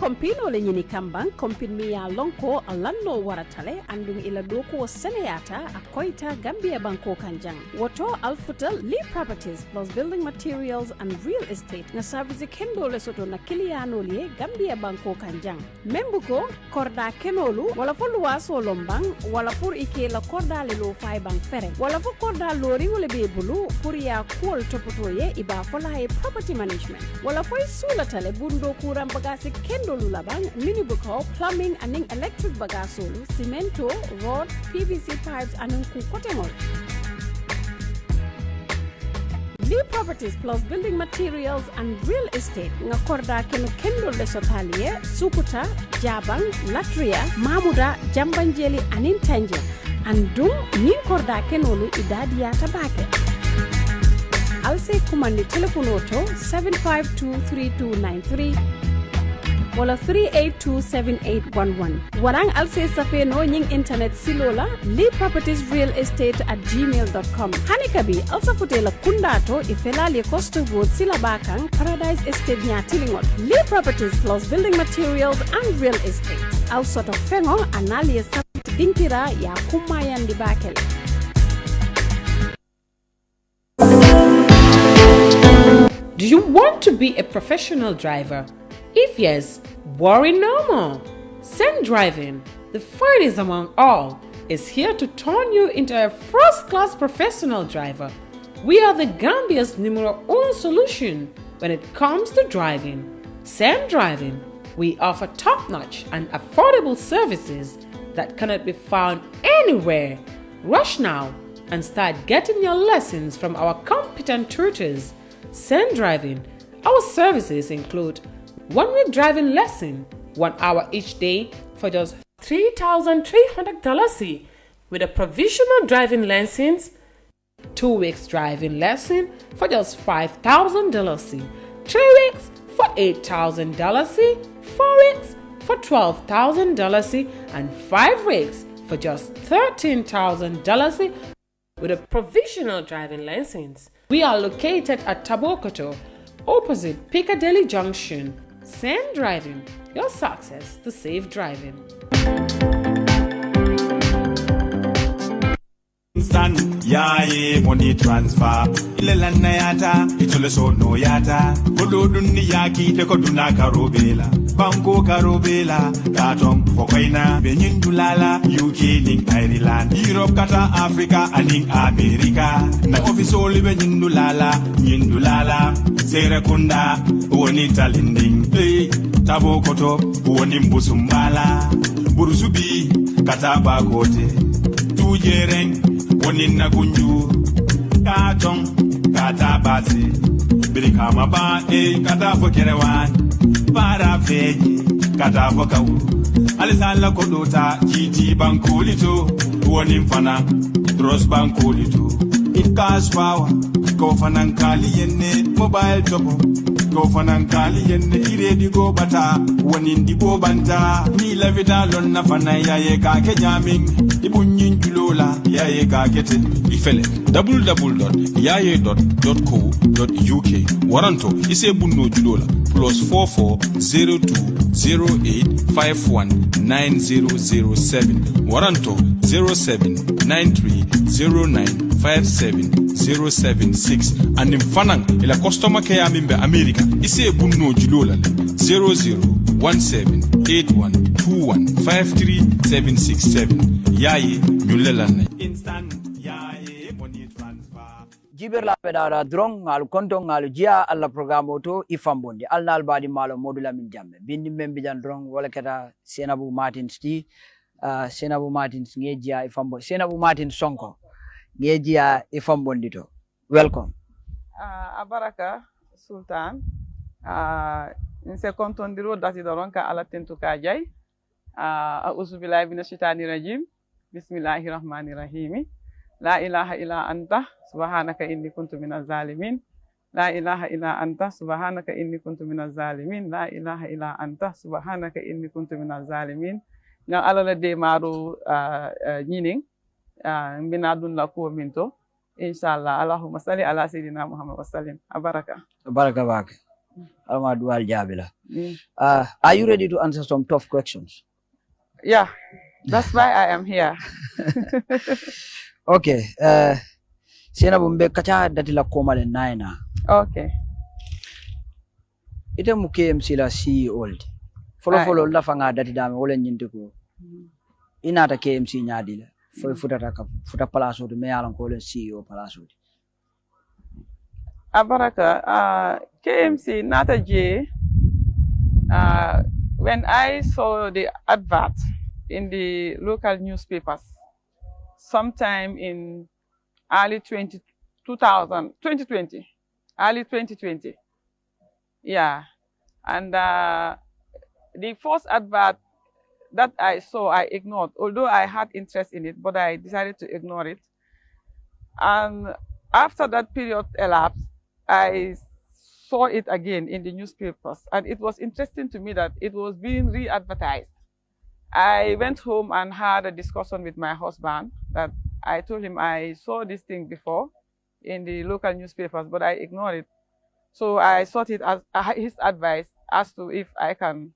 kompino le nyini kambang kompin mi ya lonko alanno waratale andung ila doko seneyata akoita Gambia banko kanjang woto alfutal Lee Properties plus building materials and real estate na service kendo le soto na kiliano le Gambia banko kanjang membuko korda kenolu wala fo luwaso lombang wala pour ike la korda le lo fay bang fere wala fo korda lori wala be bulu pour ya kol topotoye iba fola e property management wala fo sulatale bundo kuram bagasi kendolu labang minibuko plumbing and electric bagasolu cemento rod PVC pipes and ku kotemol Lee Properties plus building materials and real estate nga korda kendo le sotalie Sukuta Jabang Latria Mamuda Jambanjeli anin Tanje andum ni korda kenolu idadia tabake Alse kumandi telephone auto 7523293 wala 3827811 warang alse safeno nying internet silola Lee Properties Real Estate @gmail.com hanikabi alsa futela kundato ifelali costo road silabakang Paradise Estate nya tilingot Lee Properties plus building materials and real estate also to fengo anali sabit dinkira ya kumayandi bakel. Do you want to be a professional driver? If yes, worry no more. Send Driving, the finest among all, is here to turn you into a first-class professional driver. We are the Gambia's numero uno solution when it comes to driving. Send Driving, we offer top-notch and affordable services that cannot be found anywhere. Rush now and start getting your lessons from our competent tutors. Send Driving. Our services include 1 week driving lesson, 1 hour each day for just $3,300 with a provisional driving license, 2 weeks driving lesson for just $5,000, 3 weeks for $8,000, 4 weeks for $12,000, and 5 weeks for just $13,000 with a provisional driving license. We are located at Tabokoto, opposite Piccadilly Junction. Send Driving, your success to safe driving. Instant yaye money transfer ilela na yata itole so no yata kodo dunni yaki te koduna karobela banko karobela katom fokoina benin dulala UK ning Ireland Europe kata Africa aning America na office oli benin dulala sere kunda woni talinding tabokoto woni mbusumbala burusubi kata bakote tujereng woni na kunju katon kata basi birikama ba kata fo kerewan para feji kata fo kawu alisala kodota GT bankolito woni mfana Trust bankolito it cash power go fanan kali yenne mobile topo go fanan kali yenne iredi go bata woni ndibo banta ni la vida lonna fana yaye ka ke jamin ibunyin julola yaye ka kete ifele www.yaye.co.uk waranto ise bunno julola +440208519007 waranto 0793095706 and mfanang ila customer care mimbe America ise bunno julola 001781215377 yaye nyulelan instant yaye money transfer jiber la pedara drong ngal konto ngal jia alla programo to ifambondi alnal badi malo modula min jamme bindi membi jan drong wala kata Senabu Martins ti Senabu Martins ngejia ifambo Senabu Martins Sonko ngejia ifambondi to welcome abaraka sultan nse kontondiro dati doronka ala tentuka jay a'udhu billahi minash shaitani rajim bismillahir rahmanir rahim la ilaha illa anta subhanaka inni kuntu minaz zalimin la ilaha illa anta subhanaka inni kuntu minaz zalimin la ilaha illa anta subhanaka inni kuntu minaz zalimin na alala de maru nyining minadun la ko minto inshallah allahumma salli ala sayidina muhammad wa sallim abaraka baraka bak Alma dual jabila. Are you ready to answer some tough questions? Yeah, that's why I am here. Okay. Sena bumbe kacha datila komale naina. Okay. Ite mu KMC la CEO. Follow la fanga dati dame wala nyinte ko. Inata KMC nyadi la. Foi futa palaso de me yalan ko le CEO palaso. Abaraka, KMC Nata J. When I saw the advert in the local newspapers, sometime in early 2020, early 2020. Yeah. And the first advert that I saw, I ignored, although I had interest in it, but I decided to ignore it. And after that period elapsed, I saw it again in the newspapers, and it was interesting to me that it was being re-advertised. I went home and had a discussion with my husband that I told him I saw this thing before in the local newspapers, but I ignored it. So I sought it as his advice as to if I can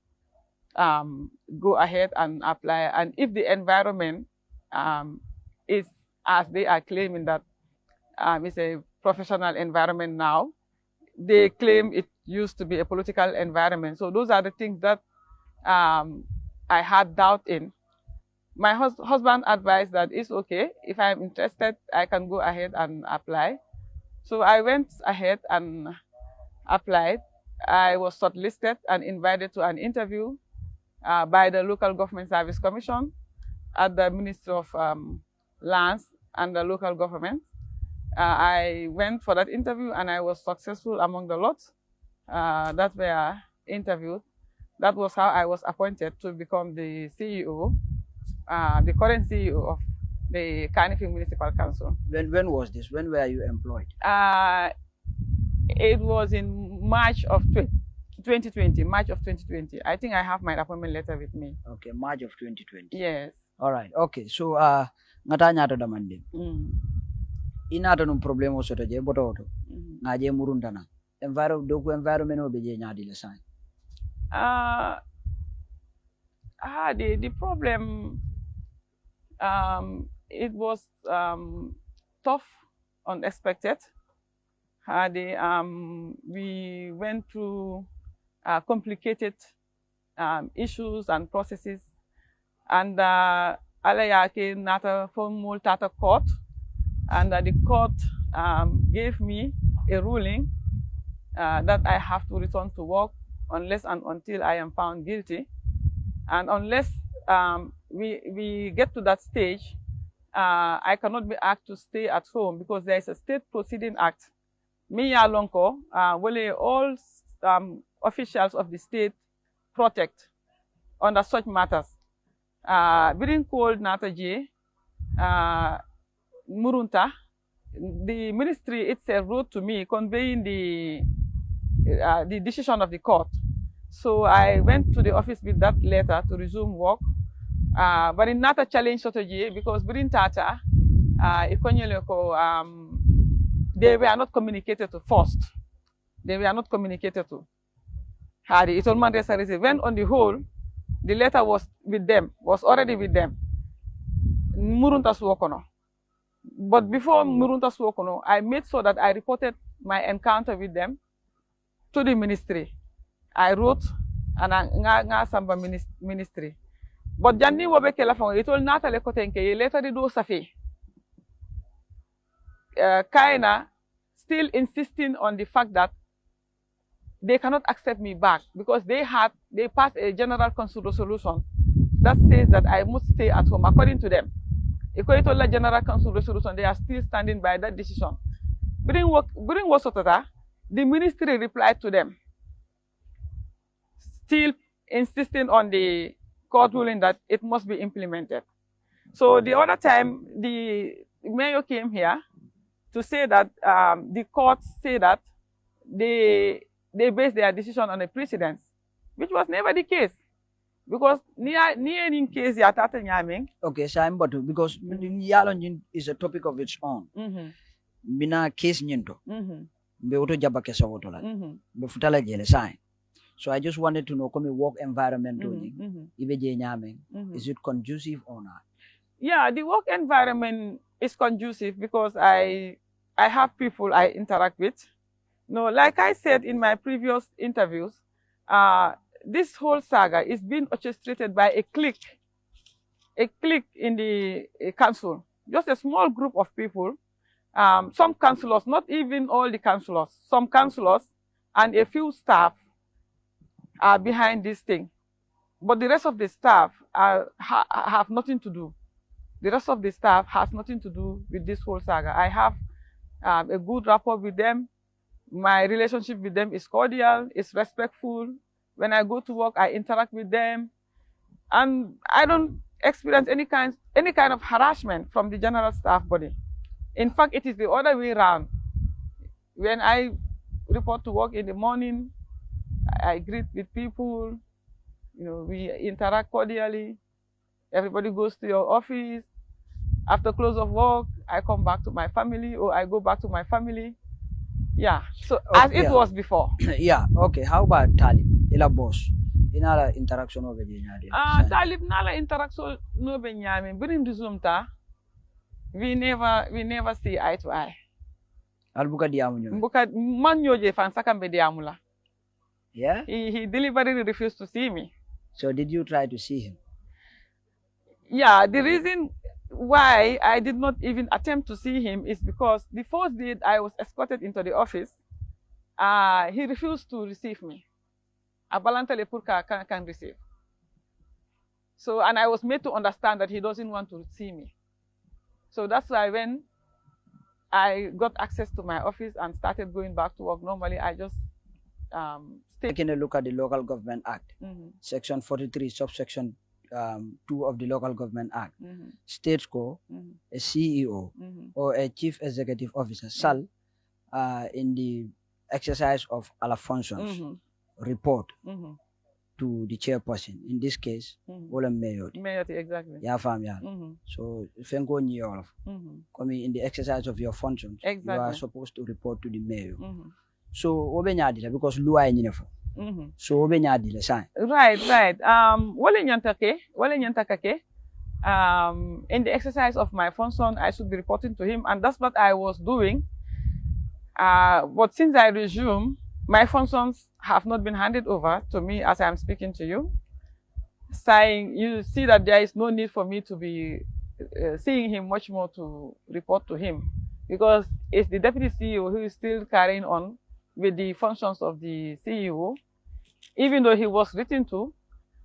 go ahead and apply, and if the environment is as they are claiming that it's a professional environment now. They claim it used to be a political environment. So those are the things that I had doubt in. My husband advised that it's okay. If I'm interested, I can go ahead and apply. So I went ahead and applied. I was shortlisted and invited to an interview by the Local Government Service Commission at the Ministry of Lands and the Local Government. I went for that interview and I was successful among the lots that were interviewed. That was how I was appointed to become the CEO, the current CEO of the Carnifing Municipal Council. When was this? When were you employed? It was in March of 2020, March of 2020. I think I have my appointment letter with me. Okay, March of 2020. Yes. All right. Okay. So, ngatanya to damande. Inata num problemo soto je bototo. Ngaje murundana. Environment obeje nyadi le sign. The problem, it was tough, unexpected. We went through complicated issues and processes, and alayake nata formal tata court, and the court gave me a ruling that I have to return to work unless and until I am found guilty. And unless we get to that stage, I cannot be asked to stay at home because there is a State Proceeding Act. Miya Lonko, where all officials of the state protect under such matters. Being called Nataji, Murunta, the ministry itself wrote to me conveying the decision of the court. So I went to the office with that letter to resume work. But in not a challenge strategy because within Tata, they were not communicated to first. They were not communicated to. It when on the whole, the letter was with them, was already with them. Murunta Suokono. But before Murunta Suokono, I made sure that I reported my encounter with them to the ministry. I wrote nga samba ministry. But Janni wobe kela fong it told Natalie Kotenke later the do safi. Kaina still insisting on the fact that they cannot accept me back because they passed a general council resolution that says that I must stay at home according to them. According to the general council resolution, they are still standing by that decision. During Wasotata, the ministry replied to them, still insisting on the court ruling that it must be implemented. So the other time, the mayor came here to say that the courts say that they base their decision on a precedence, which was never the case. Because near in case yatata nyaming. Okay, so I'm but because yalon is a topic of its own. Bina case nyento. Mbe auto jaba kesa auto la. Mbe futala jele sign. So I just wanted to know come work environment ibe je nyame. Is it conducive or not? Yeah, the work environment is conducive because I have people I interact with. No, like I said in my previous interviews, this whole saga is being orchestrated by a clique in the council, just a small group of people. Some councillors, not even all the councillors, some councillors and a few staff are behind this thing. But the rest of the staff have nothing to do. The rest of the staff has nothing to do with this whole saga. I have a good rapport with them. My relationship with them is cordial, it's respectful. When I go to work, I interact with them. And I don't experience any kind of harassment from the general staff body. In fact, it is the other way around. When I report to work in the morning, I greet with people, we interact cordially. Everybody goes to your office. After close of work, I come back to my family or I go back to my family. Yeah, so as it was before. Yeah, okay. How about Talib? Ila boss. Inala interaction over the Talib nala interaction no be nyame. Bring the zoom ta. We never see eye to eye. Albuka diamu nyo. Buka man nyoje fan sakambe diamula. Yeah? He deliberately refused to see me. So did you try to see him? Yeah, the reason why I did not even attempt to see him is because the first day I was escorted into the office, he refused to receive me. Abalanta Lepurka can receive. So, and I was made to understand that he doesn't want to see me. So that's why when I got access to my office and started going back to work normally, I just stayed. Taking a look at the Local Government Act, Section 43, subsection 2 of the Local Government Act, states co, a CEO or a Chief Executive Officer shall, in the exercise of all functions, report to the chairperson. In this case, Ola Mayor. Mayor, exactly. Yeah, fam, yeah. So, if you go near in the exercise of your functions, you are supposed to report to the mayor. So, obenyadila because lua nyinefo. So, obenyadila sign. Right. Wale nyantakake. In the exercise of my function, I should be reporting to him, and that's what I was doing. But since I resumed, my functions have not been handed over to me as I am speaking to you, saying you see that there is no need for me to be seeing him much more to report to him, because it's the deputy CEO who is still carrying on with the functions of the CEO, even though he was written to,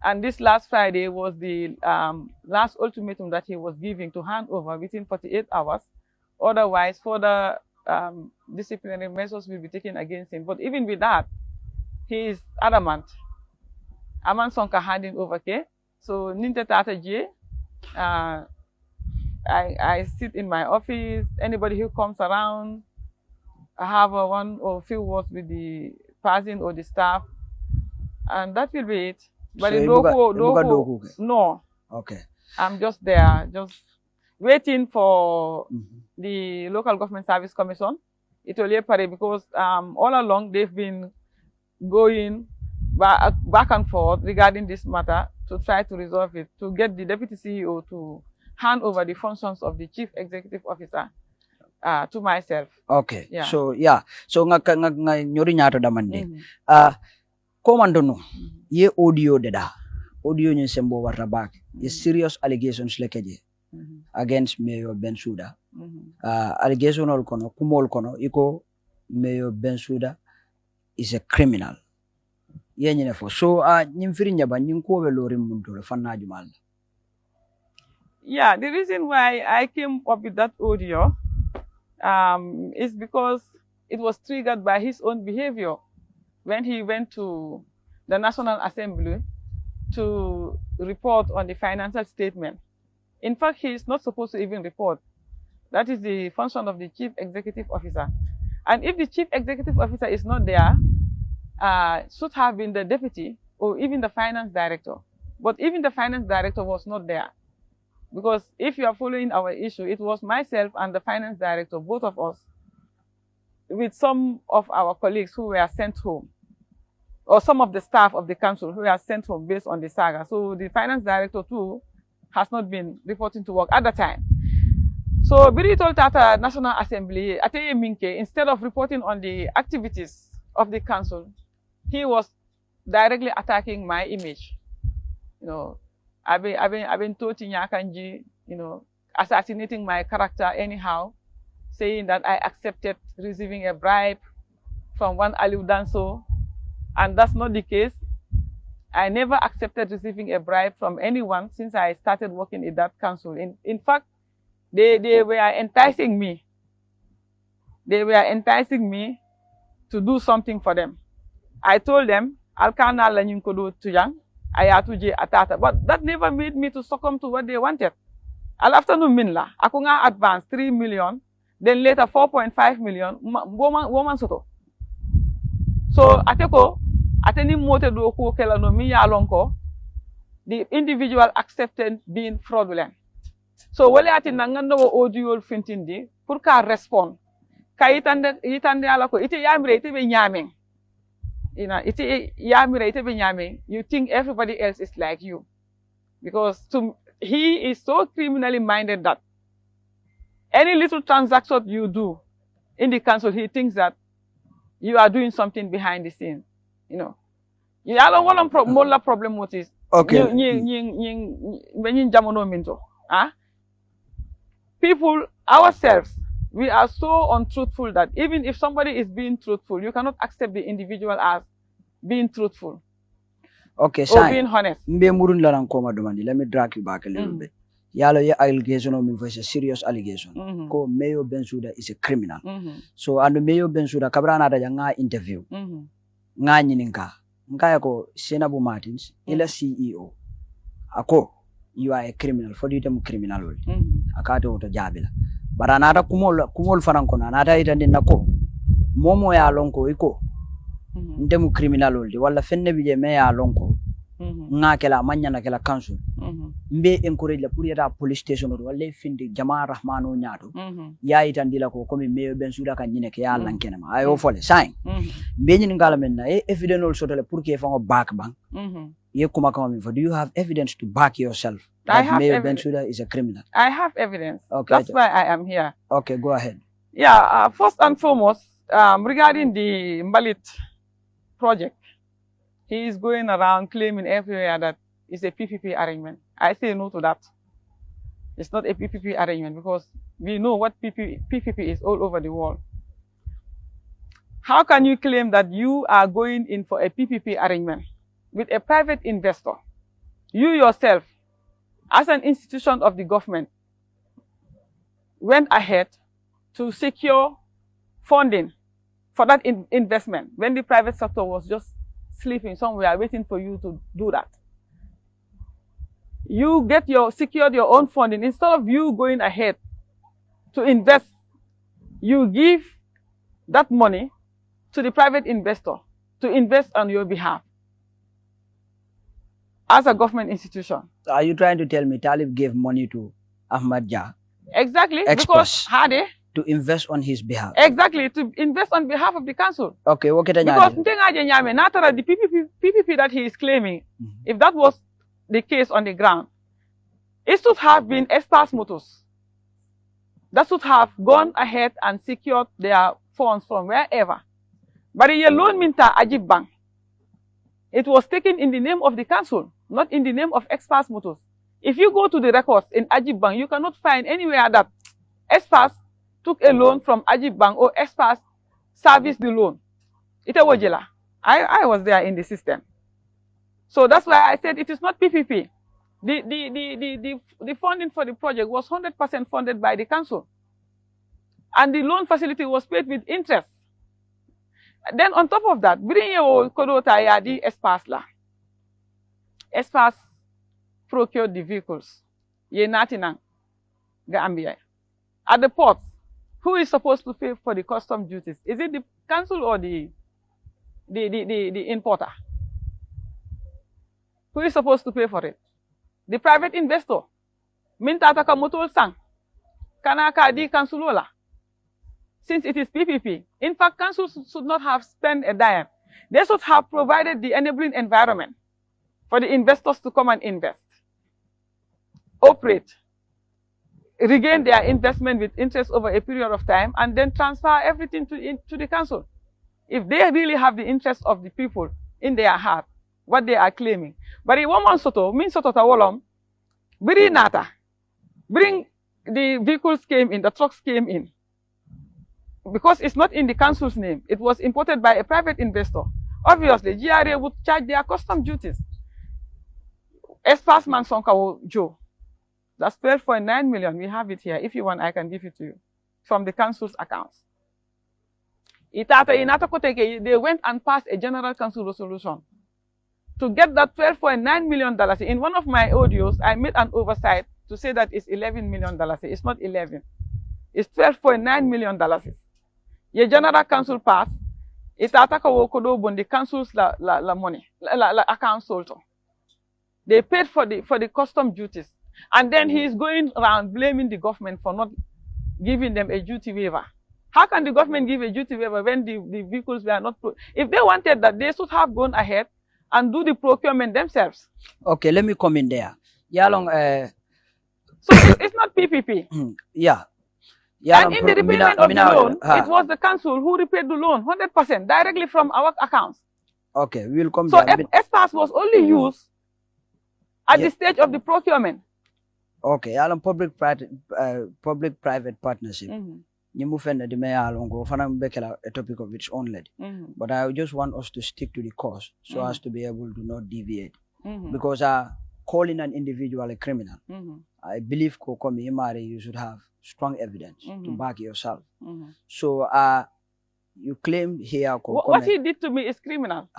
and this last Friday was the last ultimatum that he was giving to hand over within 48 hours. Otherwise, further disciplinary measures will be taken against him. But even with that, he is adamant. Aman sonka handing over ke. So ninte tata je. I sit in my office. Anybody who comes around, I have one or few words with the person or the staff, and that will be it. But so no. Okay. I'm just there, just waiting for the Local Government Service Commission. It will be because all along they've been going back and forth regarding this matter to try to resolve it, to get the Deputy CEO to hand over the functions of the Chief Executive Officer to myself. Okay. Yeah. So yeah. So nga nyori nyato damande. Komando no. Ye audio deda. Audio nyo sembo warabak. Ye serious allegations lekeje against Mayor Bensouda. Allegation ol kono kumol kono iko Mayor Bensouda is a criminal. Ye nyine fo. So nyimfiri nyaba nyinko we lori mundu fanna jumal. Yeah, the reason why I came up with that audio is because it was triggered by his own behavior when he went to the National Assembly to report on the financial statement. In fact, he is not supposed to even report. That is the function of the Chief Executive Officer. And if the Chief Executive Officer is not there, should have been the deputy or even the finance director. But even the finance director was not there. Because if you are following our issue, it was myself and the finance director, both of us, with some of our colleagues who were sent home, or some of the staff of the council who were sent home based on the saga. So the finance director too has not been reporting to work at the time. So Biri told Tata National Assembly, Ateye Minke, instead of reporting on the activities of the council, he was directly attacking my image. You know, I've been told in Nyakanji, you know, assassinating my character anyhow, saying that I accepted receiving a bribe from one Aliu Danso, and that's not the case. I never accepted receiving a bribe from anyone since I started working in that council. In fact, they were enticing me. They were enticing me to do something for them. I told them, Alkana la nyunkodo tuyang, ayatuje atata. But that never made me to succumb to what they wanted. Al afternoon minla, akunga advance 3 million, then later 4.5 million, woman soto. So ateko, ateni mote do ko kela no mi yalonko, the individual accepted being fraudulent. So wale ati nangando audio fintindi pour ka respond. Ka itande ala ko ite yamire ite be nyaming. You know, ite yamire ite be nyaming. You think everybody else is like you. Because he is so criminally minded that any little transaction you do in the council, he thinks that you are doing something behind the scenes. You know. You don't want to problem with this. Okay. People, ourselves, we are so untruthful that even if somebody is being truthful, you cannot accept the individual as being truthful. Okay, or being honest. Let me drag you back a little bit. Yalo allegation of me is a serious allegation. Ko Mayo Bensouda is a criminal. So and Mayo Bensouda kabrana da nga interview. Nga nyininka. Nga ko Senabu Martins, ila CEO. Ako, you are a criminal. For you to criminal. Akato to jabila. But another kumol farankona, another itandin nako. Momo ya lonko iko. Ndemu criminal oldi. Wala fenne bije me ya lonko. Nga kela manya na kela council. Mbe encourage la pour yata police station or wala findi Jama Rahmano nyato. Ya itandila ko komi Mayo Bensouda kan nyine ke ya lankena ma. Ayo fole sign. Mbe nyini ngala menna evidence also tele pour ke fango back bang. Ye kuma kama mi for do you have evidence to back yourself? I have Mayo Bensouda is a criminal. I have evidence. Okay. That's why I am here. Okay, go ahead. Yeah, first and foremost, regarding the Mbalit project, he is going around claiming everywhere that it's a PPP arrangement. I say no to that. It's not a PPP arrangement because we know what PPP is all over the world. How can you claim that you are going in for a PPP arrangement with a private investor? You yourself, as an institution of the government, went ahead to secure funding for that investment when the private sector was just sleeping somewhere waiting for you to do that. You secured your own funding. Instead of you going ahead to invest, you give that money to the private investor to invest on your behalf as a government institution. So are you trying to tell me Talib gave money to Ahmad Jah? Exactly, Express. because Hade To invest on his behalf. exactly to invest on behalf of the council. Okay, what can Because the PPP that he is claiming, if that was the case on the ground, it should have been Espas Motors that should have gone ahead and secured their funds from wherever. But in loan minta Ajib Bank, it was taken in the name of the council, not in the name of Espas Motors. If you go to the records in Ajib Bank, you cannot find anywhere that Espas took a loan from Ajib Bank or Espas serviced the loan. I was there in the system. So that's why I said it is not PPP. The funding for the project was 100% funded by the council. And the loan facility was paid with interest. Then on top of that, Espas procured the vehicles. At the ports, who is supposed to pay for the custom duties? Is it the council or the importer? Who is supposed to pay for it? The private investor. Mintata ka motol sang. Kanaka di kansulola. since it is PPP. In fact, councils should not have spent a dime. They should have provided the enabling environment for the investors to come and invest, operate, regain their investment with interest over a period of time, and then transfer everything to the council. If they really have the interest of the people in their heart, what they are claiming. But in one soto, min soto tawolom, bring nata, bring the vehicles came in, the trucks came in. Because it's not in the council's name, it was imported by a private investor. Obviously, GRA would charge their custom duties. Espas Mansonka Joe, that's 12.9 million. We have it here. If you want, I can give it to you from the council's accounts. They went and passed a general council resolution to get that $12.9 million. In one of my audios, I made an oversight to say that it's $11 million. It's not 11. It's $12.9 million. The general council passed. It's the council's la money, la account sold. They paid for the custom duties. And then he is going around blaming the government for not giving them a duty waiver. How can the government give a duty waiver when the vehicles were not... If they wanted that, they should have gone ahead and do the procurement themselves. Okay, let me come in there. So it's not PPP. Yeah. And in the repayment of the loan, it was the council who repaid the loan 100% directly from our accounts. Okay, we'll come so there. So ESPAS was only used at the stage of the procurement. Okay, public-private partnership. You a topic of its own. But I just want us to stick to the course so as to be able to not deviate. Because calling an individual a criminal, I believe you should have strong evidence to back yourself. So you claim here what he did to me is criminal.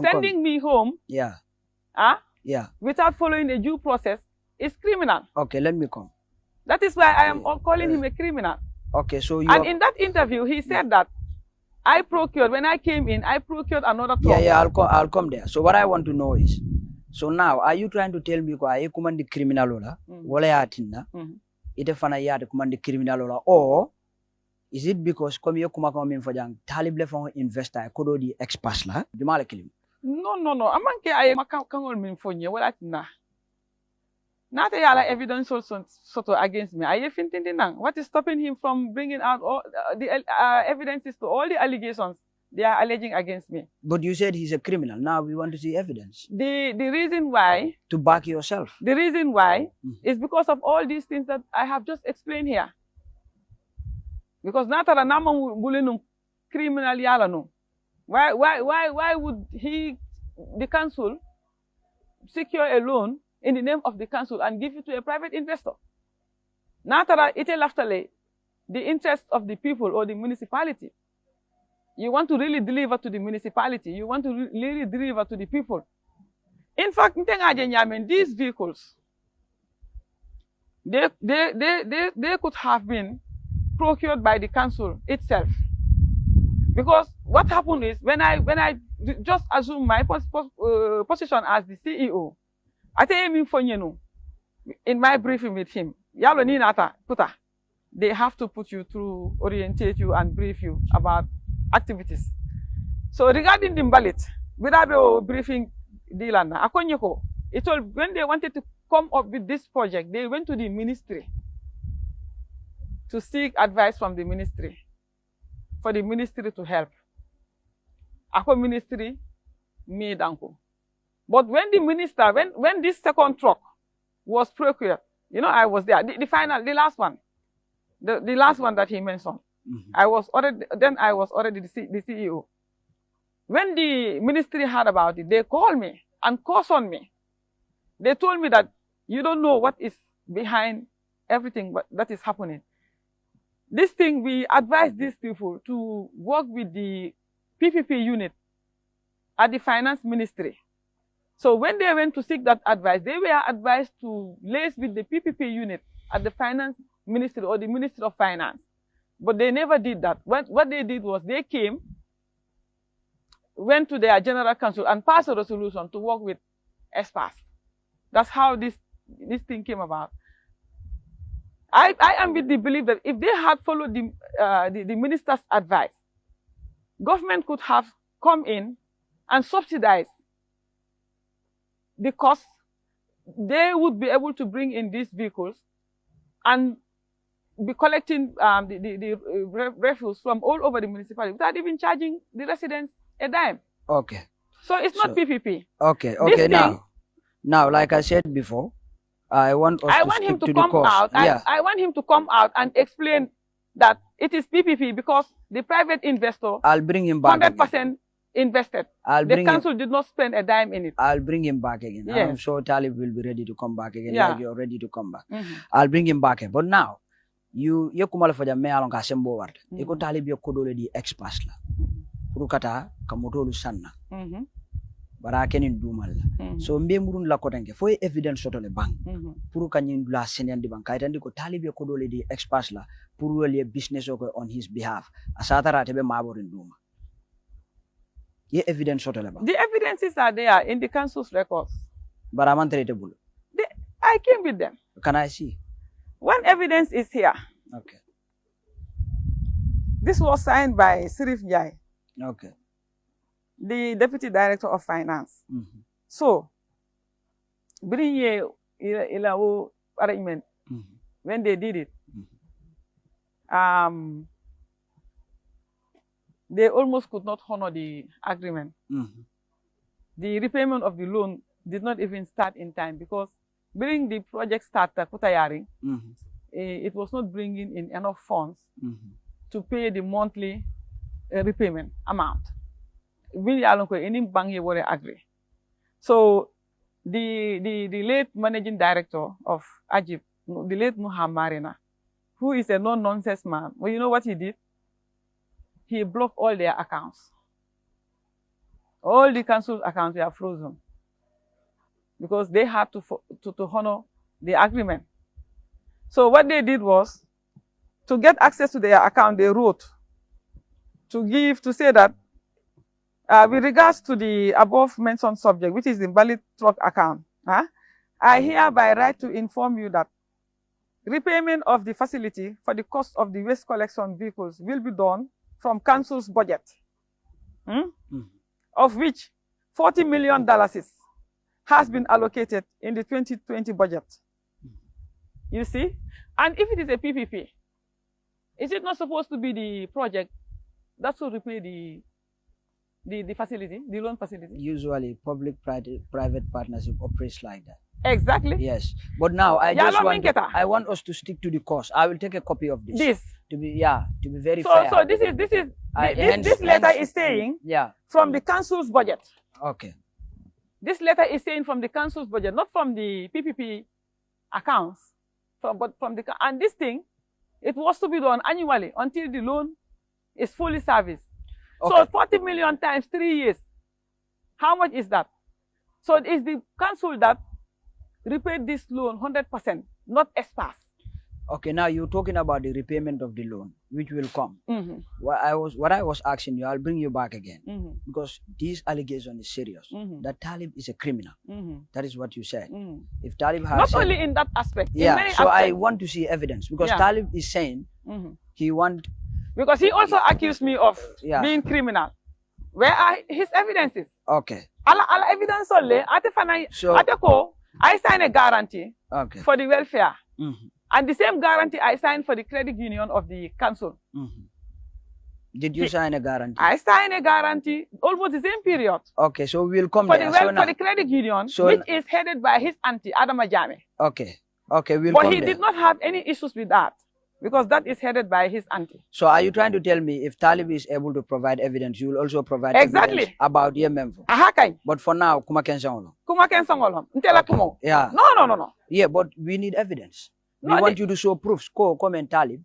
Sending me home without following a due process is criminal. Okay, let me come. That is why I am calling him a criminal. Okay, so you... And in that interview, he said that I procured, when I came in, I procured another truck. Yeah, I'll come there. So what I want to know is, so now, are you trying to tell me that I command the criminal or is it because come here for young Talib for investor I could the experts la? No. Amanke I makangol min for you. What na? Not a yala evidence also sort of against me. I thinking what is stopping him from bringing out all the evidences to all the allegations they are alleging against me? But you said he's a criminal. Now we want to see evidence. The reason why... To back yourself. The reason why is because of all these things that I have just explained here. Because natara nama bulinu criminal yala no. Why would the council secure a loan in the name of the council and give it to a private investor? Natara ite laftale the interest of the people or the municipality. You want to really deliver to the municipality. You want to really deliver to the people. In fact, these vehicles, they could have been procured by the council itself. Because what happened is, when I just assume my position as the CEO, I tell him in my briefing with him, they have to put you through, orientate you and brief you about activities. So regarding the ballot, without a briefing deal, it told when they wanted to come up with this project, they went to the ministry to seek advice from the ministry, for the ministry to help. Ako ministry made uncle. But when the minister, when this second truck was procured, I was there. The last one, the last one that he mentioned. I was already the CEO. When the ministry heard about it, they called me and cautioned me. They told me that you don't know what is behind everything that is happening. This thing, we advise these people to work with the PPP unit at the finance ministry. So when they went to seek that advice, they were advised to liaise with the PPP unit at the finance ministry or the Ministry of Finance. But they never did that. What they did was they went to their general council and passed a resolution to work with ESPAS. That's how this thing came about. I am with the belief that if they had followed the minister's advice, government could have come in and subsidize the cost. They would be able to bring in these vehicles and be collecting the refuse from all over the municipality without even charging the residents a dime. Okay. So it's not PPP. Okay. This thing, Now, like I said before, I want us to him stick to to come the course. out. Yeah. I want him to come out and explain that it is PPP because the private investor I'll bring him back 100% again. invested. The council did not spend a dime in it. I'll bring him back again. Yes. I'm sure Talib will be ready to come back again. Yeah. Like you're ready to come back. Mhm. I'll bring him back again. But now, you kumala for the me along ka sembo warde. Iko Talib yo kodole di expass la. Puru kata kamotolu sanna. Mhm. Bara kenin dumal la. Mhm. So mbe murun la kotanke fo evidence soto le bang. Mhm. Puru kanyin la senen di bang. Kaitandi ko Talib yo kodole di expass la. Puru wali business oko on his behalf. Asatara tebe maborin duma. Ye evidence soto le bang. The evidences are there in the council's records. Bara man treatable. I came with them. Can I see? One evidence is here. Okay. This was signed by Sirif Njai, Okay. the Deputy Director of Finance. Mm-hmm. So, bring ye ila arrangement Mm-hmm. when they did it. They almost could not honor the agreement. Mm-hmm. The repayment of the loan did not even start in time because during the project started, Kutayari, Mm-hmm. it was not bringing in enough funds Mm-hmm. to pay the monthly repayment amount. We any bank were agree. So the late managing director of Ajib, the late Muhammad Marina, who is a no-nonsense man, well, you know what he did? He blocked all their accounts. All the council accounts were frozen because they had to honor the agreement. So what they did was, to get access to their account, they wrote to say that with regards to the above mentioned subject, which is the valid truck account, I hereby write to inform you that repayment of the facility for the cost of the waste collection vehicles will be done from council's budget, of which $40 million has been allocated in the 2020 budget. You see? And if it is a PPP, is it not supposed to be the project that should repay the facility, the loan facility? Usually, public-private partnership operates like that. Exactly. Yes, but now I want us to stick to the course. I will take a copy of this. to be very fair. So this letter is saying from the council's budget. Okay. This letter is saying from the council's budget, not from the PPP accounts, but from the, and this thing, it was to be done annually until the loan is fully serviced. Okay. So 40 million times 3 years, how much is that? So it is the council that repaid this loan 100%, not ESPAS. Okay, now you're talking about the repayment of the loan, which will come. Mm-hmm. What I was asking you, I'll bring you back again, Mm-hmm. because this allegation is serious. Mm-hmm. That Talib is a criminal. Mm-hmm. That is what you said. Mm-hmm. If Talib has Not only in that aspect, in many so I aspects. want to see evidence, because Yeah. Talib is saying Mm-hmm. he want. Because he also accused me of Yeah. being criminal. Where are his evidences? Okay. All evidence only. So- I sign a guarantee Okay. for the welfare. Mm-hmm. And the same guarantee I signed for the credit union of the council. Mm-hmm. Did you sign a guarantee? I signed a guarantee almost the same period Okay, so we'll come for there. the, So now, for the credit union, So which n- is headed by his auntie, Adama Jame. okay, we'll But come he there. did not have any issues with that because that is headed by his auntie. So are you trying to tell me if Talib is able to provide evidence, you will also provide Exactly. evidence about Yemenfo? Aha kay. But for now, kuma kensangolo. Kuma ken sangolom. Ntela kumo. Yeah. No. Yeah, but we need evidence. We No, want you to show proofs. Comment Talib.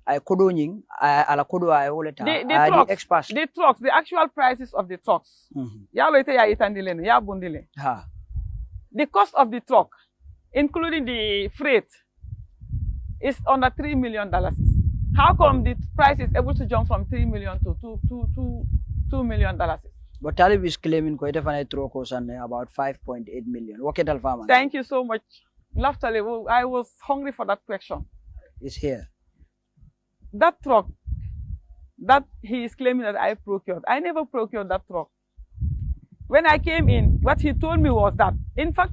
I kodonying. I ala kodo I oleta. The experts. trucks, the trucks, the actual prices of the trucks. Mhm. Ya loite ya itandile, ya bundile. Ha. The cost of the truck, including the freight, is under $3 million. How come the price is able to jump from 3 million to $2 million? But Talib is claiming ko ite fana troko sanne about 5.8 million. Waketal farmer. Thank you so much. Laftale, I was hungry for that question. is here. That truck that he is claiming that I procured, I never procured that truck. When I came in, what he told me was that, in fact,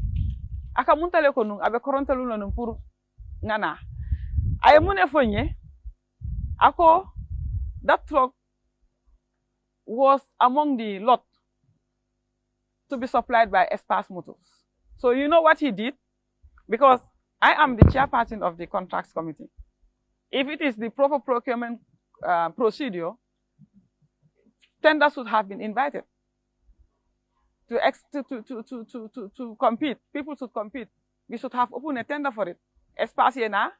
akamuntale ko nung abe korontalu nung pur ngana. Ay mune fonye, ako, that truck was among the lot to be supplied by Espas Motors. So you know what he did? Because I am the chairperson of the contracts committee. If it is the proper procurement procedure, tenders should have been invited to compete. People should compete. We should have opened a tender for it. Espas yena,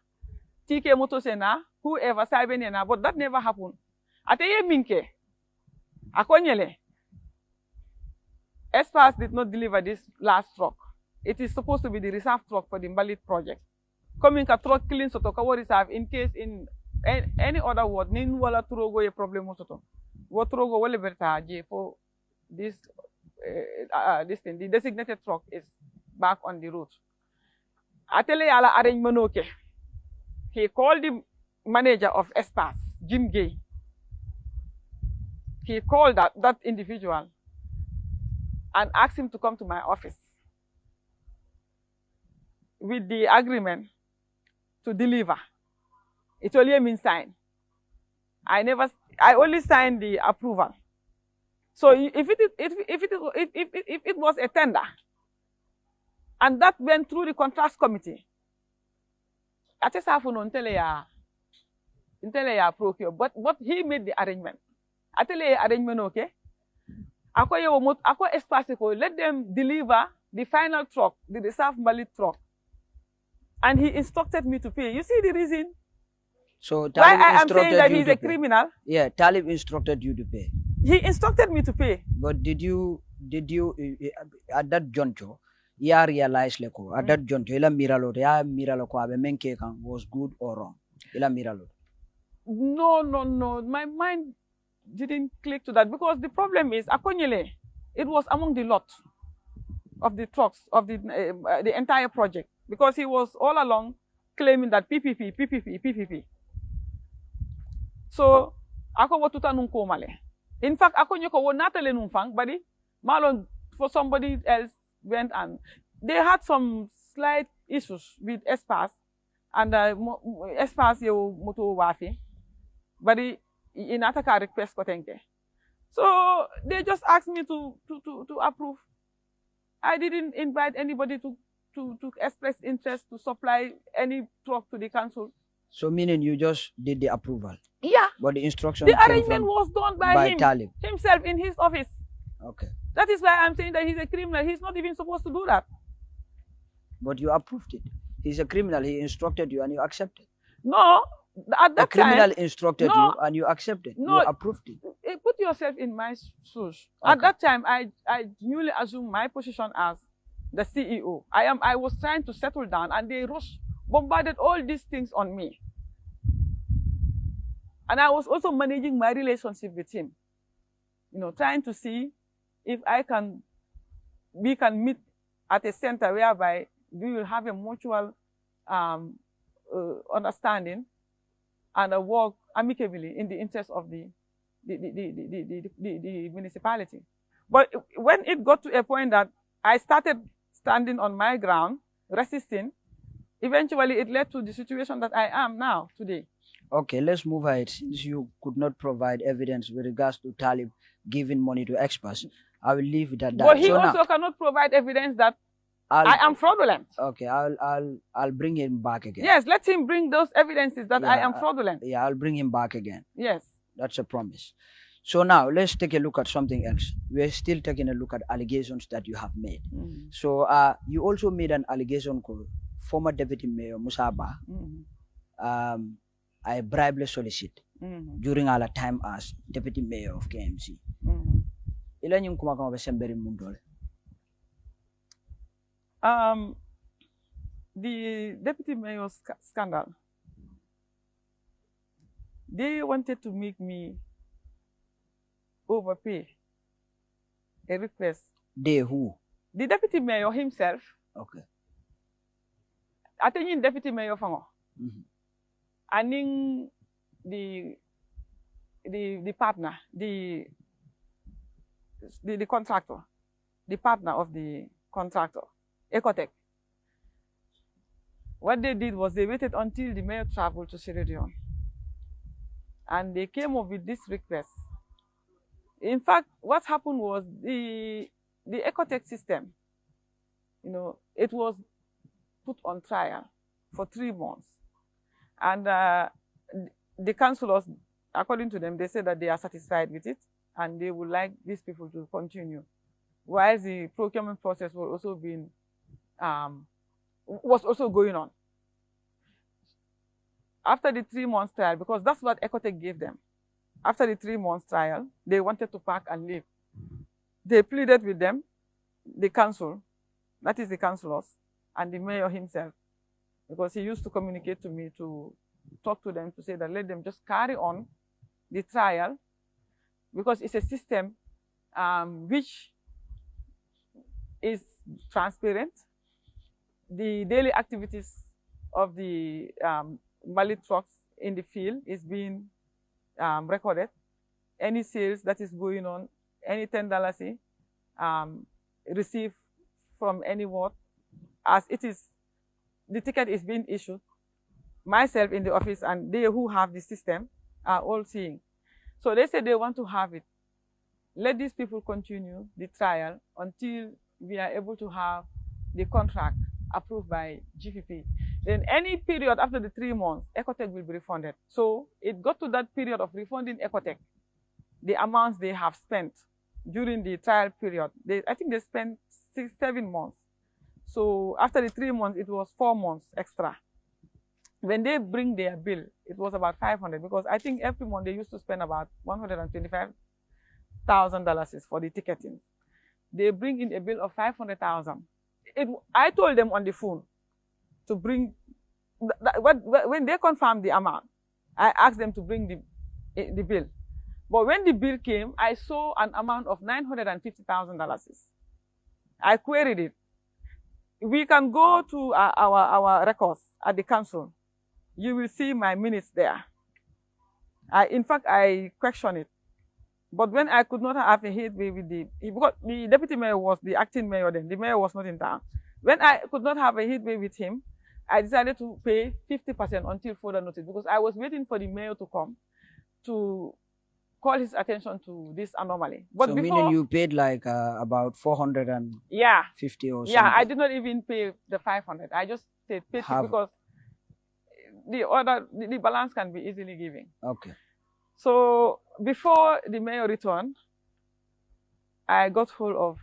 TK Motors yena, whoever, Saiben yena, but that never happened. Ateye minke, akonyele, Espas did not deliver this last truck. It is supposed to be the reserve truck for the Mbalit project. Coming a truck clean soto kawo reserve in case in any other word, nin wala turogo ye problem soto. What turogo wale berta je for this this thing. The designated truck is back on the route. Atele ala arrangement okay. He called the manager of Espas, Jim Gay. He called that individual and asked him to come to my office with the agreement to deliver. It only means sign. I only signed the approval. So if it was a tender, and that went through the contracts committee, I just have to procure, but he made the arrangement. I tell you arrangement okay. Ako espasico, let them deliver the final truck, the reserve Mbalit truck. And he instructed me to pay. You see the reason? So why I am saying that he's a criminal? Yeah, Talib instructed you to pay. He instructed me to pay. But did you at that juncture, ya realize leko at that juncture ila miralo ko abe menke kan was good or wrong? Ila miralo. No. My mind didn't click to that because the problem is Akonyele, it was among the lot of the trucks of the entire project because he was all along claiming that PPP. So ako watuta nung komale. In fact, ako nyoko wo natale nung fang, badi malon for somebody else went and they had some slight issues with Espas and Espas yo moto wafi, badi in ataka request kotenke. So they just asked me to approve. I didn't invite anybody to express interest to supply any truck to the council. So meaning you just did the approval? Yeah. But the instruction the arrangement was done by him, Talib himself in his office. Okay. That is why I'm saying that he's a criminal. He's not even supposed to do that. But you approved it. He's a criminal. He instructed you and you accepted. No. At that time, the criminal instructed you and you accepted. No, you approved it. Put yourself in my shoes. Okay. At that time, I newly assumed my position as the CEO. I was trying to settle down and they bombarded all these things on me. And I was also managing my relationship with him. You know, trying to see if we can meet at a center whereby we will have a mutual understanding and work amicably in the interest of the municipality. But when it got to a point that I started standing on my ground, resisting, eventually it led to the situation that I am now today. Okay, let's move ahead. Since you could not provide evidence with regards to Talib giving money to experts, I will leave it at that. But he also cannot provide evidence that I am fraudulent. Okay, I'll bring him back again. Yes, let him bring those evidences that I am fraudulent. Yeah, I'll bring him back again. Yes. That's a promise. So now let's take a look at something else. We're still taking a look at allegations that you have made. Mm-hmm. So you also made an allegation called former Deputy Mayor Musaba. Mm-hmm. I bribely solicit during our time as Deputy Mayor of KMC. Ilan yung kumakama ba siyang berin mundol? The Deputy Mayor scandal, they wanted to make me overpay a request. They who? The Deputy Mayor himself. Okay. I think Deputy Mayor Fango. aning the partner, the contractor, the partner of the contractor, Ecotech. What they did was they waited until the mayor traveled to Sierra Leone, and they came up with this request. In fact, what happened was the Ecotech system, you know, it was put on trial for 3 months, and the councillors, according to them, they said that they are satisfied with it and they would like these people to continue, while the procurement process was also being going on. After the 3 months trial, because that's what Ecotech gave them, after the 3 months trial, they wanted to pack and leave. They pleaded with them, the council, that is the councillors, and the mayor himself, because he used to communicate to me to talk to them to say that let them just carry on the trial, because it's a system which is transparent. The daily activities of the Mali trucks in the field is being recorded. Any sales that is going on, any $10 received from any ward, as it is, the ticket is being issued. Myself in the office and they who have the system are all seeing. So they said they want to have it. Let these people continue the trial until we are able to have the contract approved by GPP. Then any period after the 3 months, Ecotech will be refunded. So it got to that period of refunding Ecotech the amounts they have spent during the trial period. I think they spent 6-7 months. So after the 3 months, it was 4 months extra. When they bring their bill, it was about $500, because I think every month they used to spend about $125,000 for the ticketing. They bring in a bill of $500,000. I told them on the phone to bring, when they confirmed the amount, I asked them to bring the bill. But when the bill came, I saw an amount of $950,000. I queried it. We can go to our records at the council. You will see my minutes there. In fact, I questioned it. But when I could not have a headway with because the deputy mayor was the acting mayor then, the mayor was not in town. When I could not have a headway with him, I decided to pay 50% until further notice, because I was waiting for the mayor to come to call his attention to this anomaly. But so before, meaning you paid like about 450 or something? Yeah, I did not even pay the 500. I just paid 50 because the balance can be easily given. Okay. So before the mayor returned, I got hold of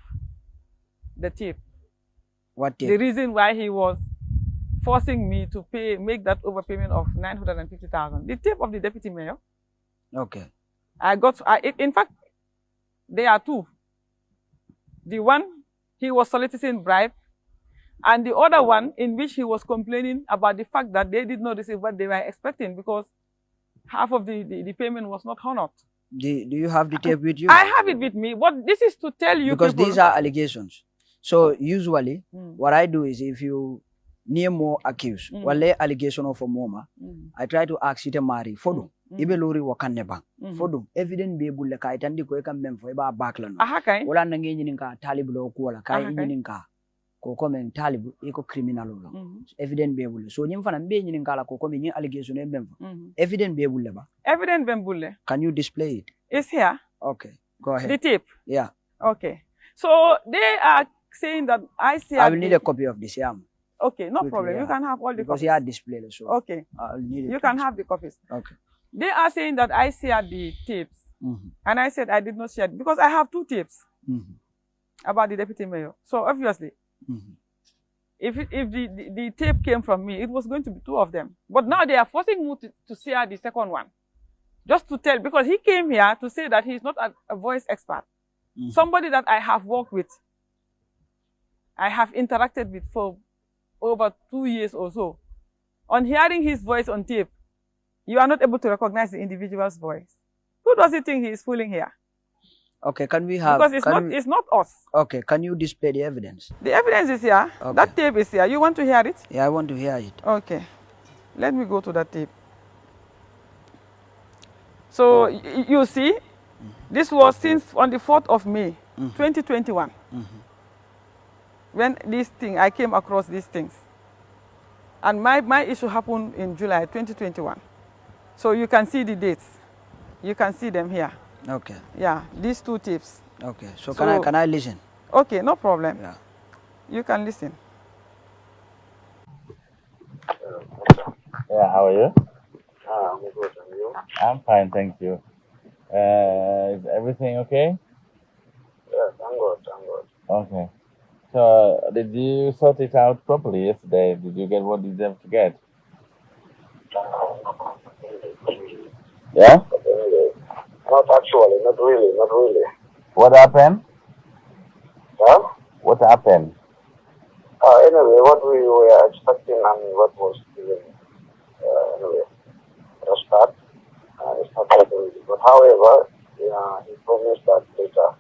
the tip. What tip? The reason why he was forcing me to make that overpayment of $950,000. The tip of the deputy mayor. Okay. In fact, there are two. The one, he was soliciting bribe, and the other one in which he was complaining about the fact that they did not receive what they were expecting, because half of the payment was not honored. Do you have the tape with you? I have it with me. But this is to tell you because people, these are allegations. So usually, what I do is if you near more accused, wale allegation of a moma, I try to ask you to marry for ibe lori wakane bang fodum evident be bulle kay tan di ko kam mem fo ba bakla no wala na ngi nyinin talib lo ko wala kay nyinin ka ko men talib e ko criminal lo evident be bulle so nyim fana be nyinin kala ko men allegation e mem evident be bulle ba evident be bulle. Can you display it? It's here. Okay, go ahead. The tape. Yeah. Okay, so they are saying that I will need a copy of this. Yeah. Okay, no quickly, problem. yeah. You can have all the because copies. you are displayed. So okay, I'll need it. You can have the copies. Okay. They are saying that I shared the tapes, and I said I did not share it because I have 2 tapes about the deputy mayor. So obviously, if the tape came from me, it was going to be 2 of them. But now they are forcing me to share the second one, just to tell, because he came here to say that he is not a voice expert, somebody that I have worked with, I have interacted with for over 2 years or so. On hearing his voice on tape, you are not able to recognize the individual's voice. Who does he think he is fooling here? Okay, can we have... Because it's not us. Okay, can you display the evidence? The evidence is here. Okay. That tape is here. You want to hear it? Yeah, I want to hear it. Okay. Let me go to that tape. So you see, this was since on the 4th of May, 2021. When this thing, I came across these things. And my issue happened in July 2021. So you can see the dates. You can see them here. Okay. Yeah, these two tips. Okay. So can I listen? Okay, no problem. Yeah. You can listen. Yeah, how are you? I'm good, and you? I'm fine, thank you. Is everything okay? Yes, I'm good, I'm good. Okay. So, did you sort it out properly yesterday? Did you get what you deserve to get? Yeah? But anyway, not actually, not really, not really. What happened? Huh? What happened? Anyway, what we were expecting and what was given, anyway, restart, it's not happening. But however, yeah, he promised that later,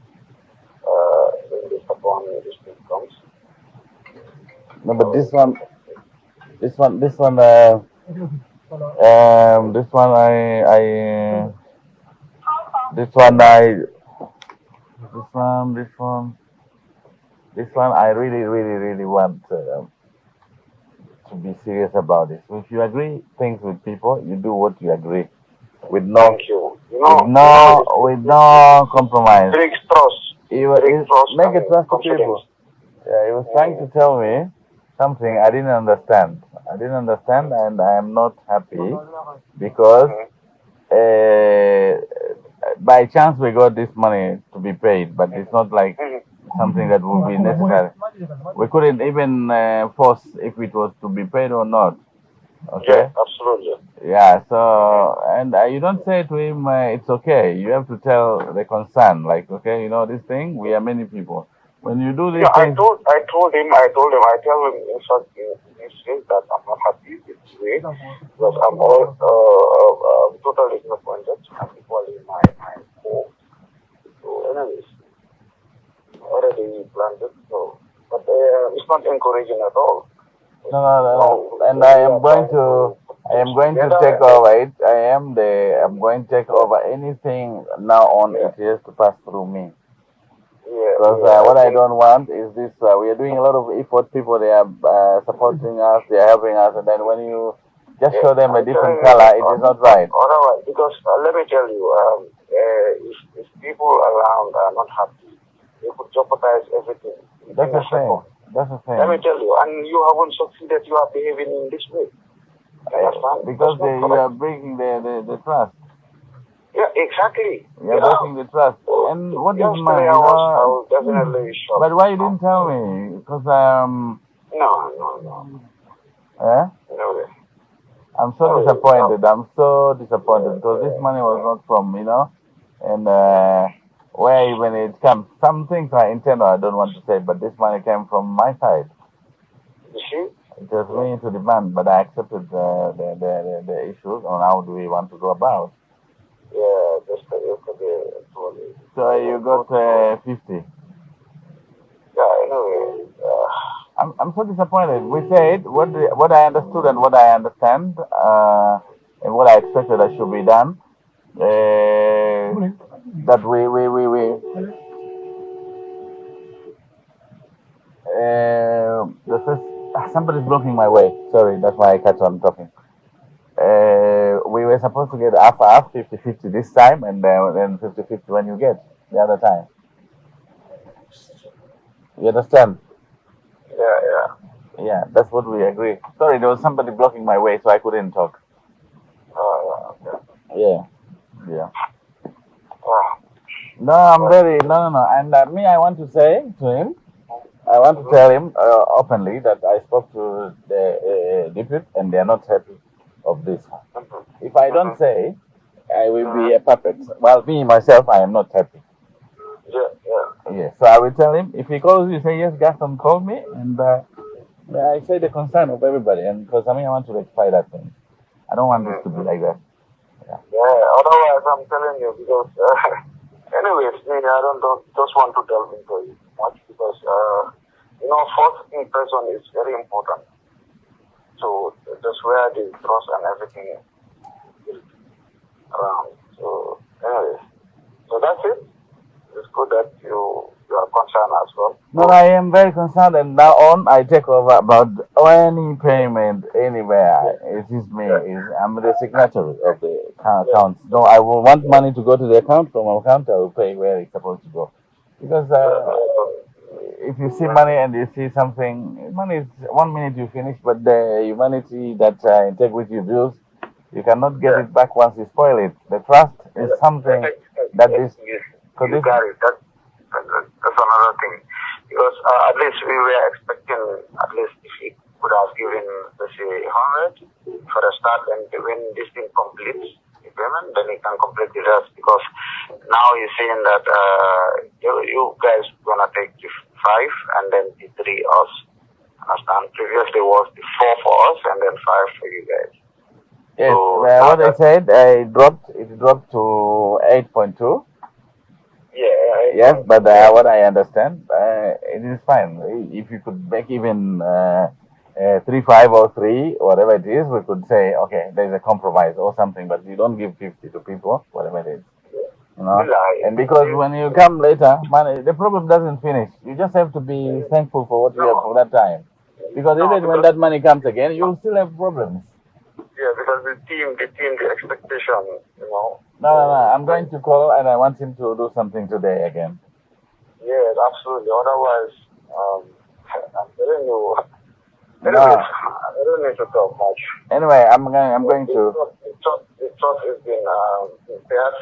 when this thing comes. No, but this one, I really want to be serious about this. If you agree things with people, you do what you agree, with no, Thank you. You know, with no compromise. breaks trust. Make it trust to people. Yeah, he was trying to tell me something I didn't understand. And I am not happy because by chance we got this money to be paid, but it's not like something that would be necessary. We couldn't even force if it was to be paid or not. Okay? Yeah, absolutely. Yeah, so, and you don't say to him, it's okay. You have to tell the concern, like, okay, you know, this thing, we are many people. When you do this Yeah, thing... I told him, I tell him, in fact, in fact, that I'm not happy with this way, because I'm totally disappointed, and equally my hope. So, anyways, already planned it, so, but it's not encouraging at all. No. And I am going to take over it. I'm going to take over anything now on. It has to pass through me. Because what I don't want is this. We are doing a lot of effort. People, they are supporting us. They are helping us. And then when you just show them a different color, it is not right. All right. Because let me tell you, if people around are not happy, they could jeopardize everything. That's the thing. Let me tell you, and you haven't succeeded. You are behaving in this way. Understand? Because you are breaking the trust. Yeah, exactly. You are breaking the trust. And what is mine? I was definitely shocked. But why you didn't tell me? Because No. Yeah? No. I'm so disappointed. I'm so disappointed because this money was not from, and where even it comes. Some things are internal, I don't want to say, but this money came from my side. You see? It was me to demand, but I accepted the issues on how do we want to go about. Yeah, just yesterday, actually. So you got 50. Yeah, anyway. I'm so disappointed. We said what I understood and what I understand and what I expected that should be done. That the first somebody's blocking my way. Sorry, that's why I cut on talking. We were supposed to get half 50-50 this time, and then 50-50 when you get the other time. You understand? Yeah, that's what we agree. Sorry, there was somebody blocking my way, so I couldn't talk. Yeah. No, I'm very no. And I want to say to him, I want to tell him openly that I spoke to the deputy, and they are not happy of this. If I don't say, I will be a puppet. Well, me myself, I am not happy. Yeah. So I will tell him if he calls you, say yes, Gaston called me, and I say the concern of everybody, and because I want to rectify that thing. I don't want this to be like that. Yeah. Otherwise, I'm telling you because. Anyways, I don't just want to delve into it much because first impression is very important. So that's where the trust and everything is around. So No, I am very concerned, and now on I take over about any payment anywhere. It is me. I'm the signatory of the account. No, I will want money to go to the account. From my account, I will pay where it's supposed to go. Because if you see money and you see something, money is 1 minute you finish, but the humanity that integrity builds, you cannot get it back once you spoil it. The trust is something that is. You got it. That's another thing. Because at least we were expecting, at least if he could have given, let's say, 100 for a start, and when this thing completes the payment, then he can complete the rest. Because now he's saying that you guys gonna take the 5 and then the 3 us. Understand? Previously was the 4 for us and then 5 for you guys. Yes, So what I said, it dropped to 8.2. yeah. Yes, but what I understand, it is fine. If you could make even 3.5 or 3, whatever it is, we could say, okay, there's a compromise or something, but you don't give 50 to people, whatever it is. You know? And because when you come later, money, the problem doesn't finish. You just have to be thankful for what you have for that time. Because even when that money comes again, you'll still have problems. Yeah, because the expectation, you know. No. I'm going to call and I want him to do something today again. Yeah, absolutely. Otherwise, I'm telling you, No. I don't need to talk much. Anyway, I'm going to. The trust has been impaired.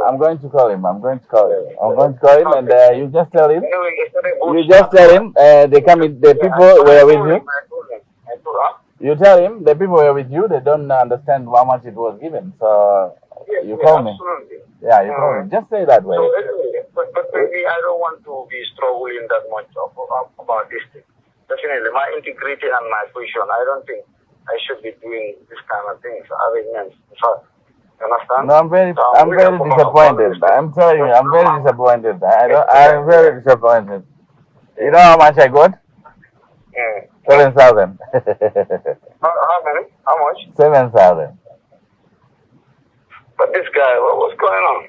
I'm going to call him. I'm going to call him, and you just tell him. Anyway, yesterday, You just tell him. They come. The people were with you. I told her. You tell him the people were with you. They don't understand how much it was given. So you call me. Absolutely. Yeah, you call me. Just say that way. So anyway, but maybe I don't want to be struggling that much about this thing. Definitely, my integrity and my position, I don't think I should be doing this kind of things, arrangements. So, you understand? No, I'm very disappointed. I'm telling you, I'm very disappointed. I'm very disappointed. You know how much I got? 7,000. How many? How much? 7,000. But this guy, what's going on?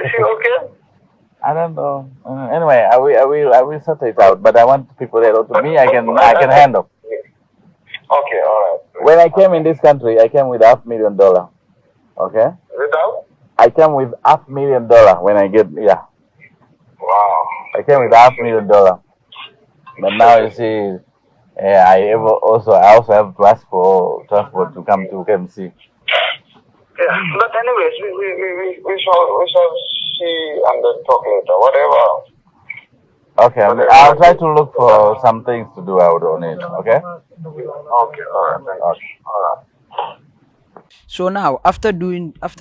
Is he okay? I don't know. Anyway, I will sort it out. But I want people there. To me, I can handle. Okay, all right. When I came in this country, I came with $500,000. Okay. Without? I came with $500,000 when I get here. Wow. I came with $500,000. But now you see, I also have to ask for transport to come to KMC. Yeah, but anyways, we shall see and then talk later. Whatever. Okay, I'll try to look for some things to do out on it. Okay. Okay, all right. Okay. All right. So now, after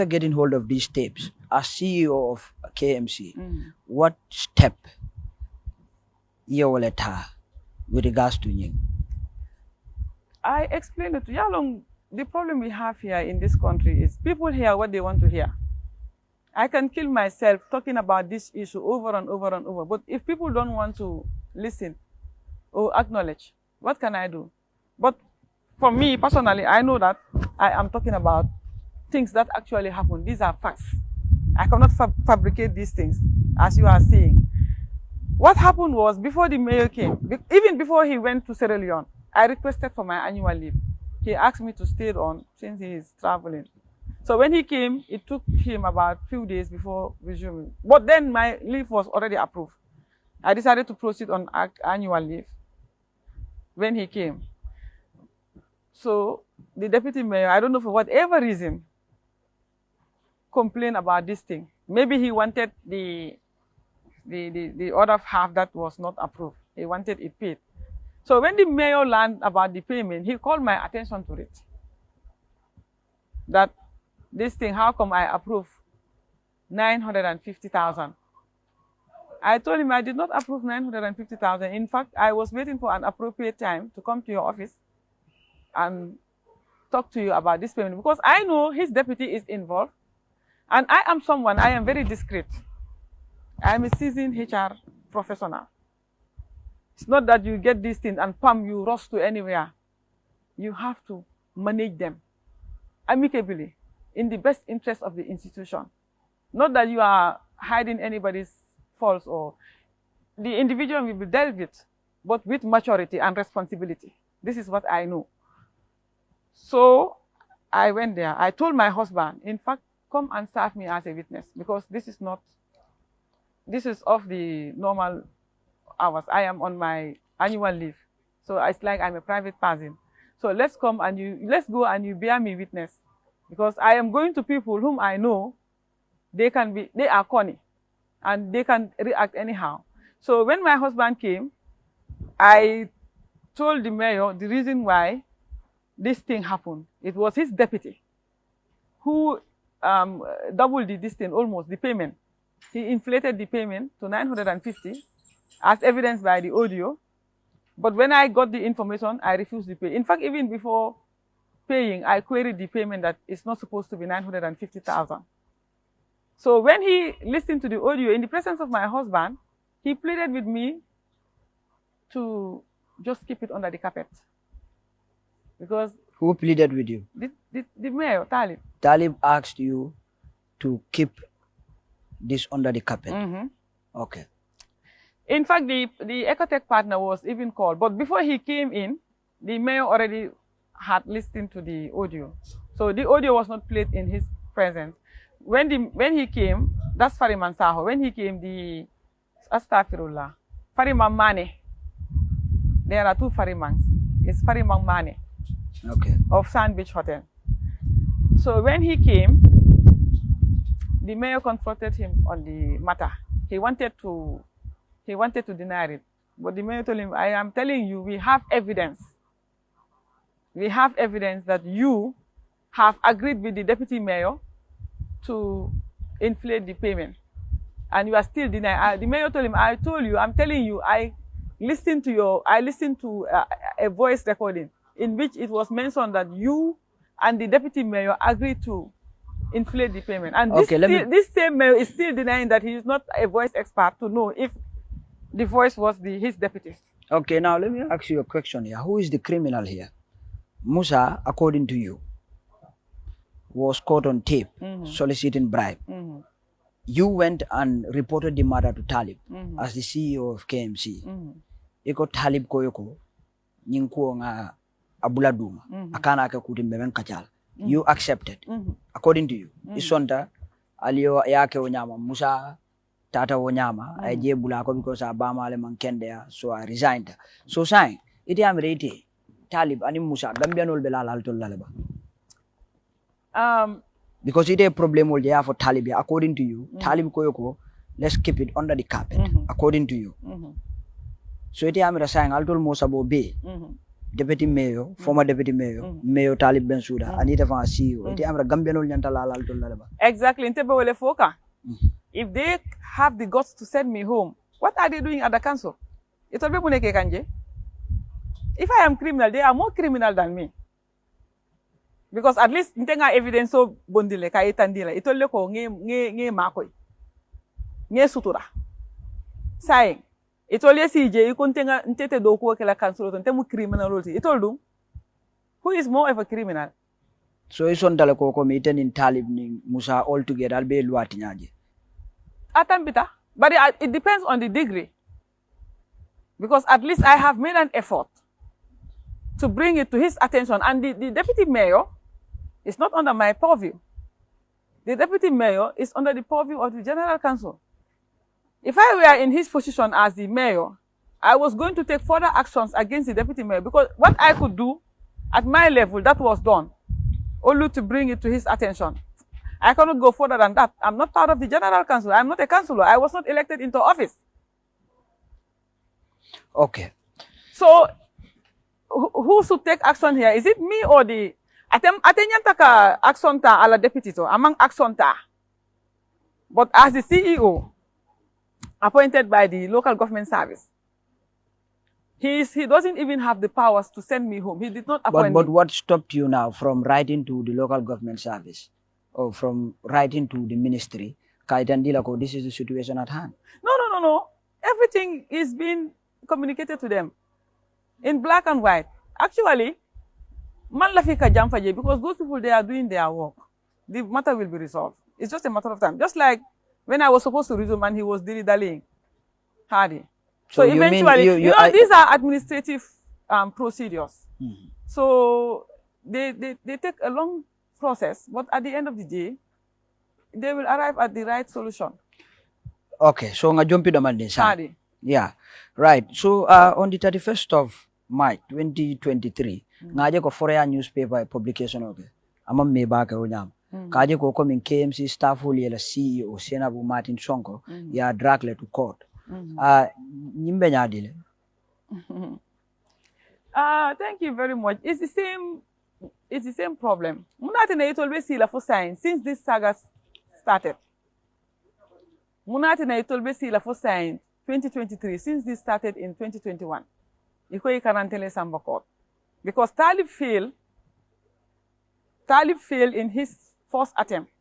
getting hold of these tapes, as CEO of KMC, what step you will take with regards to Nying? I explained it to Yalong. The problem we have here in this country is people hear what they want to hear. I can kill myself talking about this issue over and over and over. But if people don't want to listen or acknowledge, what can I do? But for me personally, I know that I am talking about things that actually happen. These are facts. I cannot fabricate these things, as you are saying. What happened was, before the mayor came, even before he went to Sierra Leone, I requested for my annual leave. He asked me to stay on since he is traveling. So when he came, it took him about a few days before resuming. But then my leave was already approved. I decided to proceed on annual leave when he came. So the deputy mayor, I don't know for whatever reason, complained about this thing. Maybe he wanted the other half that was not approved. He wanted it paid. So when the mayor learned about the payment, he called my attention to it. That this thing, how come I approve 950,000? I told him I did not approve 950,000. In fact, I was waiting for an appropriate time to come to your office and talk to you about this payment, because I know his deputy is involved, and I am very discreet. I am a seasoned HR professional. It's not that you get these things and you rush to anywhere. You have to manage them amicably in the best interest of the institution. Not that you are hiding anybody's faults or the individual will be dealt with, but with maturity and responsibility. This is what I know. So I went there. I told my husband, in fact, come and serve me as a witness, because this is off the normal hours. I am on my annual leave. So it's like I'm a private person. So let's go and you bear me witness, because I am going to people whom I know they are corny and they can react anyhow. So when my husband came, I told the mayor the reason why this thing happened. It was his deputy who doubled this thing, almost the payment. He inflated the payment to 950 as evidenced by the audio. But when I got the information, I refused to pay. In fact, even before paying, I queried the payment that it's not supposed to be 950,000. So when he listened to the audio in the presence of my husband, he pleaded with me to just keep it under the carpet. Because Who pleaded with you? the mayor, Talib. Talib asked you to keep this under the carpet. Okay. In fact, the Ecotech partner was even called, but before he came in, the mayor already had listened to the audio. So the audio was not played in his presence. When he came, that's Fariman Saho. When he came, the Astaghfirullah, Fariman Mane. There are two Farimans. It's Fariman Mane. Okay. Of Sand Beach Hotel. So when he came, the mayor confronted him on the matter. He wanted to deny it. But the mayor told him, I am telling you, we have evidence. We have evidence that you have agreed with the deputy mayor to inflate the payment. And you are still denying. The mayor told him, I'm telling you, I listened to a voice recording in which it was mentioned that you and the deputy mayor agreed to inflate the payment. And this same mayor is still denying that he is not a voice expert to know if the voice was his deputy. Okay, now let me ask you a question here. Who is the criminal here? Musa, according to you, was caught on tape soliciting bribe. You went and reported the matter to Talib as the CEO of KMC. Iko Talib koyoko nyinkuo nga abula duma akana aka kutimbe kachal. You accepted. According to you, isonta aliyo yake onyama Musa tata wonyama aje bulako because abama ale mankende, so I resigned. So saying ite amrete Talib ani Musa gambianol belala altol laleba. Because it is a problem will there for Talib. According to you, Talib koyoko, let's keep it under the carpet. According to you. So it is saying altol Mosabo Bay, Deputy Mayor, former Deputy Mayor, Mayor Talib Bensouda, Anita Van CEO. It is Gambianol Yantala altol laleba. Exactly. If they have the guts to send me home, what are they doing at the council? It will be Muneke Kanje. If I am criminal, they are more criminal than me. Because at least ntenga evidence so bondile ka itandila itolle ko nge makoy nge sutura sai itolle CJ iko ntenga ntete do ko kala council to ntemu criminal roti itoldu who is more of a criminal. So ison dale ko meeting in Talib ni Musa all together be luati nyaje atambita, but it depends on the degree, because at least I have made an effort to bring it to his attention, and the deputy mayor is not under my purview. The deputy mayor is under the purview of the general council. If I were in his position as the mayor, I was going to take further actions against the deputy mayor, because what I could do at my level, that was done, only to bring it to his attention. I cannot go further than that. I'm not part of the general council. I'm not a councillor. I was not elected into office. Okay. So, who should take action here? Is it me or the Atenyantaka action ta ala deputy to among action ta? But as the CEO appointed by the local government service, he doesn't even have the powers to send me home. He did not appoint but me. What stopped you now from writing to the local government service or from writing to the ministry? Kaitandilako, this is the situation at hand. No. Everything is being communicated to them in black and white. Actually, man lafika jamfaje, because those people, they are doing their work. The matter will be resolved. It's just a matter of time. Just like when I was supposed to resume and he was dilly-dallying. Hardy. So you mean eventually, you these are administrative procedures. So they take a long process, but at the end of the day, they will arrive at the right solution. Okay, so nga jumpi naman din sa. Sorry. Yeah, right. So on the 31st of March 2023, ngaje ko Forea newspaper publication okay. Amam me ba ka unyam. Kaje ko coming KMC staff who la CEO Senabu Martin Sonko ya drag le to court. Nyimbe nyadile. Thank you very much. It's the same problem. Munati na it always see la for sign since this saga started. Munati na it always see la for sign 2023 since this started in 2021. Iko ikarantele Samba court because Talib failed in his first attempt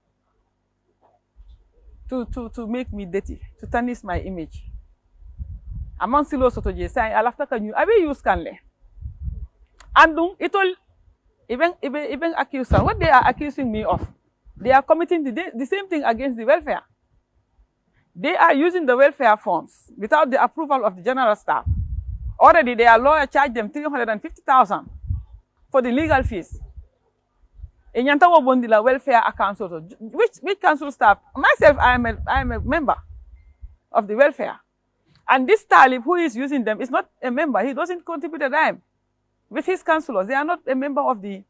to make me dirty, to tarnish my image. Among silo soto je say alafta ka ñu abe use kanle. Andung itol even accuser what they are accusing me of. They are committing the same thing against the welfare. They are using the welfare funds without the approval of the general staff. Already their lawyer charged them 350,000 for the legal fees. In Yantawa Bondila welfare account, which council staff? Myself, I am a member of the welfare. And this Talib who is using them is not a member. He doesn't contribute a dime with his councillors. They are not a member of the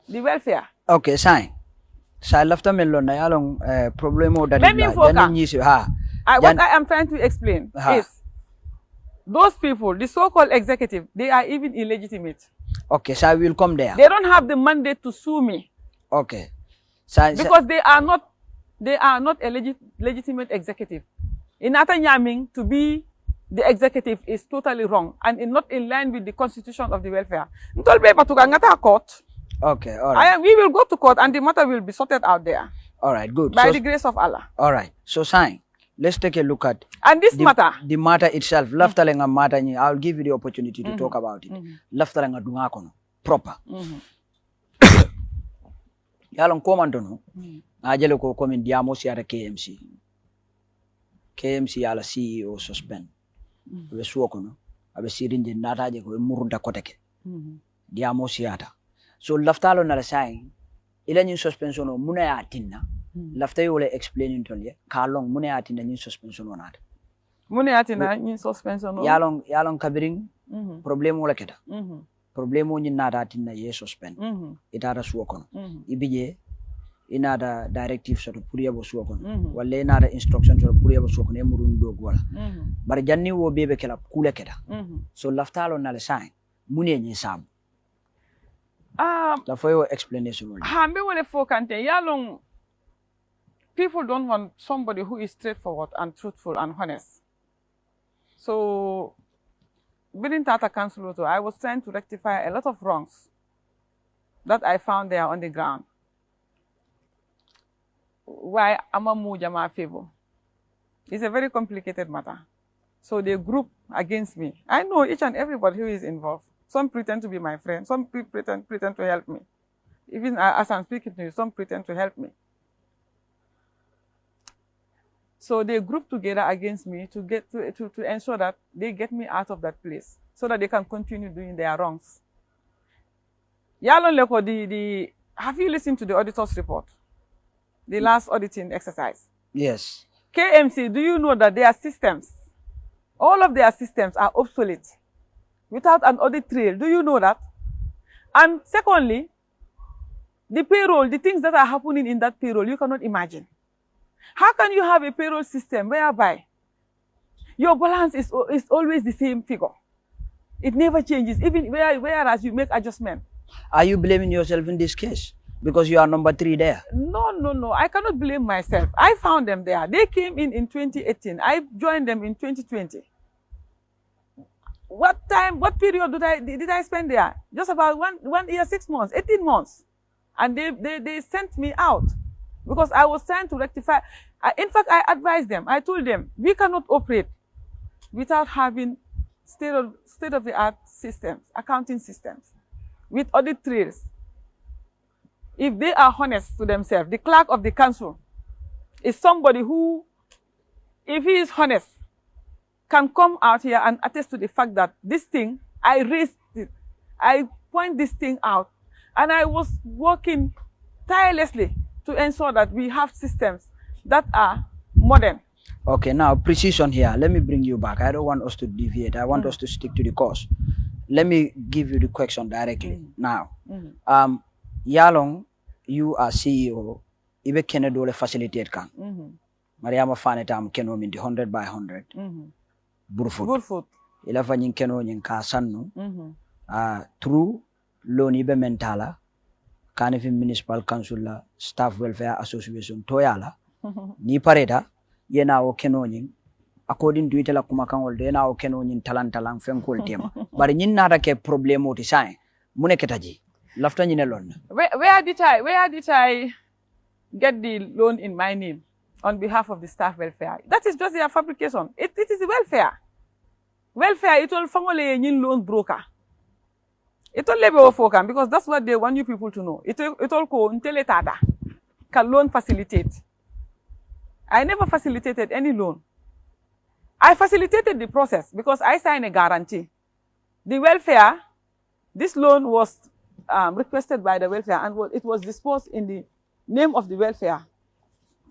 welfare. Okay, sign. Sa lafta mello na yalong problemo that let me focus. What I am trying to explain is those people, the so-called executive, they are even illegitimate. Okay, so I will come there. They don't have the mandate to sue me. Okay. Because they are not a legitimate executive. In Atanyaming, to be the executive is totally wrong and not in line with the constitution of the welfare. Court. Okay, all right. We will go to court and the matter will be sorted out there. All right, good. By the grace of Allah. All right. So, sign. Let's take a look at the matter itself. Laftalenga matter, I'll give you the opportunity to talk about it. Laftalenga dungakono proper. Yalong komando no. Ajelo ko komen diamo siara KMC. KMC yala CEO suspend. Abe suoko no. Abe sirinje nataje ko murunda koteke. Diamo siata. So laftalo na la sign. Ila nyi suspension no muna ya tinna. Lafta yole explaining to ye kalong mune ati na nyin suspension onata mune ati na nyin suspension yalong kabiring problem wala keta problem nyin nata ati na ye suspend itara suokon ibije inada directive so puriya bo suokon wala inada instruction so puriya bo suokon e murun do gola bar janni wo bebe kala kula keta so laftalo na le sign mune nyin sab la foyo explanation wala ha me wala fokante yalong people don't want somebody who is straightforward and truthful and honest. So, within Tata Council, I was trying to rectify a lot of wrongs that I found there on the ground. Why Amamu Jama favor? It's a very complicated matter. So they group against me. I know each and everybody who is involved. Some pretend to be my friend. Some pretend to help me. Even as I'm speaking to you, some pretend to help me. So they group together against me to ensure that they get me out of that place so that they can continue doing their wrongs. Yalon Leko, have you listened to the auditor's report? The last auditing exercise? Yes. KMC, do you know that their systems, all of their systems are obsolete without an audit trail? Do you know that? And secondly, the payroll, the things that are happening in that payroll, you cannot imagine. How can you have a payroll system whereby your balance is always the same figure? It never changes, even whereas you make adjustment. Are you blaming yourself in this case? Because you are number 3 there. No. I cannot blame myself. I found them there. They came in 2018. I joined them in 2020. What period did I spend there? Just about one year, 6 months, 18 months. And they sent me out. Because I was trying to rectify. In fact, I advised them. I told them, we cannot operate without having state-of-the-art systems, accounting systems, with audit trails. If they are honest to themselves, the clerk of the council is somebody who, if he is honest, can come out here and attest to the fact that this thing, I raised it, I point this thing out, and I was working tirelessly to ensure that we have systems that are modern. Okay, now precision here. Let me bring you back. I don't want us to deviate. I want us to stick to the course. Let me give you the question directly now. Yalong, you are CEO. Ibe kene dole facilitate kan. Mariama Fane tam keno min di 100 by 100. Burfoot. Ila fanyin keno nyin ka sannu. Through loan ibe mentala. Kanifi Municipal Council la Staff Welfare Association toyala. Ni pareda. Yena o keno nyin according to itela kuma kan wolde yena o keno nyin talang fenkol tema bari nyin nata ke problème oti sai mune ketaji lafta nyine lon where did I get the loan in my name on behalf of the staff welfare? That is just a fabrication. It is welfare it all fangole nyin loan broker. It all lebe ofokam because that's what they want you people to know. It all ko ntele tata can loan facilitate. I never facilitated any loan. I facilitated the process because I signed a guarantee. The welfare, this loan was requested by the welfare and it was disposed in the name of the welfare.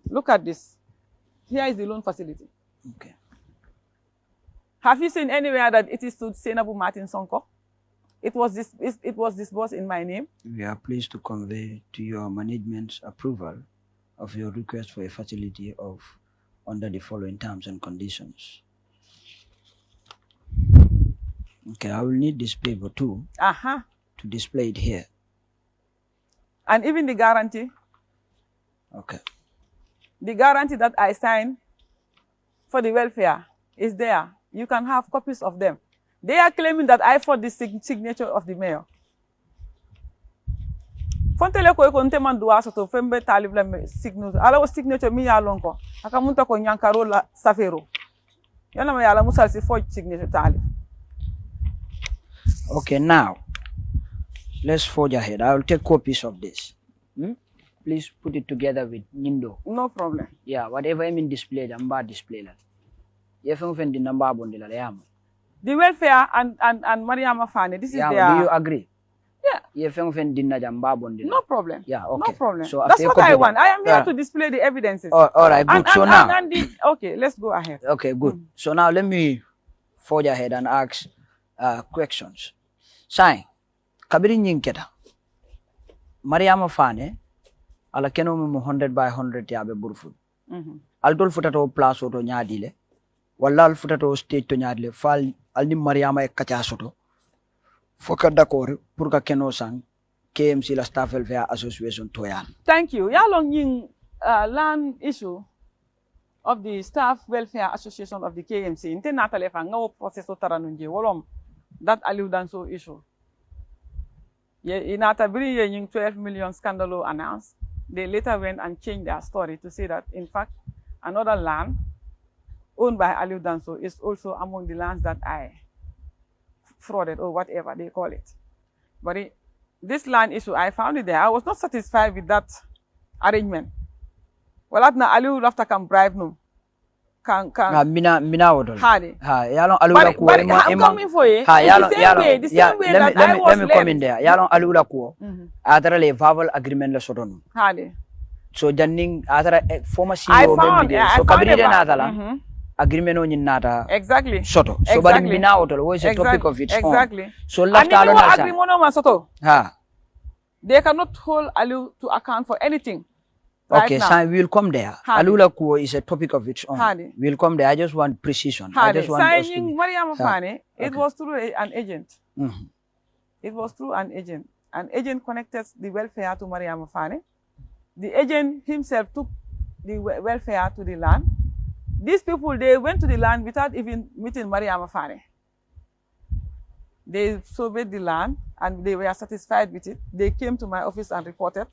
Look at this. Here is the loan facility. Okay. Have you seen anywhere that it is to Senabu Martin Sonko? It was disbursed in my name. We are pleased to convey to your management's approval of your request for a facility of under the following terms and conditions. Okay, I will need this paper too to display it here. And even the guarantee. Okay. The guarantee that I signed for the welfare is there. You can have copies of them. They are claiming that I forged the signature of the mayor. Fontele ko nte mandua soto fembe talib la signature ala o signature mi ya lonko aka munta ko nyankaro la safero yana ma yala musal si forge signature talib. Okay, now let's forge ahead. I will take copies of this. Please put it together with Nindo. No problem. Yeah, whatever I mean displayed, I'm bad display la. Yefeng fendi number bondi la yam. The welfare and Mariama Fane, this is their. Do you agree? Yeah. No problem. Yeah, okay. No problem. So that's what I want. I am here to display the evidences. All right, good. So now. Okay, let's go ahead. Okay, good. So now let me forge ahead and ask questions. Sai, kabiri nyinketa. Mariama Fane, ala keno mu 100 by 100 yabe burfud. Altol futato place auto nyadile. Walla al futato stage to nyadile. Fal alni Mariama e kacha soto. Foka d'accord pour ka keno sang KMC la Staff Welfare Association toyal. Thank you. Yalong ying land issue of the Staff Welfare Association of the KMC. Inte natale fa ngawo process taranunje wolom that Aliu Danso issue. Ye inata bri ye ying 12 million scandal announced. They later went and changed their story to say that in fact another land owned by Aliu Danso is also among the lands that I frauded or whatever they call it. But this land issue, I found it there. I was not satisfied with that arrangement. Well, at na Aliu Rafta can bribe no. Mina wodol. Hadi. Yalong Aliu ko I'm coming for you. The same way that I was let me come in there. Yalong Aliu ko. Adara le verbal agreement la sodon. Hadi. So janning adara former CEO so kabiri na adala. Agreement on nata exactly soto so but bina otol was a topic of its own exactly so left alone agreement on soto they cannot hold Aliu to account for anything right okay now. So we will come there. Alula Kuo is a topic of its own. We'll come there. I just want precision. I just want signing Mariama Fane, it was through an agent. It was through an agent. An agent connected the welfare to Mariama Fane. The agent himself took the welfare to the land. These people, they went to the land without even meeting Mariama Fane. They surveyed the land and they were satisfied with it. They came to my office and reported.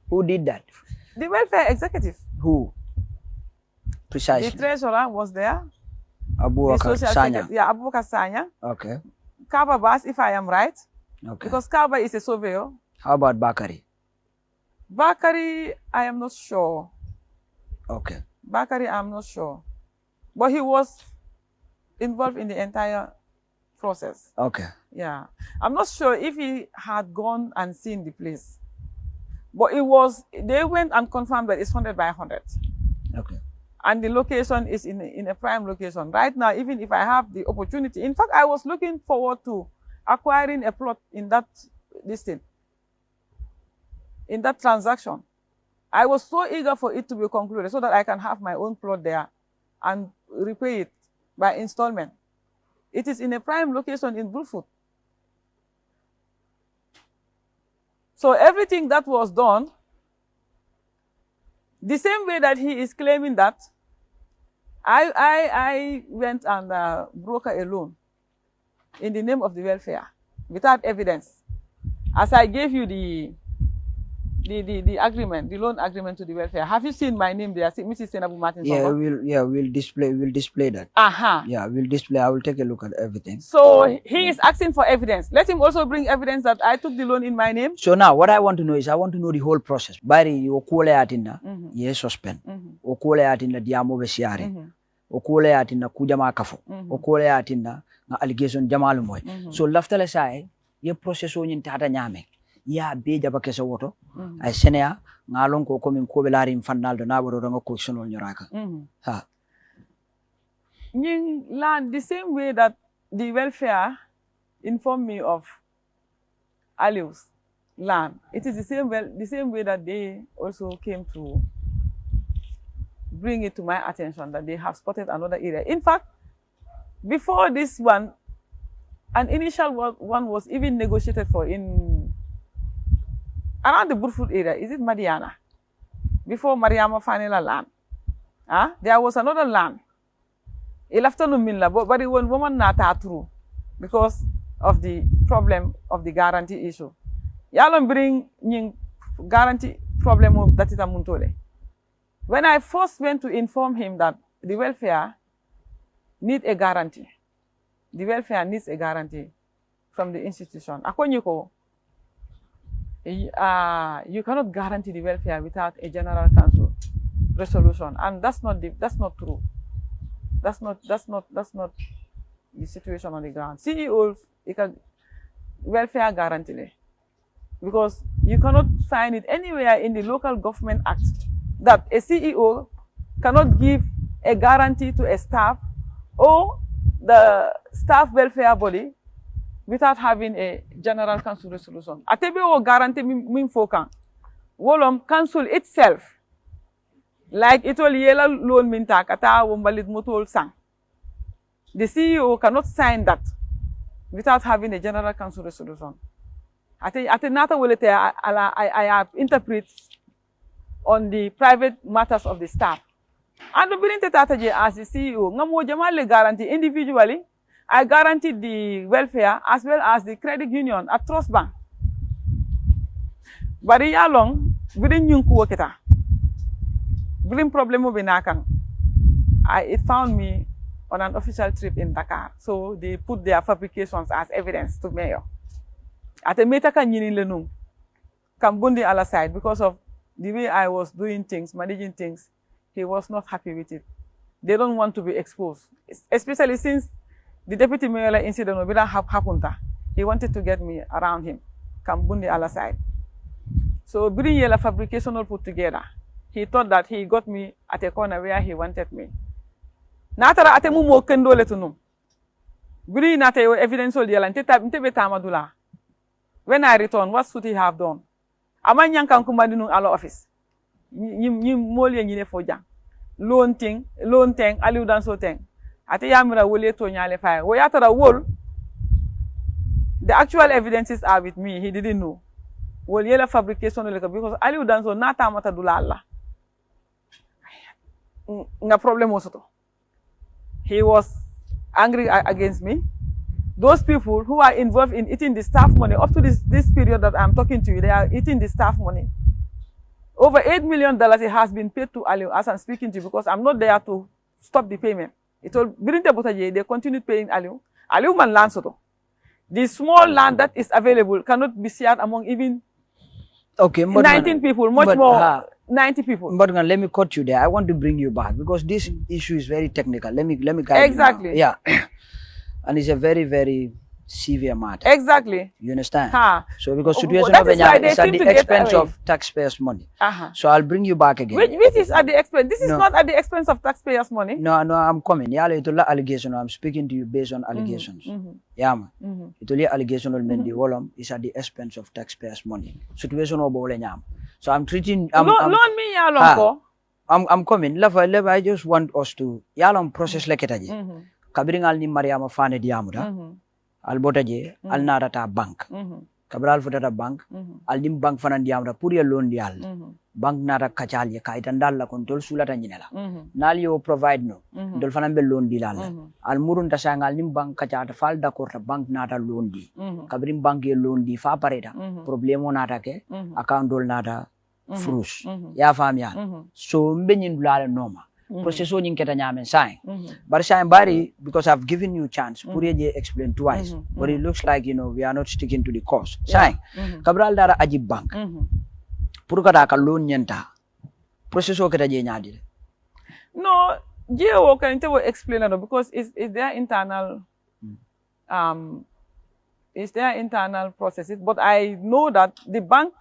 Who did that? The welfare executive. Who? Precisely. The treasurer was there. Abubakar Sanya. Yeah, Abubakar Sanya. Okay. Kaba Bas, if I am right. Okay. Because Kaba is a surveyor. How about Bakari? Bakari, I am not sure. Okay. Bakari, I'm not sure. But he was involved in the entire process. Okay. Yeah. I'm not sure if he had gone and seen the place. But it was, they went and confirmed that it's 100 by 100. Okay. And the location is in a prime location. Right now, even if I have the opportunity, in fact, I was looking forward to acquiring a plot in that listing, in that transaction. I was so eager for it to be concluded so that I can have my own plot there and repay it by installment. It is in a prime location in Brufut. So everything that was done, the same way that he is claiming that, I went and brokered a loan in the name of the welfare without evidence. As I gave you the agreement, the loan agreement to the welfare. Have you seen my name there, Mrs. Senabu Martin? Yeah, we'll display that. Yeah, we'll display. I will take a look at everything. So he is asking for evidence. Let him also bring evidence that I took the loan in my name. So now what I want to know is I want to know the whole process. Bari okole atinda ye suspend. Okole atinda diamo besiare. Okole atinda kujama kafo. Okole atinda na allegation jamalu moy. So laftale sai ye process o nyin tata nyame. Ya be jaba kese woto ay senea ngalon ko komin ko be larim fannaldo na baro nga questionol nyoraka ha Nying land the same way that the welfare informed me of Aliu's land. It is the same way that they also came to bring it to my attention that they have spotted another area. In fact, before this one, an initial one was even negotiated for in around the Burfoot area. Is it Madiana? Before Mariama Fanila land. There was another land. It afternoon minla, but it was woman not through because of the problem of the guarantee issue. Y'all bring guarantee problem of that muntole. When I first went to inform him that the welfare need a guarantee. The welfare needs a guarantee from the institution. Akonyuko, you cannot guarantee the welfare without a general council resolution, and that's not true. That's not the situation on the ground. CEOs, you can welfare guarantee because you cannot find it anywhere in the Local Government Act that a CEO cannot give a guarantee to a staff or the staff welfare body without having a general council resolution. Atebe o guarantee min fokan. Wolom council itself, like it will yellow loan minta kata wombalit mutol sang. The CEO cannot sign that without having a general council resolution. Ate nata wolete I interpret on the private matters of the staff. And the billing tataje as the CEO, ngamo jamale guarantee individually. I guaranteed the welfare as well as the credit union at Trust Bank. Bari yalong, within yung kuwakita. Within problemo binakang. It found me on an official trip in Dakar. So they put their fabrications as evidence to mayor. At a meta kan yinin lenung. Kambundi ala side because of the way I was doing things, managing things. He was not happy with it. They don't want to be exposed. Especially since the deputy mayor incident happened. He wanted to get me around him. Kambundi ala side. So bring yela fabrication all put together. He thought that he got me at a corner where he wanted me. Natara ate mu mo kendo le tunum. Bring nate evidence all yela ntebe tamadula. When I return, what should he have done? Amanyang kan kumandi nung ala office. Ni moli nyine foja. Loan thing, aliu danso thing. Ate yamira wole to nyale fire. Wo yatara wol. The actual evidences are with me. He didn't know. Wol yela fabrication because aliu danso nata mata dulala. Nga problem osoto. He was angry against me. Those people who are involved in eating the staff money, up to this period that I'm talking to you, they are eating the staff money. Over $8 million it has been paid to Aliu as I'm speaking to you because I'm not there to stop the payment. It will they continued paying Aliu. Aliu man land soto. The small land that is available cannot be shared among even 19 people, much more 90 people. But let me cut you there. I want to bring you back because this issue is very technical. Let me guide Exactly. you now. Yeah. And it's a very, very severe matter. Exactly. You understand? Ha. So because Oh, situation that of is why Kenya they is at seem the to get expense away. of taxpayers' money. Uh-huh. So I'll bring you back again. Which is at the expense. This is No. not at the expense of taxpayers' money. No, I'm coming. Yeah, it's all allegation. I'm speaking to you based on allegations. Yeah, man. It's all allegation on Mendi Wolom is at the expense of taxpayers' money. Situation of Bolenyam. So I'm treating. Loan me ya lonko. I'm coming. Leva, I just want us to yalom process leketaji. Kabiringal ni Mariama Fane Diamuda. Albotaje, al narata bank. Kabral futata bank. Al dim bank fanan diamra puri loan dial. Bank nara kachali kaitan la kontol sulata nyinela. Nalio provide no. Dol fanan be loan dilal. Al murun tasang al dim bank kachata fal da korta bank nata loan di. Kabrim bank ye loan di fa pareta. Problemo nata ke account dol nata frus. Ya fam ya. So mbenyin dulala noma. Proceso nying keta nyamen sign. But sign bari because I've given you chance. Puriye explain twice. But it looks like we are not sticking to the course. Sign. Kabral dara ajib bank. Purukata ka loan nyenta. Proceso keta je nyadi. No, GEO can explain it because it's their internal it's their internal processes. But I know that the bank,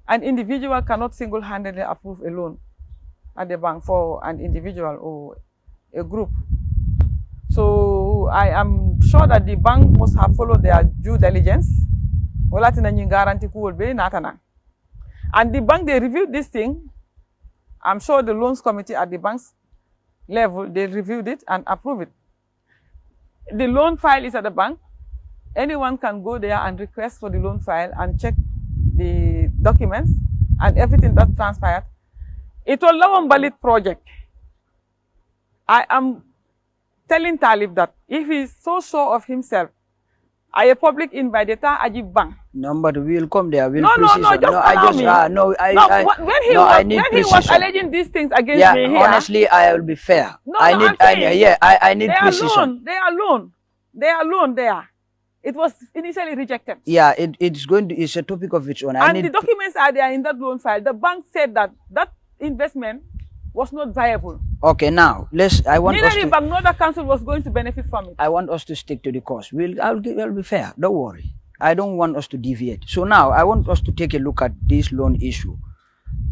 an individual cannot single-handedly approve a loan at the bank for an individual or a group. So I am sure that the bank must have followed their due diligence. And the bank, they reviewed this thing. I'm sure the loans committee at the bank's level, they reviewed it and approved it. The loan file is at the bank. Anyone can go there and request for the loan file and check the documents and everything that transpired. It was a valid project. I am telling Talib that if he is so sure of himself, I a public invited Ajib Bank. No, but we will come there. We'll No, when he was alleging these things against me here. Honestly, I will be fair. No, I need they precision. They are alone there. It was initially rejected. Yeah, it's a topic of its own. And the documents are there in that loan file. The bank said that investment was not viable. Okay, now Neither the bank nor the council was going to benefit from it. I want us to stick to the course. I'll be fair. Don't worry. I don't want us to deviate. So now I want us to take a look at this loan issue.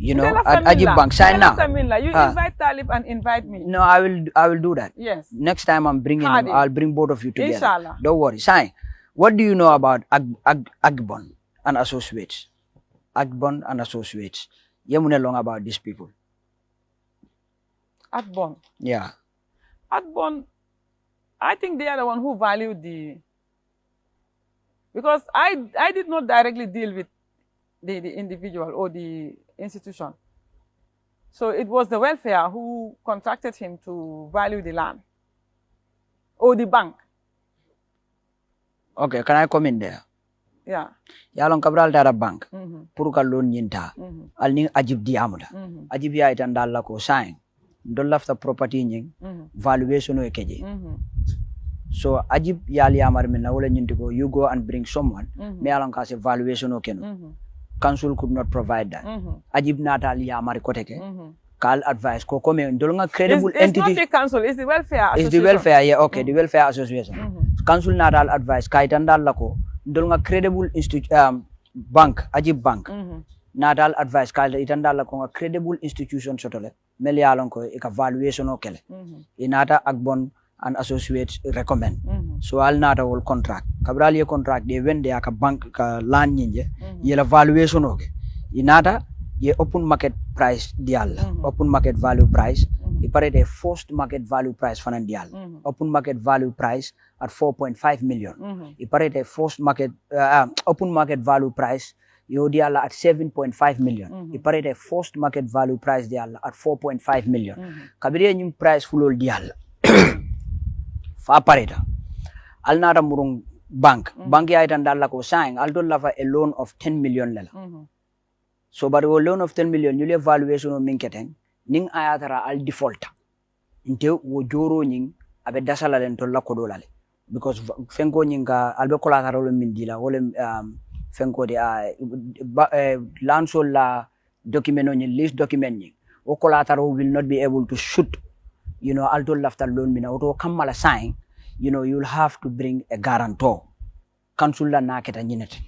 At Ajib Bank. Sign now. You invite Talib and invite me. No, I will do that. Yes. Next time I'm bringing him, I'll bring both of you together. Inshallah. Don't worry. Sign. What do you know about Agbon and Associates? Agbon and Associates. You know long about these people. Agbon. Yeah. Agbon, I think they are the one who valued because I did not directly deal with the individual or the institution. So it was the welfare who contracted him to value the land or the bank. Okay, can I come in there? Yeah. Yalong Cabral Dara Bank. Puruka loan yinta. Alning Ajib Diamuda. Ajib ya itandala ko sign. Don't love the property nying. Valuation o ekeje. So Ajib yali amar minna wala nyintiko you go and bring someone. Me along kasi valuation o kenu. Council could not provide that. Ajib natal yamar koteke. Call advice ko come ndolunga credible entity. It's not the council, it's the welfare association. It's the welfare, yeah, okay, the welfare association. Council natal advice kaitandal lako ndolunga credible bank Ajib Bank. Natal advice kaitandal lako credible institution sotole meli alon ko e ka valuation o kele. Inata Agbon and associates recommend. So al nata wol contract. Kabral ye contract they when they aka bank ka land nyinje yela valuation oke. Inata ye open market price dial. Open market value price. Iparate a forced market value price fanan dial. Open market value price at 4.5 million. Iparate a forced market open market value price you dial at 7.5 million. Iparate a forced market value price dial at 4.5 million. Kabire nyum price full dial. Fa pareta. Al nata murung bank. Bank ya itandala ko sign. Al do lava a loan of 10 million lela. So but a loan of 10 million you valuation of minketeng. Ning ayatara al default. Inte wo joro ning abe dasala len to lakodolale. Because fenko nyinga albe collateral mindila wole fenko de lansol la document on list document o collateral will not be able to shoot alto lafta loan mina auto kamala sign you'll have to bring a guarantor council la naketa nyinete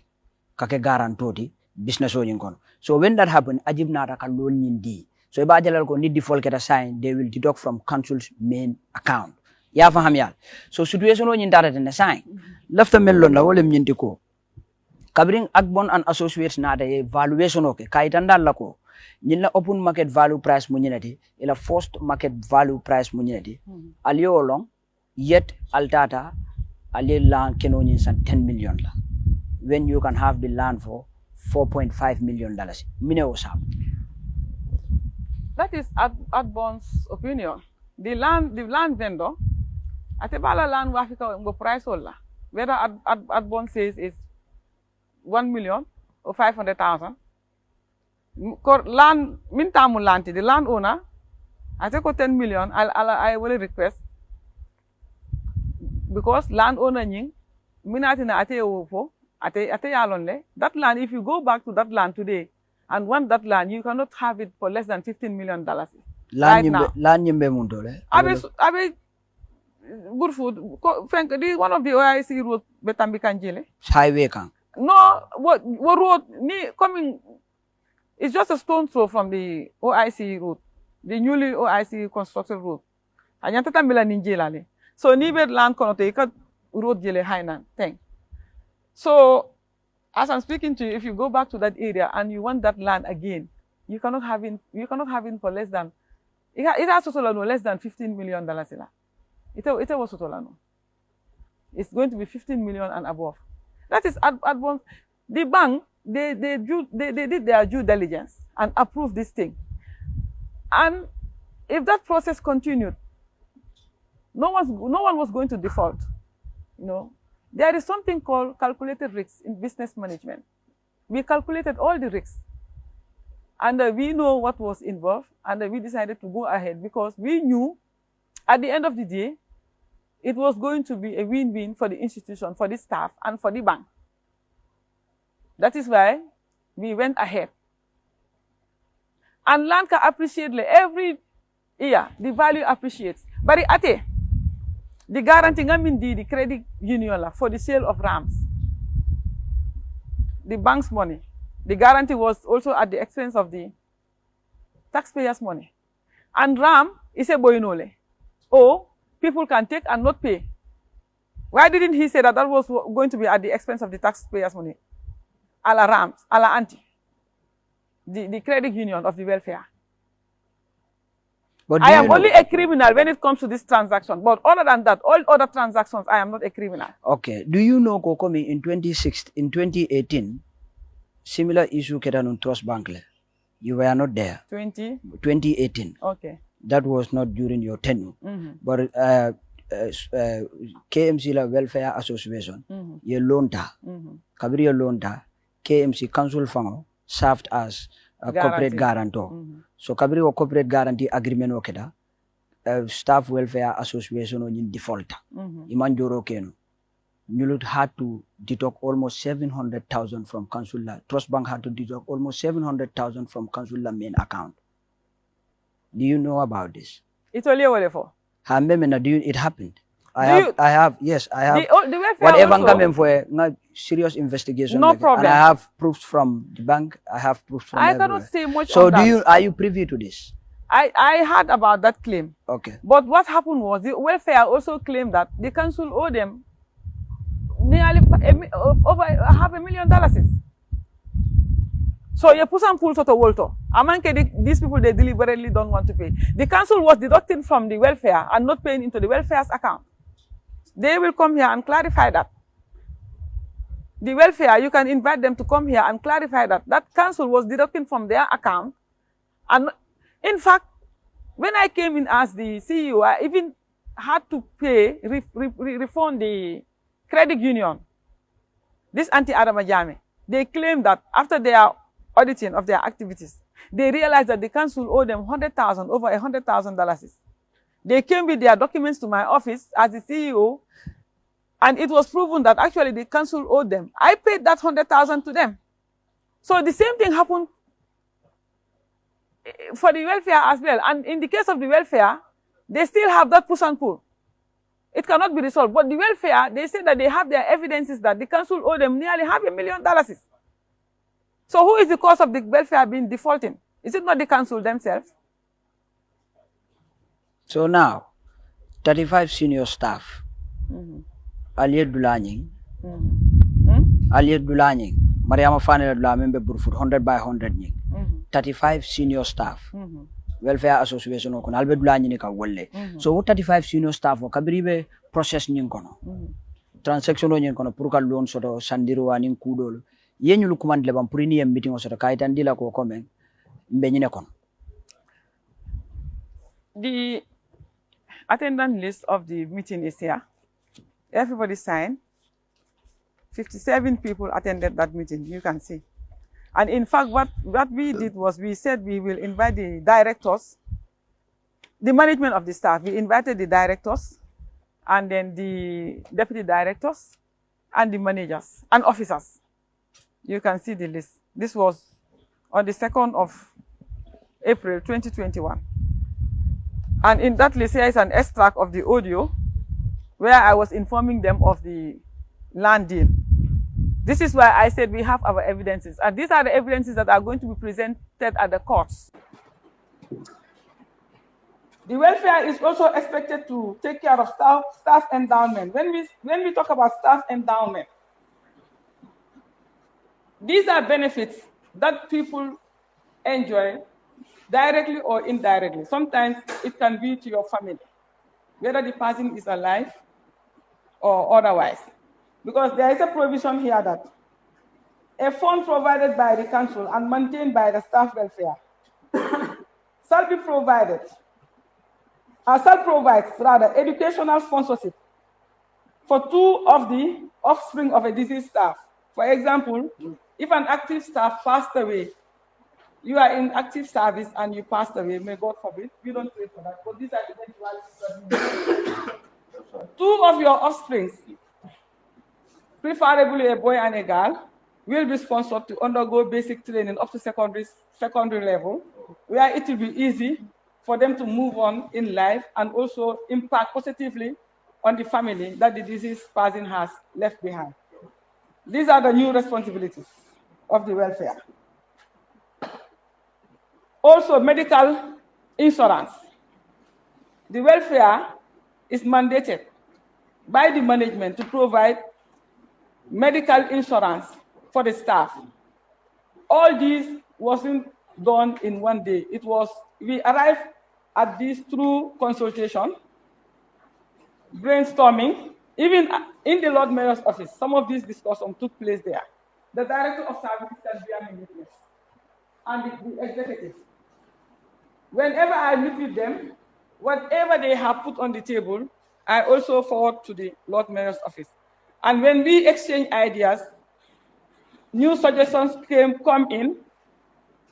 kake guarantor di business o kono. So when that happen ajib nata ka loan nyindi so iba jalal ko ni default keta sign they will deduct from council's main account ya faham yal. So situation o nyindata den sign lafta mellon la wolem nyindi ko kabring Agbon and associates nata evaluation okay kaitanda la ko ñilla open market value price mu ñinati ila first market value price mu ñinati aliyo long yet altata ali land keno ñin san 10 million la when you can have the land for 4.5 million dollars mineo sab. That is Agbon's opinion. The land vendor atebala land wa Africa ngo price olla whether Agbon says is 1 million or 500,000 land mintamu land the landowner I take 10 million I will request because landowner nying minati na ate wofo ate yalonle that land if you go back to that land today and want that land you cannot have it for less than $15 million right now. Land nyimbe mundole abe good food frank this one of the OIC road betambi kanjele highway kan no what road ni coming. It's just a stone throw from the OIC route, the newly OIC constructed route. Anyantata mila ninjelale. So nibe land konote ikat road jele hainan thing. So as I'm speaking to you, if you go back to that area and you want that land again, you cannot have it for less than it has sotolano less than $15 million ila. It was sotolano. It's going to be 15 million and above. That is Agbon. The bank they did their due diligence and approved this thing. And if that process continued, no one was going to default. There is something called calculated risks in business management. We calculated all the risks, and we know what was involved, and we decided to go ahead because we knew at the end of the day, it was going to be a win-win for the institution, for the staff, and for the bank. That is why we went ahead. And land can appreciate every year, the value appreciates. But the guarantee the credit union for the sale of rams, the bank's money, the guarantee was also at the expense of the taxpayers' money. And ram is a boinole. Oh, people can take and not pay. Why didn't he say that was going to be at the expense of the taxpayers' money? A la rams, a la anti. The credit union of the welfare. But I am only a criminal when it comes to this transaction. But other than that, all other transactions, I am not a criminal. Okay. Do you know, Kokomi, in 2018, similar issue came on Trust Bank. You were not there. 2018. Okay. That was not during your tenure. But KMC la Welfare Association, ye loanta, kabiri ye loanta, KMC Council Fango served as a corporate guarantor. So kabiri o corporate guarantee agreement okeda, Staff Welfare Association on default. Imanjoro keno. Nulut had to deduct almost 700,000 from Council. Trust Bank had to deduct almost 700,000 from Council main account. Do you know about this? It's only a for. It happened. I have. The whatever coming for a serious investigation. No problem. And I have proofs from the bank. I have proofs from everywhere. Cannot say much. So are you privy to this? I heard about that claim. Okay. But what happened was the welfare also claimed that the council owed them nearly over $500,000. So you put some pull to Walto. These people, they deliberately don't want to pay. The council was deducting from the welfare and not paying into the welfare's account. They will come here and clarify that. The welfare, you can invite them to come here and clarify that. That council was deducting from their account. And in fact, when I came in as the CEO, I even had to pay, refund the credit union. This anti-Adama Jame. They claimed that after their auditing of their activities, they realized that the council owed them over $100,000. They came with their documents to my office as the CEO, and it was proven that actually the council owed them. I paid that $100,000 to them. So the same thing happened for the welfare as well. And in the case of the welfare, they still have that push and pull. It cannot be resolved. But the welfare, they say that they have their evidences that the council owe them nearly $500,000. So who is the cause of the welfare being defaulting? Is it not the council themselves? So now, 35 senior staff, Aliet Dulanying, Aliet Dulanying, Mariama Fanela Dula member Burfoot, 100 by 100 nying. 35 senior staff. Welfare Association of Albert Dulanying ka wolle. So 35 senior staff o kabiribe process nying kono. Transaction o nying kono puruka loan soto sandiro aning kudol. Yenyu lukumand lebam purini meeting o soto kaitan dila ko komen mbenyine kono. The attendance list of the meeting is here. Everybody signed. 57 people attended that meeting, you can see. And in fact, what we did was we said we will invite the directors, the management of the staff. We invited the directors and then the deputy directors and the managers and officers. You can see the list. This was on the 2nd of April 2021. And in that list, here is an extract of the audio where I was informing them of the land deal. This is why I said we have our evidences. And these are the evidences that are going to be presented at the courts. The welfare is also expected to take care of staff endowment. When we talk about staff endowment, these are benefits that people enjoy directly or indirectly. Sometimes it can be to your family, whether the person is alive or otherwise. Because there is a provision here that a fund provided by the council and maintained by the staff welfare shall provide educational sponsorship for 2 of the offspring of a deceased staff. For example, if an active staff passed away, you are in active service and you passed away, may God forbid, we don't pray for that, but these are eventualities. 2 of your offspring, preferably a boy and a girl, will be sponsored to undergo basic training up to secondary level, where it will be easy for them to move on in life and also impact positively on the family that the deceased person has left behind. These are the new responsibilities of the welfare. Also, medical insurance. The welfare is mandated by the management to provide medical insurance for the staff. All this wasn't done in one day. We arrived at this through consultation, brainstorming, even in the Lord Mayor's office. Some of these discussions took place there. The Director of Services can be a witness, and the executive. Whenever I meet with them, whatever they have put on the table, I also forward to the Lord Mayor's office. And when we exchange ideas, new suggestions come in,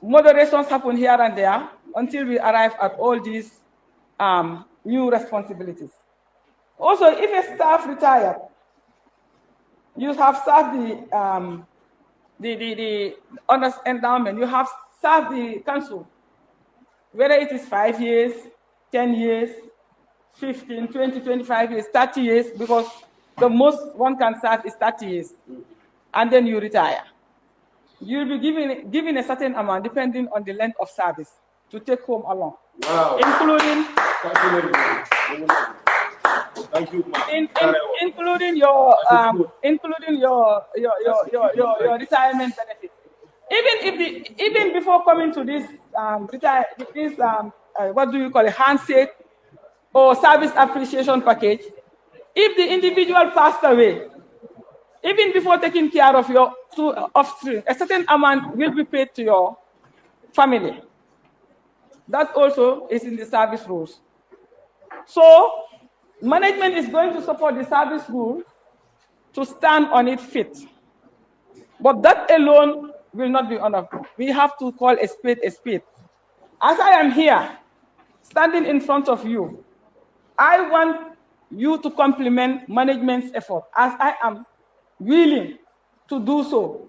moderations happen here and there until we arrive at all these new responsibilities. Also, if a staff retired, you have served the endowment, you have served the council, whether it is 5 years, 10 years, 15, 20, 25 years, 30 years, because the most one can serve is 30 years, and then you retire. You'll be given a certain amount depending on the length of service to take home along, wow. Including including your retirement benefits. Even before coming to this what do you call it, handshake or service appreciation package, if the individual passed away, even before taking care of your 2 offspring, a certain amount will be paid to your family. That also is in the service rules. So, management is going to support the service rule to stand on its feet. But that alone will not be enough. We have to call a spade a spade. As I am here, standing in front of you, I want you to compliment management's effort, as I am willing to do so.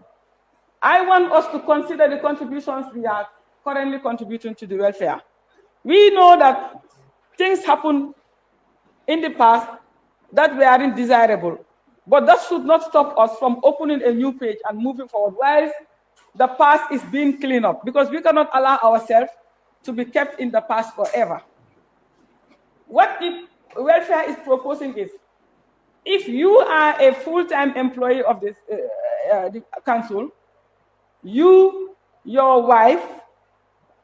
I want us to consider the contributions we are currently contributing to the welfare. We know that things happen in the past that weren't desirable, but that should not stop us from opening a new page and moving forward whilst the past is being cleaned up, because we cannot allow ourselves to be kept in the past forever. What welfare is proposing is, if you are a full-time employee of this the council, you, your wife,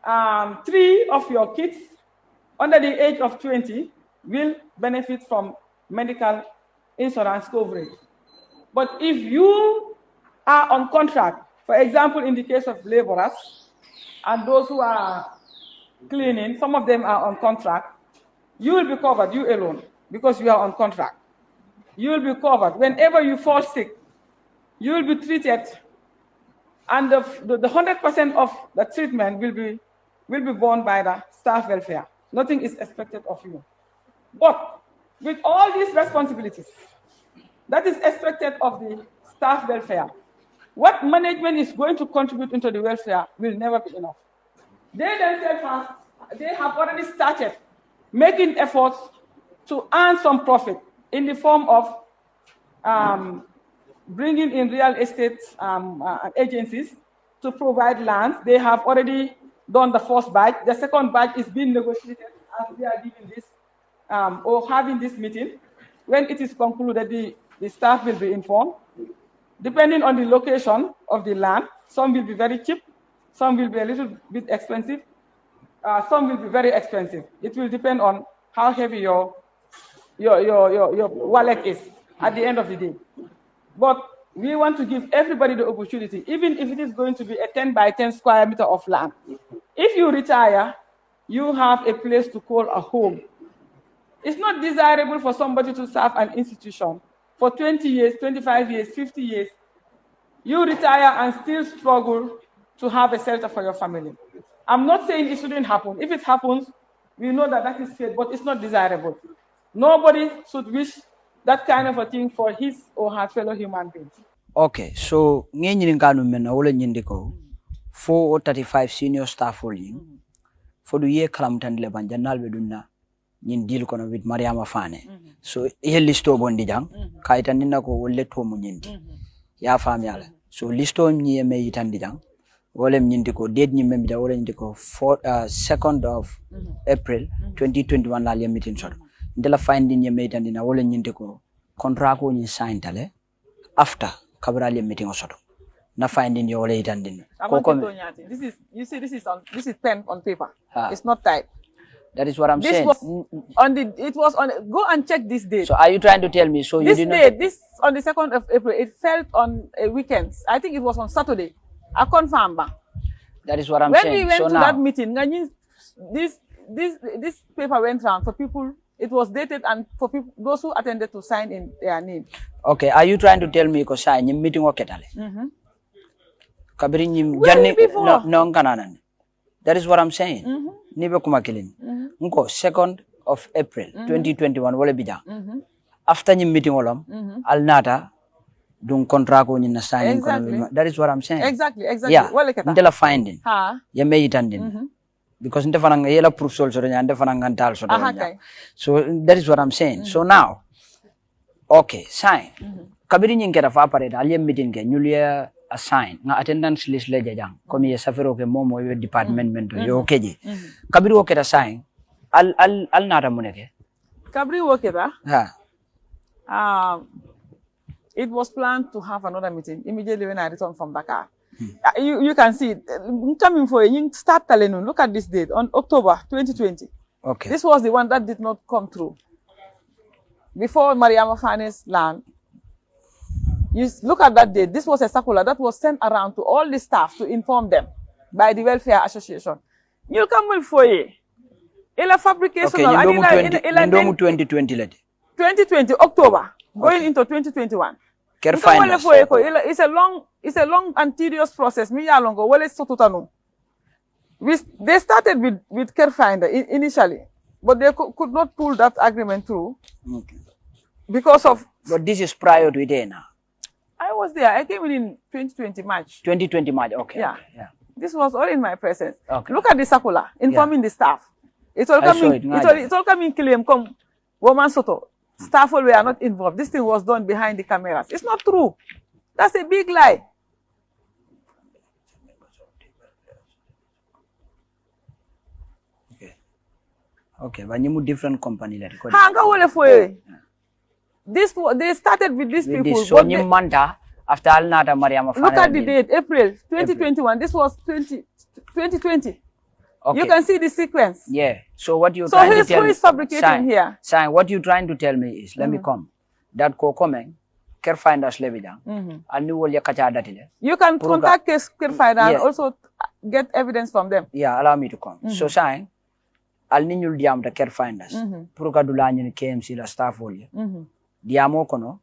3 of your kids under the age of 20 will benefit from medical insurance coverage. But if you are on contract, for example, in the case of laborers and those who are cleaning, some of them are on contract, you will be covered, you alone, because you are on contract. You will be covered. Whenever you fall sick, you will be treated, and the 100% of the treatment will be borne by the staff welfare. Nothing is expected of you. But with all these responsibilities that is expected of the staff welfare, what management is going to contribute into the welfare will never be enough. They themselves have already started making efforts to earn some profit in the form of bringing in real estate agencies to provide lands. They have already done the first batch. The second batch is being negotiated as we are giving this or having this meeting. When it is concluded, the staff will be informed. Depending on the location of the land, some will be very cheap, some will be a little bit expensive, some will be very expensive. It will depend on how heavy your wallet is at the end of the day. But we want to give everybody the opportunity, even if it is going to be a 10 by 10 square meter of land. If you retire, you have a place to call a home. It's not desirable for somebody to serve an institution for 20 years, 25 years, 50 years. You retire and still struggle to have a shelter for your family. I'm not saying it shouldn't happen. If it happens, we know that that is fair, but it's not desirable. Nobody should wish that kind of a thing for his or her fellow human beings. Okay, so ngeni nganu mena wala nyindiko 435 senior staff holding for the year kalamtan leban janal bedunna nyin deal kono with Mariama Fane. So ihe listo bondi jang kaitan dinna ko wolle to mu nyindi ya fam yala. So listo nyi me yitandi jang wala nyindiko date nyi membi da wala nyindiko 2nd of April 2021 la meeting sort. Ndela finding ye made and wala nyindiko contract ko nyi sign tale after kabrali meeting osoto na finding your late and din this is, you see, this is pen on paper. It's not type. That is what I'm this saying. Was on the, it was on, go and check this date. So are you trying to tell me, so this you didn't date, this on the 2nd of April, it fell on a weekend. I think it was on Saturday. I confirm. That is what I'm when saying. When we went so to now, that meeting, this paper went around for people. It was dated and for people, those who attended to sign in their name. Okay, are you trying to tell me because I am meeting oketale? Kabiri nyim no kananan. That is what I'm saying. Nibe kumakilin. Nko 2nd of April 2021 wale bija. After nyim meeting olam al nata dung contract ko nyina signing. Exactly. That is what I'm saying. Exactly. Yeah. Wale keta. Ndela finding. Ya me yitandin. Because nte fanang yela proof sol so nte fanang ntal so so that is what I'm saying. So now, okay, sign. Kabiri nyingera fa pareda aliyem meeting ke nyulia assign nga attendance list le jajang komi ye safero ke momo yo department mento yo keje. Kabiri wo keta sign al nata muneke. Kabiri wo keta. It was planned to have another meeting immediately when I returned from Dakar. You can see it. Coming for you start telling you, look at this date on October 2020. Okay. This was the one that did not come through. Before Mariama Fane's land, you look at that date. This was a circular that was sent around to all the staff to inform them by the Welfare Association. You come for you. Ila fabrication. Okay, 2020 lady. 2020 October going into 2021. It's a long and tedious process. They started with CareFinder initially, but they could not pull that agreement through because of. But this is prior to it now. I was there. I came in 2020 March. 2020 March. Okay. Yeah. Yeah. This was all in my presence. Okay. Look at the circular informing the staff. It's all I saw coming. it, It's all coming claim come woman soto. Staff were not involved. This thing was done behind the cameras. It's not true. That's a big lie. Okay, but you different company that. Hanga wole foye. This they started with these With people. this, so but you manta after Alnata Mariama. look at the date, April 2021. This was 2020. Okay. You can see the sequence. Yeah. So what you So trying to tell who me? is fabricating here? Sign. What you trying to tell me is, let me come. That ko coming. Care finders levidan. And you will yakacha datile. You can contact care finder and Yeah. also get evidence from them. Yeah, allow me to come. So sign. Al ninyul diam the care finders. Puruka dulanya ni KMC la staff volye. Diamo kono.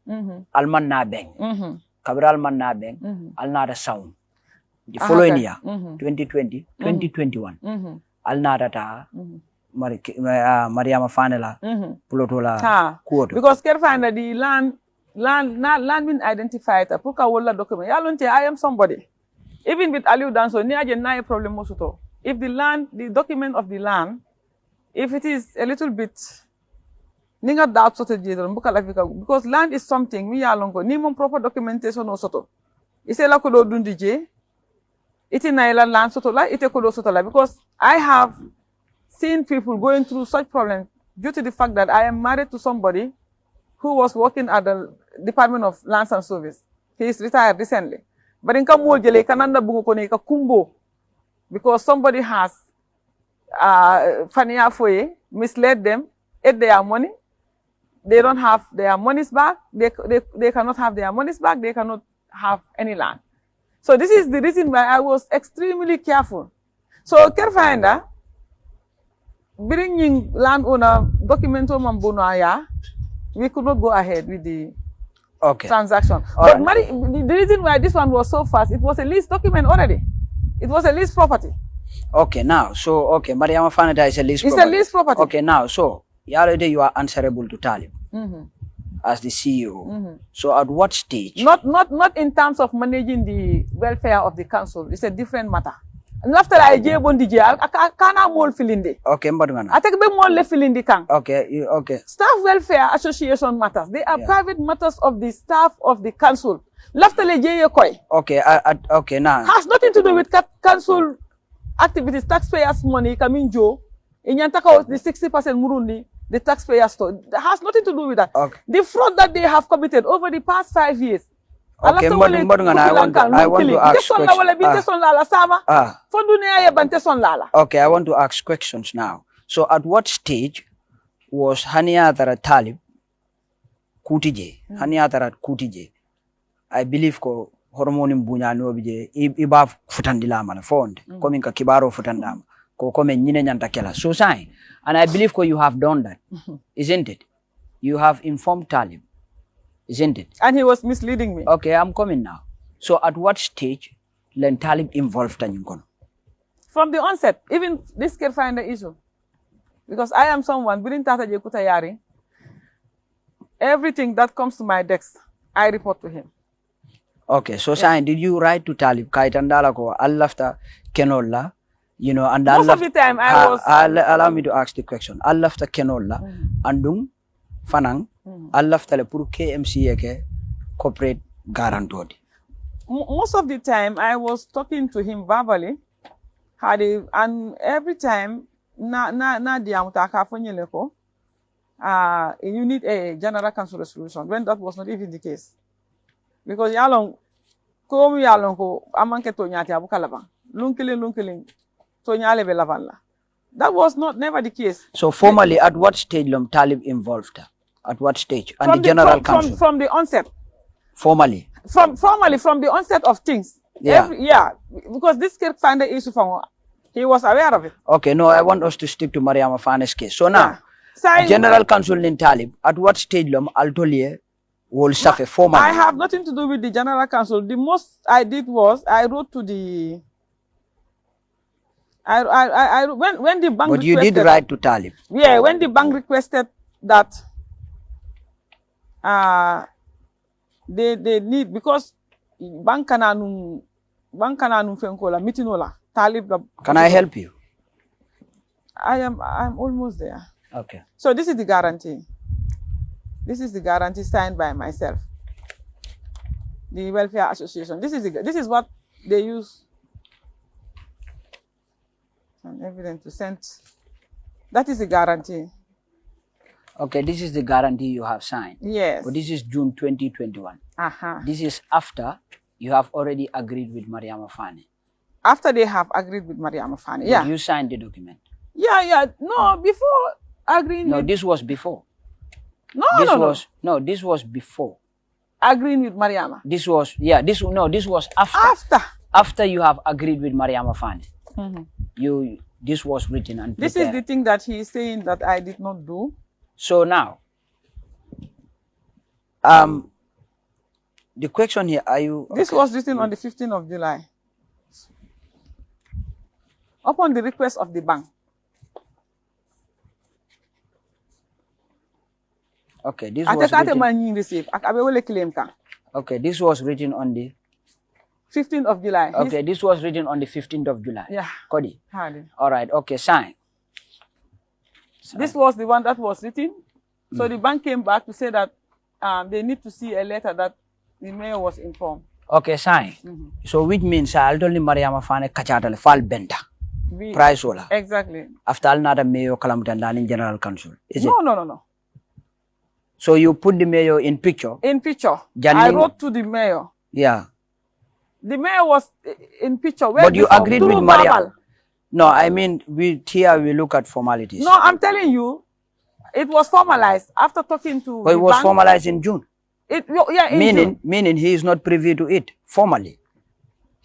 Alman na beng. Kabral man na beng. Al na da sound. The following year, 2020, 2021, al na ta Mariama Fanela Pulotola quote. Because care finder the land been identified. Puka wola document. Yalonte, I am somebody. Even with Aliu Danso, ni aje na problem mosuto. If the document of the land, if it is a little bit, ninga doubt soto jidron buka lafika because land is something mi yalongo ni mon proper documentation o soto. Ise la ko do dundi je. Iti na ila land soto la ite ko do soto la because I have seen people going through such problems due to the fact that I am married to somebody who was working at the Department of Lands and Service. He is retired recently. But in Kamul Jele, Kananda Bungo ka Kumbo, because somebody has Fania Foye misled them, ate their money. They don't have their monies back. They cannot have their monies back. They cannot have any land. So this is the reason why I was extremely careful. So Kerfinder, bringing landowner documentum mambunoaya, we could not go ahead with the transaction. But the reason why this one was so fast, it was a lease document already. It was a lease property. Okay, now, so, okay, Mariama Fanata is a lease property. It's a lease property. Okay, now, so, already you are answerable to Talib as the CEO. So, at what stage? Not in terms of managing the welfare of the council. It's a different matter. And after I gave on the jail, I can't more filindi. Okay, Mbadungana. I take be more left filindi kang. Okay, okay. Staff welfare association matters. They are private matters of the staff of the council. Left the koi. Okay, okay, now. Has nothing to do with council activities, taxpayers' money coming Joe. In Yantaka, the 60% Murundi, the taxpayers' store. That has nothing to do with that. Okay. The fraud that they have committed over the past 5 years. Okay, I want to ask questions. Okay, I want to ask questions now. So, at what stage was Haniatara Talib Kutije? Haniatara Kutije? I believe ko hormonim bunyano bije iba futandila man fond coming ka kibaro futandam ko come nyine nyanta kela so sign and I believe ko you have done that isn't it? You have informed Talib, isn't it? And he was misleading me. Okay, I'm coming now. So at what stage Len Talib involved Tanyunkono? From the onset, even this can find the issue. Because I am someone within Tata Jekuta Yari, everything that comes to my desk, I report to him. Okay, so Shine, did you write to Talib Kaitandala ko Allafta Kenola? You know, and most of the time I was allow me to ask the question. Allafta Kenola andung Fanang Allafta le pur KMC ke corporate guaranteed. Most of the time I was talking to him verbally, and every time na diamutaka fonyeleko you need a general council resolution when that was not even the case. Because yalong ko amanke to nyati abukalabang lunkiling to nyale belavanla. That was never the case. So formally, at what stage Lom Talib involved? At what stage? And the general council? From the onset. Formally? From the onset of things. Yeah. Because this case find the issue from he was aware of it. Okay, no, I want us to stick to Mariama Fane's case. So now, general council in Talib, at what stage Lom Altolier will suffer formally? I have nothing to do with the general council. The most I did was I wrote to the when the bank But you did write to Talib. Yeah, when the bank requested that they need, because bank kananu bankana num fenkola mitinola Talib. Can I help you? I'm almost there. Okay. So this is the guarantee. This is the guarantee signed by myself. The Welfare Association. This is what they use and evidence to send. That is the guarantee. Okay, this is the guarantee you have signed. Yes. But this is June 2021. Uh-huh. This is after you have already agreed with Mariama Fani. After they have agreed with Mariama Fani. But Yeah. you signed the document. Yeah. No, before agreeing No, with this was before. No. This was before. Agreeing with Mariama. This was this was after. After you have agreed with Mariama Fani. This was written and prepared. This is the thing that he is saying that I did not do. So now, the question here, are you... This was written on the 15th of July. Upon the request of the bank. Okay, this was written... Okay, this was written on the... 15th of July. Okay, this was written on the 15th of July. Yeah. Cody. Hardy. All right, okay, sign. This was the one that was written. So the bank came back to say that they need to see a letter that the mayor was informed. Okay, sign. So which means I'll only Mariama Fane Kachatale Fal Benta. Price Ola. Exactly. After another mayor Kalamutan in General Council. Is it? No. So you put the mayor in picture? In picture. I wrote to the mayor. Yeah. The mayor was in picture. But you agreed with Mariama? No, I mean, we look at formalities. No, I'm telling you, it was formalized after talking to But it was formalized in June. Meaning he is not privy to it formally.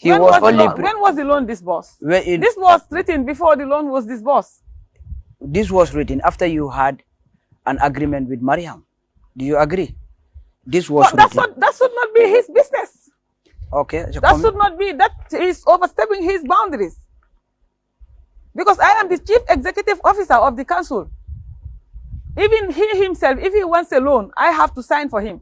When was the loan disbursed? This was written before the loan was disbursed. This was written after you had an agreement with Mariam. Do you agree? This was that should not be his business. Okay. That should not be. That is overstepping his boundaries. Because I am the chief executive officer of the council. Even he himself, if he wants a loan, I have to sign for him.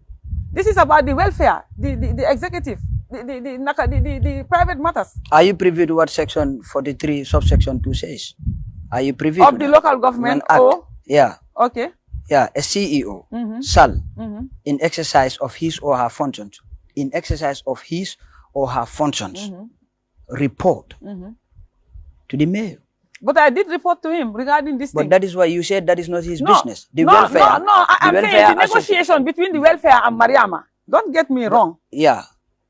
This is about the welfare, the executive, the private matters. Are you privy to what section 43 subsection 2 says? Are you privy of the local government? Yeah. Okay. Yeah, a CEO shall, in exercise of his or her functions, report to the mayor. But I did report to him regarding this thing. But that is why you said that is not his business. I'm saying the negotiation between the welfare and Mariama. Don't get me wrong. Yeah.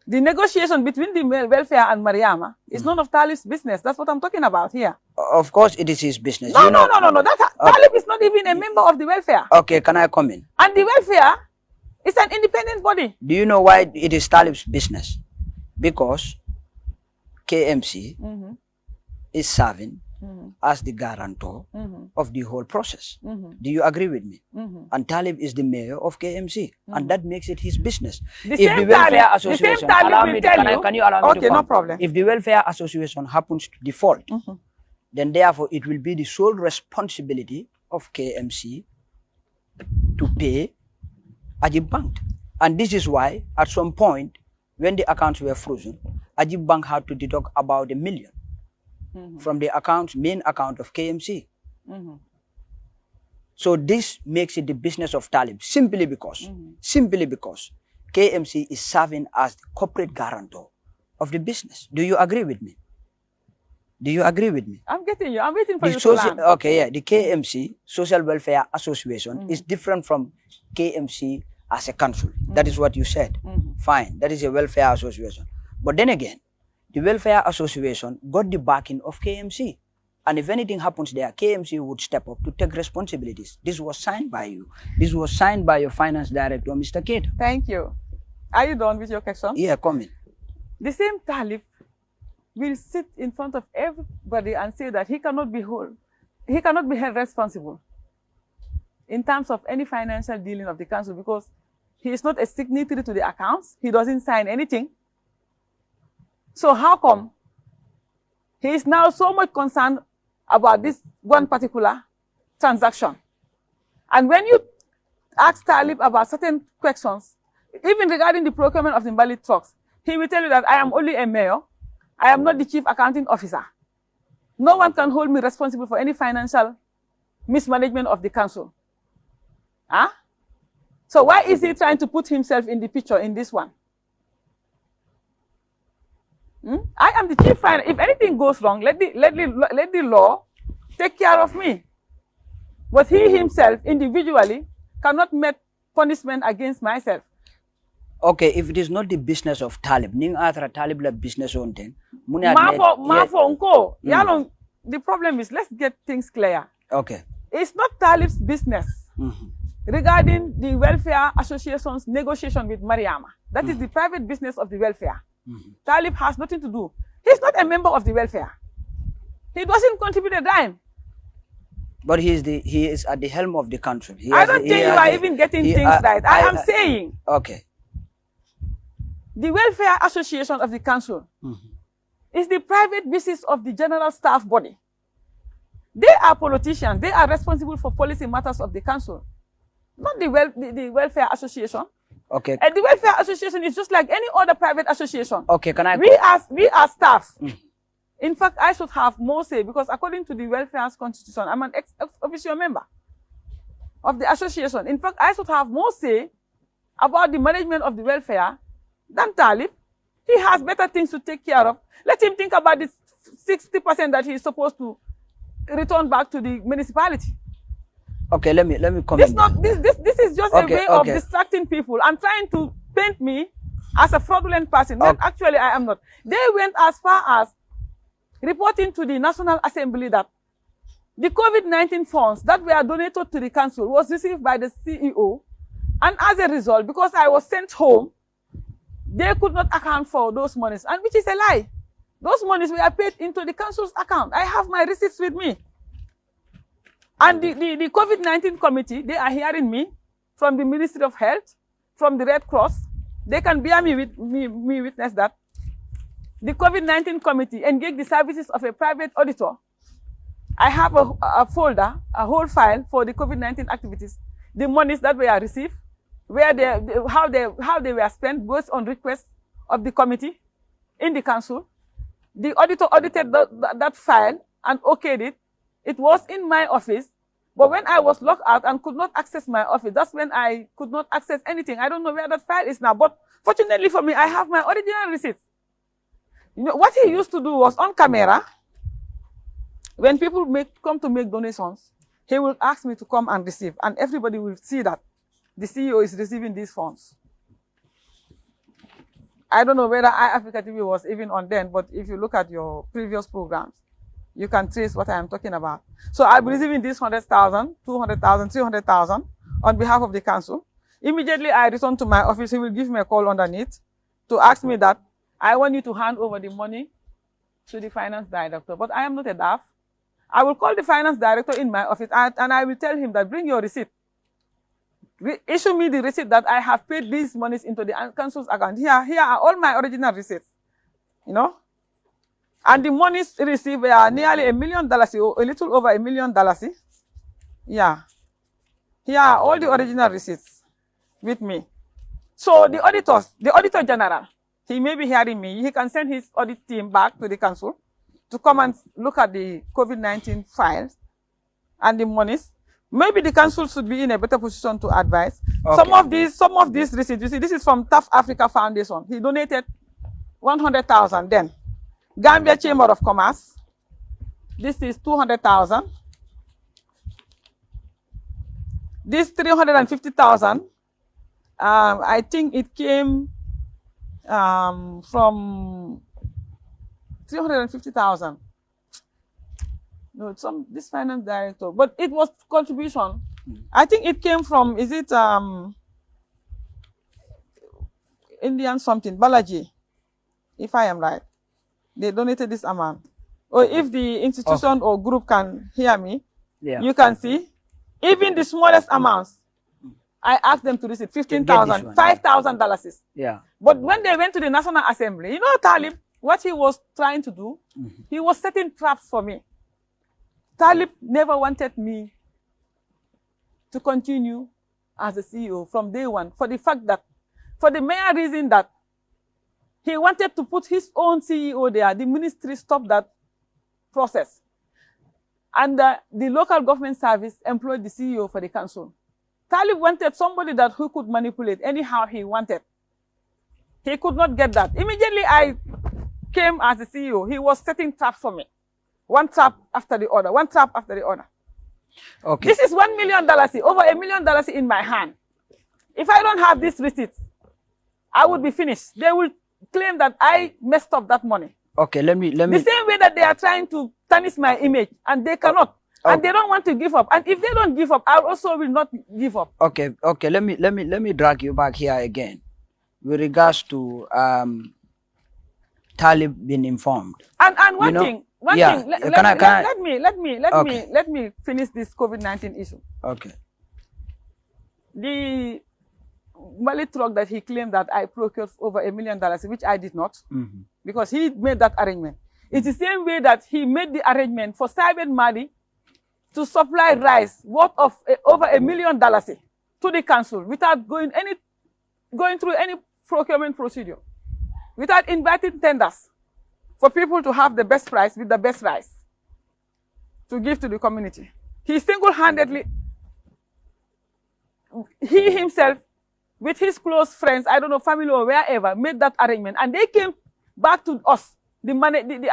The negotiation between the welfare and Mariama is none of Talib's business. That's what I'm talking about here. Of course it is his business. No. Talib is not even a member of the welfare. Okay, can I come in? And the welfare is an independent body. Do you know why it is Talib's business? Because KMC is serving as the guarantor of the whole process. Do you agree with me? And Talib is the mayor of KMC, and that makes it his business. If the welfare association, can you allow me to come? No problem. If the welfare association happens to default, then therefore it will be the sole responsibility of KMC to pay Ajib Bank. And this is why, at some point, when the accounts were frozen, Ajib Bank had to deduct about $1 million from the main account of KMC. So this makes it the business of Talib simply because KMC is serving as the corporate guarantor of the business. Do you agree with me? Do you agree with me? I'm getting you. I'm waiting for you to land. Okay, yeah. The KMC, Social Welfare Association, is different from KMC as a council. That is what you said. Fine. That is a welfare association. But then again, the welfare association got the backing of KMC. And if anything happens there, KMC would step up to take responsibilities. This was signed by you. This was signed by your finance director, Mr. Kate. Thank you. Are you done with your question? Yeah, come in. The same Talib will sit in front of everybody and say that he cannot be held responsible in terms of any financial dealing of the council because he is not a signatory to the accounts. He doesn't sign anything. So how come he is now so much concerned about this one particular transaction? And when you ask Talib about certain questions, even regarding the procurement of the Mbali trucks, he will tell you that I am only a mayor I am not the chief accounting officer. No one can hold me responsible for any financial mismanagement of the council. Huh? So why is he trying to put himself in the picture in this one? I am the chief finance. If anything goes wrong, let the law take care of me. But he himself individually cannot make punishment against myself. Okay, if it is not the business of Talib, ning atra Talib la business on ten. The problem is, let's get things clear. Okay. It's not Talib's business regarding the Welfare Association's negotiation with Mariama. That is the private business of the welfare. Talib has nothing to do. He's not a member of the welfare. He doesn't contribute a dime. But he is at the helm of the country. I don't think you are even getting things right. I am saying. Okay. The Welfare Association of the council is the private business of the general staff body. They are politicians. They are responsible for policy matters of the council, not the Welfare Association. Okay. And the Welfare Association is just like any other private association. Okay, can I? We are staff. In fact, I should have more say because according to the Welfare's constitution, I'm an ex-officio member of the association. In fact, I should have more say about the management of the welfare than Talib. He has better things to take care of. Let him think about the 60% that he is supposed to return back to the municipality. Okay, let me comment. This is just a way of distracting people. I'm trying to paint me as a fraudulent person. When actually I am not. They went as far as reporting to the National Assembly that the COVID-19 funds that were donated to the council was received by the CEO. And as a result, because I was sent home, they could not account for those monies, and which is a lie. Those monies were paid into the council's account. I have my receipts with me. And the COVID-19 committee, they are hearing me from the Ministry of Health, from the Red Cross. They can bear me witness that. The COVID-19 committee engaged the services of a private auditor. I have a folder, a whole file for the COVID-19 activities, the monies that were received, how they were spent, both on request of the committee in the council. The auditor audited that file and okayed it. It was in my office, but when I was locked out and could not access my office, that's when I could not access anything. I don't know where that file is now, but fortunately for me, I have my original receipts. You know, what he used to do was on camera, when people come to make donations, he will ask me to come and receive, and everybody will see that the CEO is receiving these funds. I don't know whether iAfrica TV was even on then, but if you look at your previous programs, you can trace what I am talking about. So I'll be receiving this 100,000, 200,000, 300,000 on behalf of the council. Immediately I return to my office, he will give me a call underneath to ask me that I want you to hand over the money to the finance director, but I am not a DAF. I will call the finance director in my office and I will tell him that bring your receipt. Issue me the receipt that I have paid these monies into the council's account. Here are all my original receipts, you know. And the monies received were nearly $1 million, or a little over $1 million. Yeah. Here are all the original receipts with me. So the auditor general, he may be hearing me. He can send his audit team back to the council to come and look at the COVID-19 files and the monies. Maybe the council should be in a better position to advise. Okay. Some of these receipts, you see, this is from Tough Africa Foundation. He donated 100,000 then. Gambia Chamber of Commerce, this is 200,000. This 350,000, I think it came from 350,000. No, this finance director, but it was contribution. I think it came from, is it Indian something, Balaji, if I am right. They donated this amount. Or if the institution or group can hear me, you can see, even the smallest amounts, I asked them to receive 15,000, $5,000. Yeah. But when they went to the National Assembly, you know, Talib, what he was trying to do, he was setting traps for me. Talib never wanted me to continue as a CEO from day one for the mere reason that He wanted to put his own CEO there. The ministry stopped that process. And the local government service employed the CEO for the council. Talib wanted somebody that who could manipulate anyhow he wanted. He could not get that. Immediately I came as the CEO. He was setting traps for me. One trap after the other, one trap after the other. Okay. This is $1 million, over $1 million in my hand. If I don't have this receipt, I would be finished. They will claim that I messed up that money. Okay, let me. The same way that they are trying to tarnish my image, and they cannot. And they don't want to give up. And if they don't give up, I also will not give up. Okay. Let me drag you back here again, with regards to Talib being informed. And one thing. Let me finish this COVID-19 issue. Okay. The Mali truck that he claimed that I procured over $1 million, which I did not, because he made that arrangement. It's the same way that he made the arrangement for Saibed Madi to supply rice worth of over $1 million to the council without going through any procurement procedure, without inviting tenders for people to have the best price with the best rice to give to the community. He single-handedly, he himself, with his close friends, I don't know, family or wherever, made that arrangement. And they came back to us, the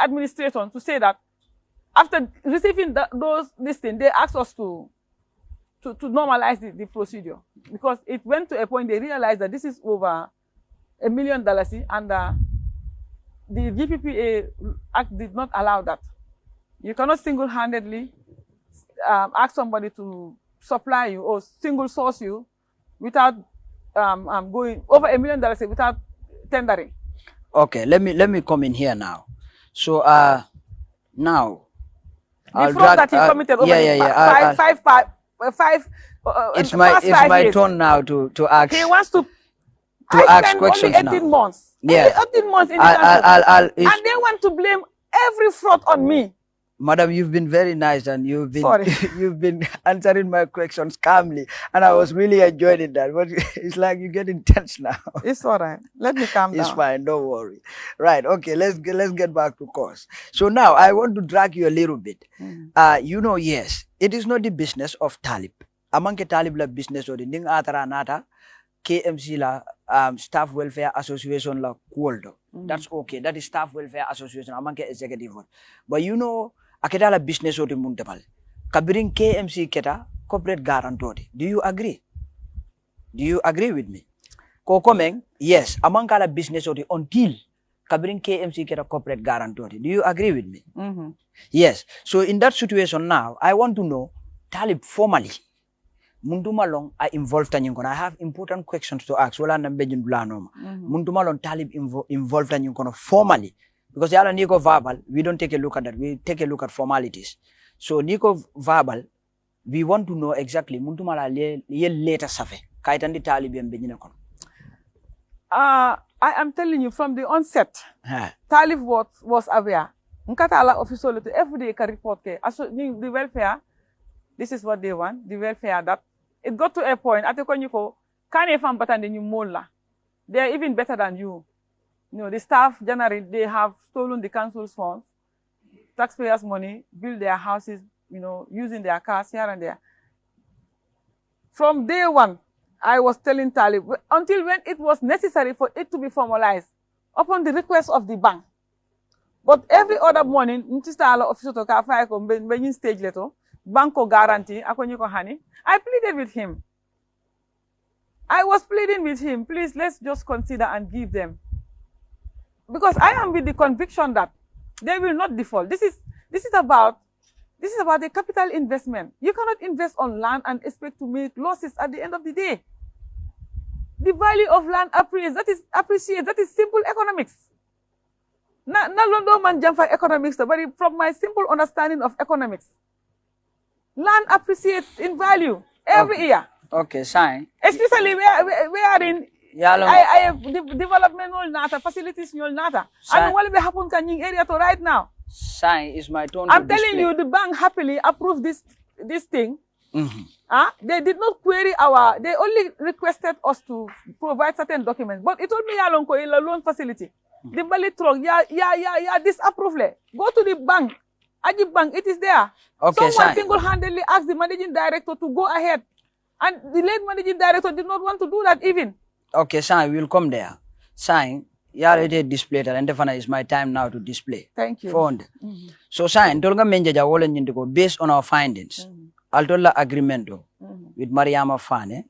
administration, to say that after receiving this thing, they asked us to normalize the procedure. Because it went to a point they realized that this is over $1 million, and the GPPA Act did not allow that. You cannot single-handedly ask somebody to supply you or single source you without going over $1 million without tendering. Okay, let me come in here now. So now the fraud that he committed over it's my turn now to ask. He wants to ask questions only 18 now. months. Yeah. 18 months in the country. And they want to blame every fraud on me. Madam, you've been very nice, and you've been answering my questions calmly, and I was really enjoying that. But it's like you get intense now. It's all right. Let me calm down. It's fine. Don't worry. Right. Okay. Let's get back to course. So now I want to drag you a little bit. Yes, it is not the business of Talib. Among Talib la business or the Ning Atara Nata, KMC la Staff Welfare Association la Kuoldo. That's okay. That is Staff Welfare Association among executive. But aketala business oti muntapal kabirin KMC keta corporate guarantor. Do you agree with me? Kokomeng, yes, amankala business oti until kabirin KMC keta corporate guarantor. Do you agree with me? Yes. So in that situation now, I want to know Talib formally Mundumalong are involved in I have important questions to ask. Wala na mbejun blanoma. Mundumalong Talib involved in formally. Because yala niko verbal, we don't take a look at that. We take a look at formalities. So niko verbal, we want to know exactly muntumala ye later safe. Kaitandi Talib yambejina kono. I am telling you from the onset, Talib was aware. Nkata ala official to every day ka report ke. The welfare, this is what they want. The welfare that it got to a point. Ateko nyuko kane fam batande nyu mola. They are even better than you. The staff generally, they have stolen the council's funds, taxpayers' money, build their houses, using their cars here and there. From day one, I was telling Talib, until when it was necessary for it to be formalized, upon the request of the bank. But every other morning, official to stage letter, banko guarantee, I pleaded with him. I was pleading with him, please, let's just consider and give them. Because I am with the conviction that they will not default. This is about a capital investment. You cannot invest on land and expect to make losses at the end of the day. The value of land appreciates. That is simple economics. No man jump for economics, but from my simple understanding of economics, land appreciates in value every year. Okay, sign. Especially we are in. I have development nata, facilities nata. And what will happen in area to right now? Sign is my turn. I'm telling you, the bank happily approved this thing They did not query they only requested us to provide certain documents. But it told me alonko in a loan facility. The Bali truck, disapprove. Go to the bank. Ajib Bank, it is there. Okay, Someone single-handedly asked the managing director to go ahead. And the late managing director did not want to do that even. Okay, Sign, we will come there. Sign, you already displayed and definitely it's my time now to display. Thank you. So Sign, Dolga Menjaja Wallen go based on our findings. Altola agreement with Mariama Fane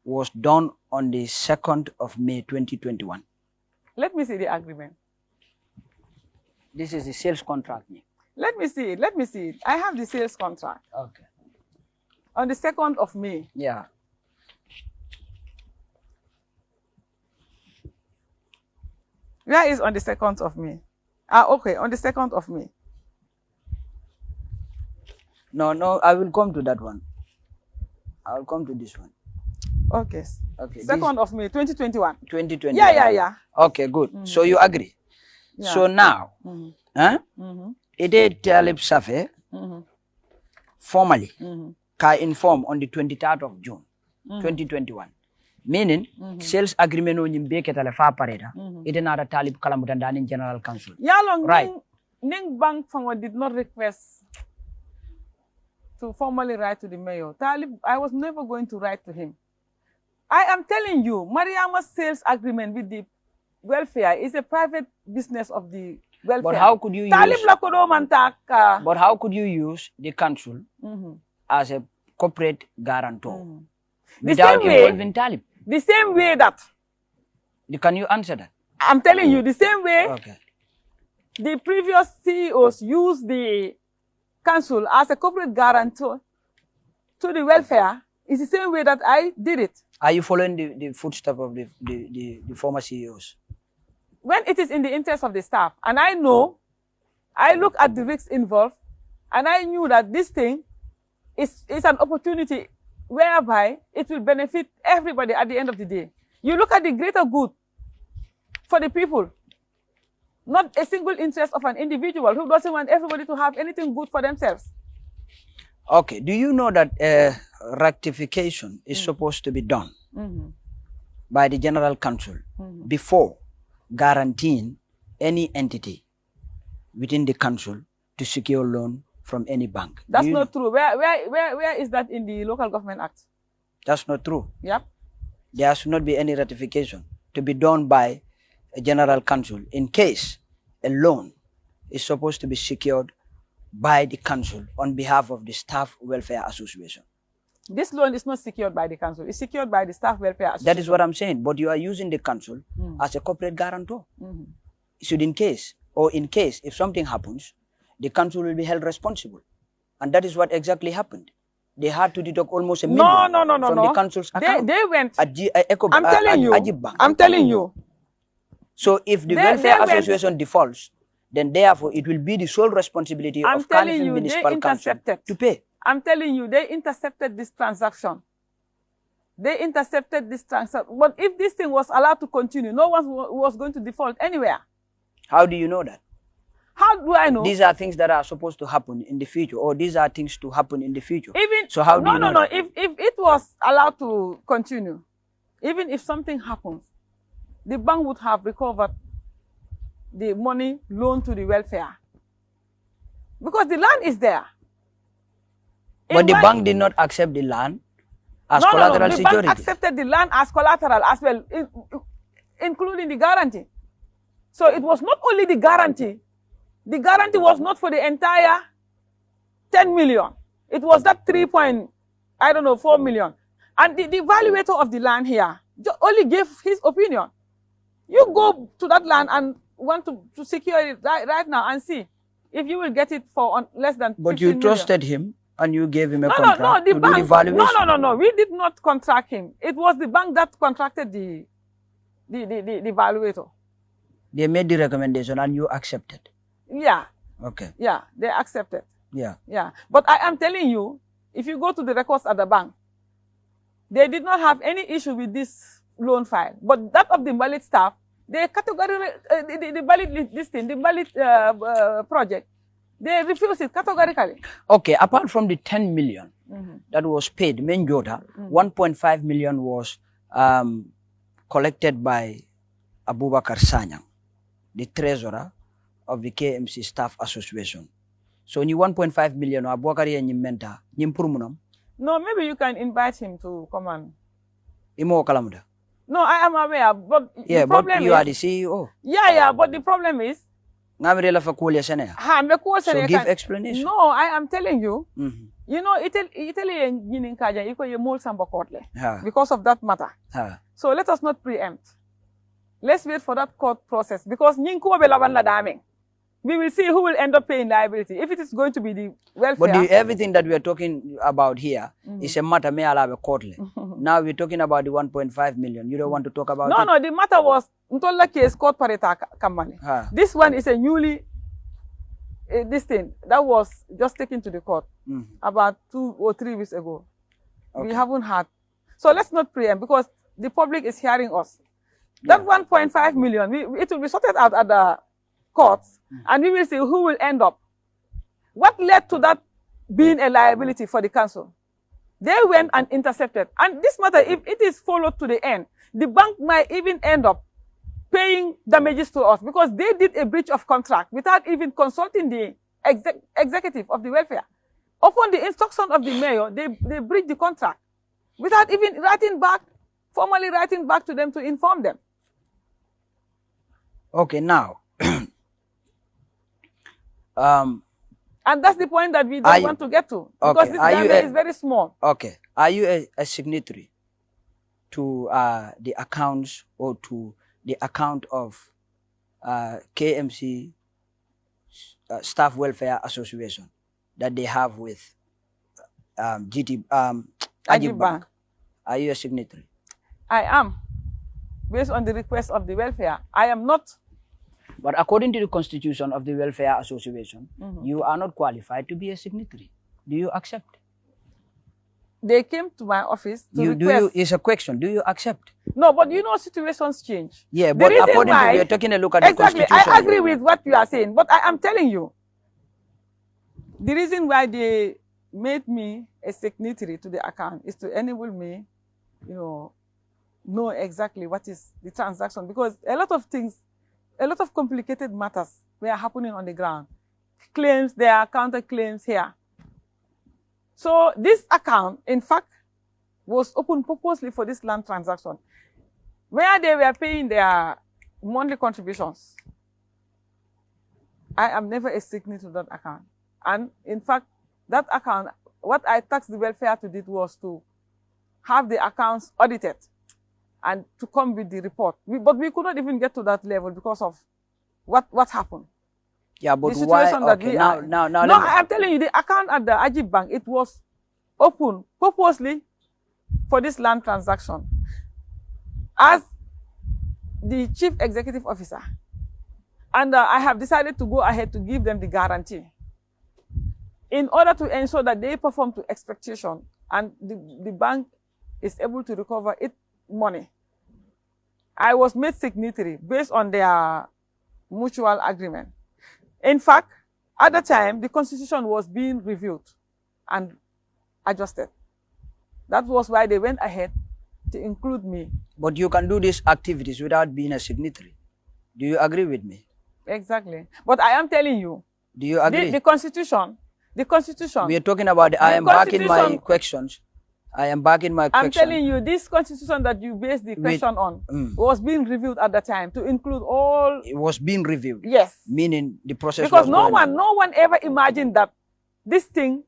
was done on the 2nd of May 2021. Let me see the agreement. This is the sales contract. Let me see it. Let me see it. I have the sales contract. Okay. On the 2nd of May. Yeah. Where is on the 2nd of May? Okay, on the 2nd of May. No, I will come to that one. I will come to this one. Okay. Okay. 2nd of May, 2021. 2021. Yeah. Okay, good. So you agree? Yeah. So now, Ide Talib Safe formally can inform on the 23rd of June 2021. Meaning, sales agreement on Yimbeketale fa pareda, ite nada Talib Kalamutandani in General Council. Yalong, right. Ning Bank Fama did not request to formally write to the mayor. Talib, I was never going to write to him. I am telling you, Mariama's sales agreement with the welfare is a private business of the welfare. But how could you But how could you use the council as a corporate guarantor without involving Talib? The same way that. Can you answer that? I'm telling you, the same way the previous CEOs used the council as a corporate guarantor to the welfare is the same way that I did it. Are you following the footsteps of the former CEOs? When it is in the interest of the staff, and I know, I look at the risks involved, and I knew that this thing is an opportunity whereby it will benefit everybody at the end of the day. You look at the greater good for the people, not a single interest of an individual who doesn't want everybody to have anything good for themselves. Okay. Do you know that rectification is supposed to be done by the General Council before guaranteeing any entity within the council to secure loan from any bank? That's not true. Where is that in the Local Government Act? That's not true. Yep. There should not be any ratification to be done by a General Council in case a loan is supposed to be secured by the council on behalf of the Staff Welfare Association. This loan is not secured by the council. It's secured by the Staff Welfare Association. That is what I'm saying. But you are using the council as a corporate guarantor. Should in case, if something happens, the council will be held responsible. And that is what exactly happened. They had to deduct almost $1 million from the council's account. They went. I'm telling you. So if the Welfare Association defaults, then therefore it will be the sole responsibility of Cardiff Municipal Council to pay. I'm telling you, they intercepted this transaction. They intercepted this transaction. But if this thing was allowed to continue, no one was going to default anywhere. How do you know that? How do I know? These are things that are supposed to happen in the future, or these are things to happen in the future. So how do you know? No. If it was allowed to continue, even if something happens, the bank would have recovered the money loaned to the welfare. Because the land is there. But the bank did not accept the land as collateral security. The bank accepted the land as collateral as well, including the guarantee. So it was not only the guarantee. The guarantee was not for the entire 10 million. It was that 4 million. And the valuator of the land here only gave his opinion. You go to that land and want to secure it right now and see if you will get it for less than 15 But you trusted him and you gave him a contract the to bank, do the valuation. No. We did not contract him. It was the bank that contracted the valuator. They made the recommendation and you accepted. Yeah. Okay. Yeah, they accepted. Yeah. Yeah. But I am telling you, if you go to the records at the bank, they did not have any issue with this loan file. But that of the valid staff, they categorically, the valid project, They refuse it categorically. Okay, apart from the 10 million that was paid, Menjota, 1.5 million was collected by Abubakar Sanyang, the treasurer of the KMC Staff Association. So, ni 1.5 million, Abubakar ye menta, nyimpurumunam. No, maybe you can invite him to come and. Imo kalamuda. No, I am aware, but Yeah, the but problem you is, are the CEO. Yeah, but the problem is, So so give explanation. No, I am telling you, you know, Italy and Kaja, you can mold some because of that matter. So let us not preempt. Let's wait for that court process because we will see who will end up paying liability. If it is going to be the welfare. But everything that we are talking about here is a matter may allow a court. Now we're talking about the 1.5 million. You don't want to talk about it? No, the matter was Ntola case court parita company. This one is a newly this thing that was just taken to the court about 2 or 3 weeks ago. Okay. We haven't had. So let's not preempt because the public is hearing us. That 1.5 million, it will be sorted out at the courts and we will see who will end up. What led to that being a liability for the council? They went and intercepted. And this matter, if it is followed to the end, the bank might even end up paying damages to us because they did a breach of contract without even consulting the executive of the welfare. Upon the instruction of the mayor, they breached the contract without even formally writing back to them to inform them. Okay, now. And that's the point that we don't want to get to because this damage is very small. Okay. Are you a signatory to the accounts or to the account of KMC Staff Welfare Association that they have with Ajib Bank? Are you a signatory? I am. Based on the request of the welfare, I am not. But according to the constitution of the Welfare Association, you are not qualified to be a signatory. Do you accept? They came to my office to request. It's a question. Do you accept? No, but you know situations change. Yeah, but according to you're taking a look at the constitution. I agree with what you are saying, but I am telling you, the reason why they made me a signatory to the account is to enable me, know exactly what is the transaction because a lot of complicated matters were happening on the ground. Claims, there are counterclaims here. So this account, in fact, was opened purposely for this land transaction, where they were paying their monthly contributions. I am never a signatory to that account. And in fact, that account, what I tasked the welfare to do was to have the accounts audited and to come with the report. But we could not even get to that level because of what happened. Yeah, but the situation why? that we are. Now, no, I am telling you, the account at the Ajib Bank, it was open purposely for this land transaction. As the chief executive officer, and I have decided to go ahead to give them the guarantee in order to ensure that they perform to expectation and the bank is able to recover its money. I was made signatory based on their mutual agreement. In fact, at the time, the constitution was being reviewed and adjusted. That was why they went ahead to include me. But you can do these activities without being a signatory. Do you agree with me? Exactly. But I am telling you. Do you agree? The constitution. We are talking about, I am back in my questions. I'm telling you, this constitution that you based the question on was being reviewed at the time to include all. It was being reviewed. Yes. Meaning the process. Because no one ever imagined that this thing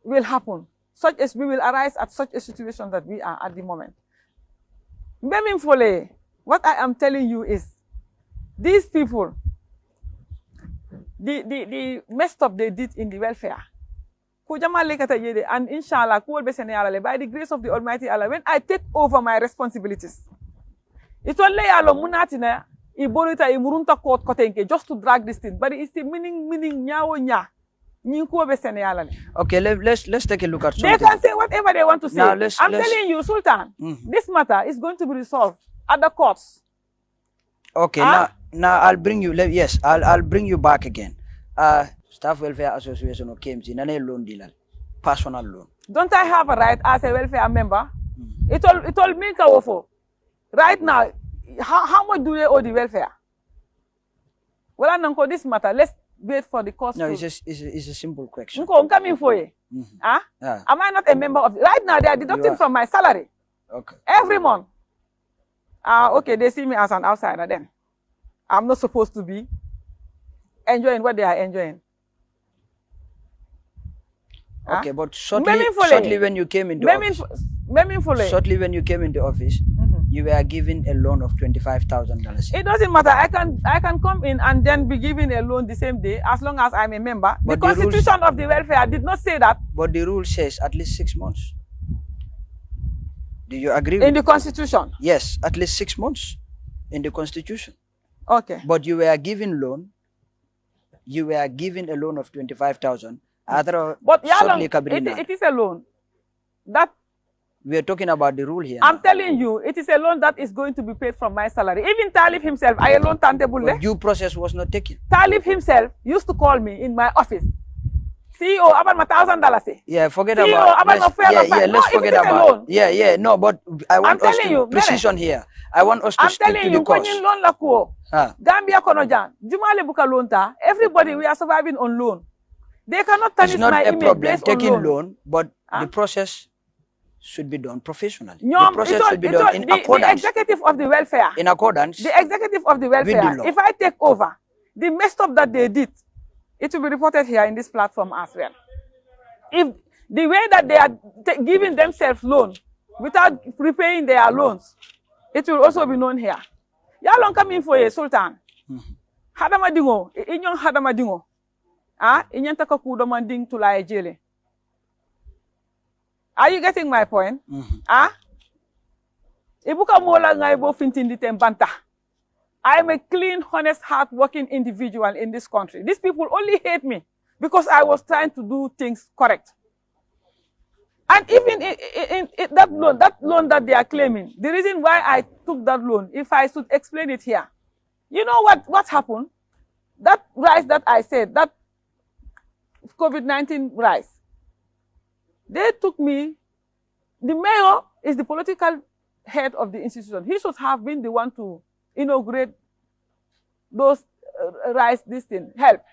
will happen, such as we will arise at such a situation that we are at the moment. What I am telling you is, these people, the messed up they did in the welfare. And inshallah, by the grace of the Almighty Allah, when I take over my responsibilities, it will lay alone just to drag this thing. But it's the meaning nya. Okay, let's take a look at something. They can say whatever they want to say. Now, I'm telling you, Sultan, this matter is going to be resolved at the courts. Okay, now I'll bring you. Yes, I'll bring you back again. Staff Welfare Association of KMC, nane loan dealer, personal loan. Don't I have a right as a welfare member? It all me kawofo. Right now, how much do they owe the welfare? Well, Nanko, this matter, let's wait for the cost. No, it's a simple question. I'm coming for you. Huh? Yeah. Am I not a member of right now? They are deducting from my salary. Okay. Every month. Okay, they see me as an outsider then. I'm not supposed to be enjoying what they are enjoying. Okay, but shortly when you came into office, you were given a loan of $25,000. It doesn't matter. I can come in and then be given a loan the same day as long as I'm a member. But the Constitution of the welfare did not say that. But the rule says at least 6 months. Do you agree? In the Constitution? Yes, at least 6 months in the Constitution. Okay. But you were given loan. You were given a loan of 25,000. But it is a loan. That we are talking about the rule here. I'm telling you, it is a loan that is going to be paid from my salary. Even Talib himself, I loan Tantebule. Due process was not taken. Talib himself used to call me in my office. CEO, about my $1,000. Yeah, forget CEO, about. Let's forget about. Yeah, no, but I want us to precision here. I want us to stick to the course. I'm telling you, Gambia Konojan, Jumale Buka Lonta, everybody we are surviving on loan. They cannot tarnish my image. It's not a problem taking loan, but the process should be done professionally. The process should be done in accordance. The executive of the welfare. In accordance. The executive of the welfare. If I take over, the messed up that they did, it will be reported here in this platform as well. If the way that they are giving themselves loan without repaying their loans, it will also be known here. Yalong coming for a sultan. Hadamadingo, inyong hadamadingo. Inyanta kakudo manding tulay jele. Are you getting my point? Ibuka mola ngaibo fintindi tembanta. I am a clean, honest, hard-working individual in this country. These people only hate me because I was trying to do things correct. And even in that loan that they are claiming, the reason why I took that loan, if I should explain it here, you know what happened? That rice that I said, that COVID-19 rice, they took me. The mayor is the political head of the institution. He should have been the one to inaugurate those rice, help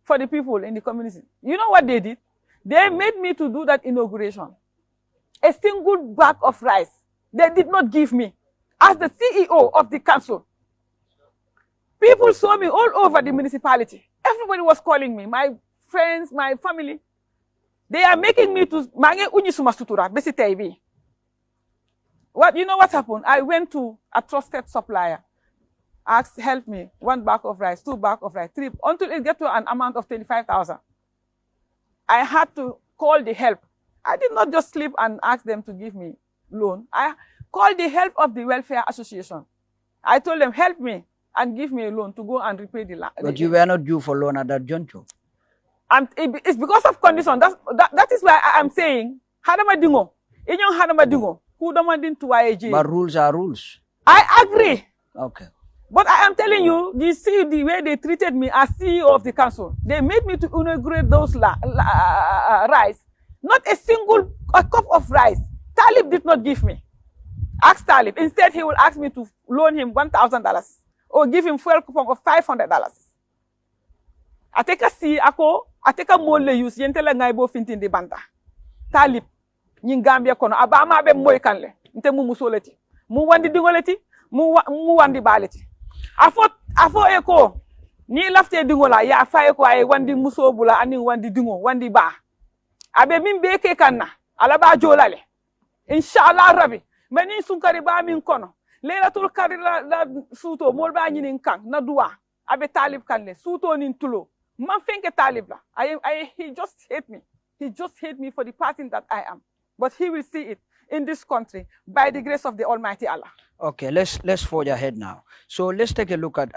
for the people in the community. You know what they did? They made me to do that inauguration. A single bag of rice they did not give me as the CEO of the council. People saw me all over the municipality. Everybody was calling me, my friends, my family. They are making me to mange unyisuma sutura besi TV. You know what happened? I went to a trusted supplier, asked, help me, 1 bag of rice, 2 bags of rice, 3, until it get to an amount of 25,000. I had to call the help. I did not just sleep and ask them to give me loan. I called the help of the welfare association. I told them, help me and give me a loan to go and repay the loan. But you were not due for loan at that juncture. It's because of condition. That is why I'm saying, Hadama Dingo, Inyong Hadama Dingo. But rules are rules. I agree. Okay. But I am telling you, you see the way they treated me as CEO of the council. They made me to inaugurate those rice. Not a cup of rice. Talib did not give me. Ask Talib. Instead, he will ask me to loan him $1,000 or give him fuel coupon of $500. Ateka si ako, ateka mole use yentela ngaibo fintin de banta. Talib. Gambia kono abama be moy kanle nte mu musoleti mu wandi dingoleti mu wandi baleti afo eko ni lafte dingola ya fa eko ay wandi musobula ani wandi dingo wandi ba abe min be ke kanna alaba jolale inshallah rabbi mani sunkari ba min kono laylatul qadr la suto mol ba nyinin kan na duwa abe Talib kanle suto nin tulo man fenke Talib la he just hate me. He just hate me for the person that I am. But he will see it in this country by the grace of the Almighty Allah. Okay, let's forge ahead now. So let's take a look at,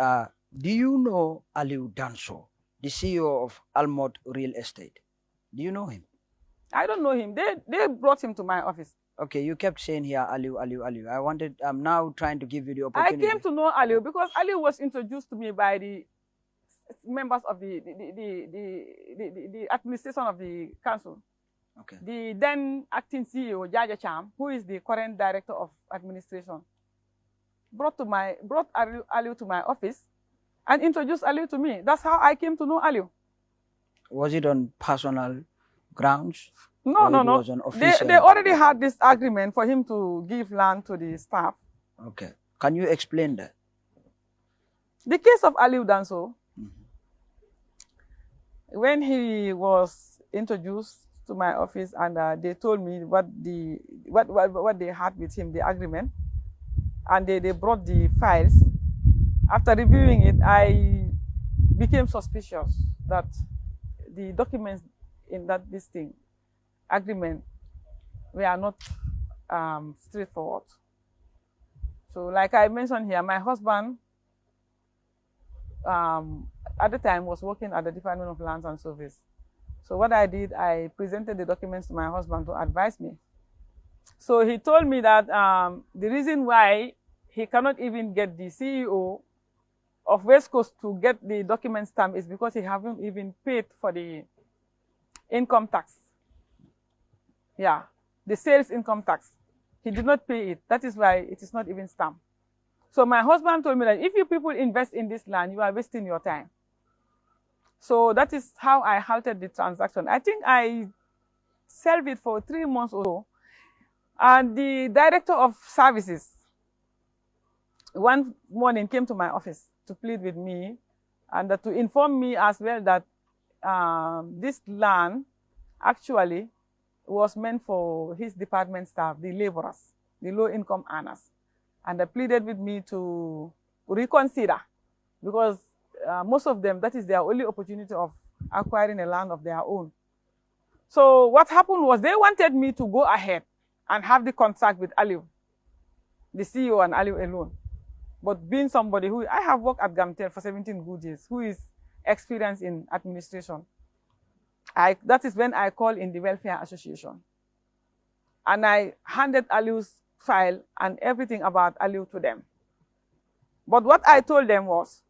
do you know Aliu Danso, the CEO of Almond Real Estate? Do you know him? I don't know him. They brought him to my office. Okay, you kept saying here, Aliu. I'm now trying to give you the opportunity. I came to know Aliu because Aliu was introduced to me by the members of the administration of the council. Okay. The then acting CEO, Jaja Cham, who is the current director of administration, brought Aliu to my office and introduced Aliu to me. That's how I came to know Aliu. Was it on personal grounds? No, or no, it no. was on official? They already had this agreement for him to give land to the staff. Okay. Can you explain that? The case of Aliu Danso, when he was introduced to my office and they told me what they had with him, the agreement, and they brought the files. After reviewing it, I became suspicious that the documents in this agreement were not straightforward. So like I mentioned here, my husband at the time was working at the Department of Lands and Surveys. So what I did, I presented the documents to my husband to advise me. So he told me that the reason why he cannot even get the CEO of West Coast to get the document stamp is because he haven't even paid for the income tax. Yeah, the sales income tax. He did not pay it. That is why it is not even stamped. So my husband told me that if you people invest in this land, you are wasting your time. So that is how I halted the transaction. I think I served it for 3 months or so. And the director of services one morning came to my office to plead with me and to inform me as well that this land actually was meant for his department staff, the laborers, the low-income earners. And they pleaded with me to reconsider because most of them, that is their only opportunity of acquiring a land of their own. So what happened was they wanted me to go ahead and have the contract with Aliu, the CEO and Aliu alone. But being somebody who, I have worked at Gamtel for 17 good years, who is experienced in administration, that is when I called in the Welfare Association. And I handed Aliu's file and everything about Aliu to them. But what I told them was,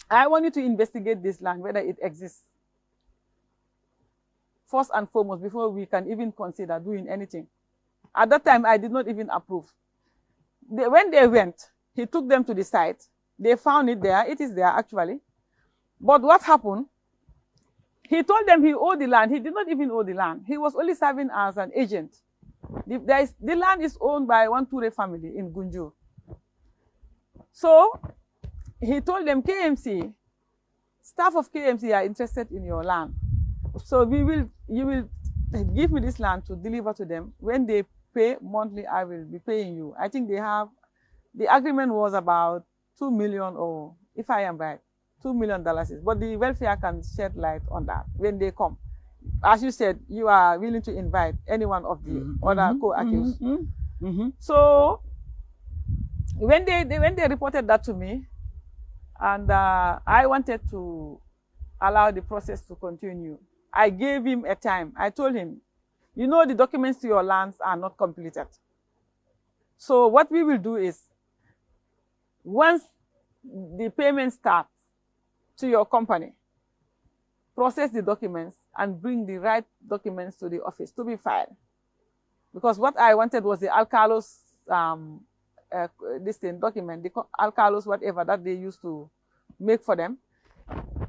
I want you to investigate this land, whether it exists. First and foremost, before we can even consider doing anything. At that time, I did not even approve. When they went, he took them to the site. They found it there. It is there, actually. But what happened? He told them he owed the land. He did not even owe the land. He was only serving as an agent. The land is owned by one Ture family in Gunjur. So he told them, KMC, staff of KMC are interested in your land. So you will give me this land to deliver to them. When they pay monthly, I will be paying you. I think the agreement was about 2 million, or if I am right, $2 million. But the welfare can shed light on that when they come. As you said, you are willing to invite any one of the other co-accused. So when they reported that to me, and I wanted to allow the process to continue, I gave him a time. I told him, you know, the documents to your lands are not completed. So what we will do is, once the payment starts to your company, process the documents and bring the right documents to the office to be filed. Because what I wanted was the Alcalos document, the Alcalos whatever that they used to make for them.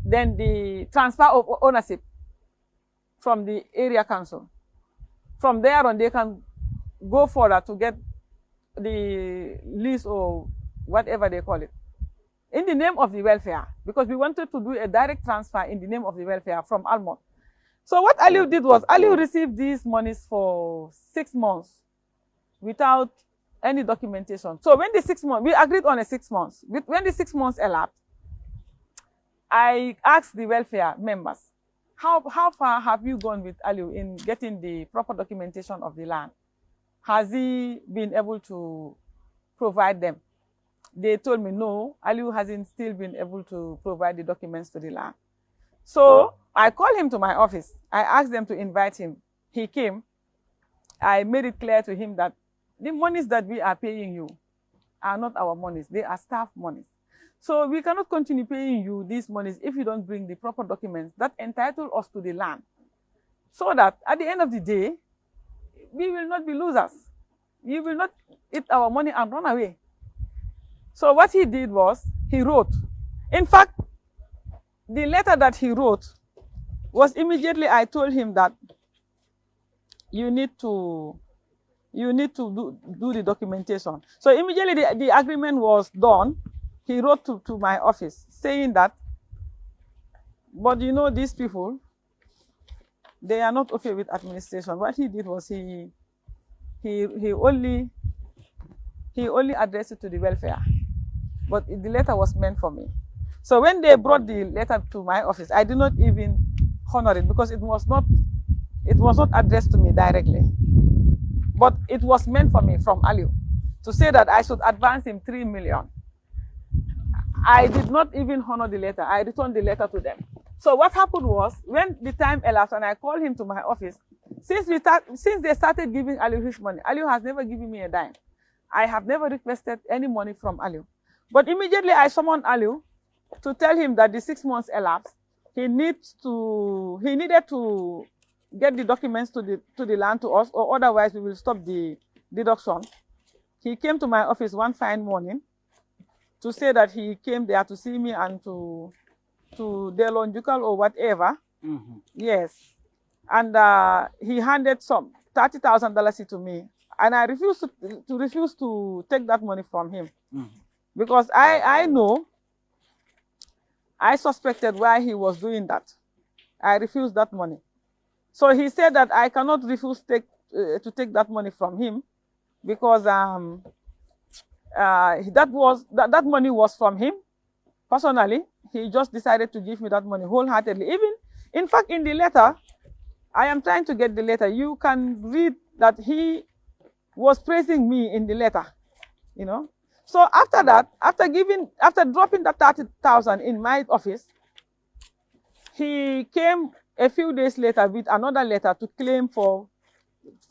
Then the transfer of ownership from the area council. From there on, they can go further to get the lease or whatever they call it, in the name of the welfare, because we wanted to do a direct transfer in the name of the welfare from Almond. So what Aliu did was, Aliu received these monies for 6 months without any documentation. So when the 6 months, we agreed on a 6 months. When the 6 months elapsed, I asked the welfare members, how far have you gone with Aliu in getting the proper documentation of the land? Has he been able to provide them? They told me, no, Aliu hasn't still been able to provide the documents to the land. So I called him to my office. I asked them to invite him. He came. I made it clear to him that the monies that we are paying you are not our monies. They are staff monies. So we cannot continue paying you these monies if you don't bring the proper documents that entitle us to the land. So that at the end of the day, we will not be losers. You will not eat our money and run away. So what he did was, he wrote. In fact, the letter that he wrote was immediately I told him that you need to do the documentation. So immediately the agreement was done. He wrote to my office saying that, but you know, these people, they are not okay with administration. What he did was he only addressed it to the welfare, but the letter was meant for me. So when they brought the letter to my office, I did not even honor it because it was not addressed to me directly, but it was meant for me from Aliu to say that I should advance him 3 million. I did not even honor the letter. I returned the letter to them. So what happened was, when the time elapsed and I called him to my office, since they started giving Aliu his money, Aliu has never given me a dime. I have never requested any money from Aliu. But immediately I summoned Aliu to tell him that the 6 months elapsed. He needed to get the documents to the land to us, or otherwise we will stop the deduction. He came to my office one fine morning to say that he came there to see me and to delonjukal or whatever. Yes. And he handed some $30,000 to me. And I refused to take that money from him. Because I know, I suspected why he was doing that. I refused that money. So he said that I cannot refuse to take that money from him because that money was from him personally. He just decided to give me that money wholeheartedly. Even, in fact, in the letter, I am trying to get the letter. You can read that he was praising me in the letter, you know. So after that, after dropping that 30,000 in my office, he came a few days later with another letter to claim for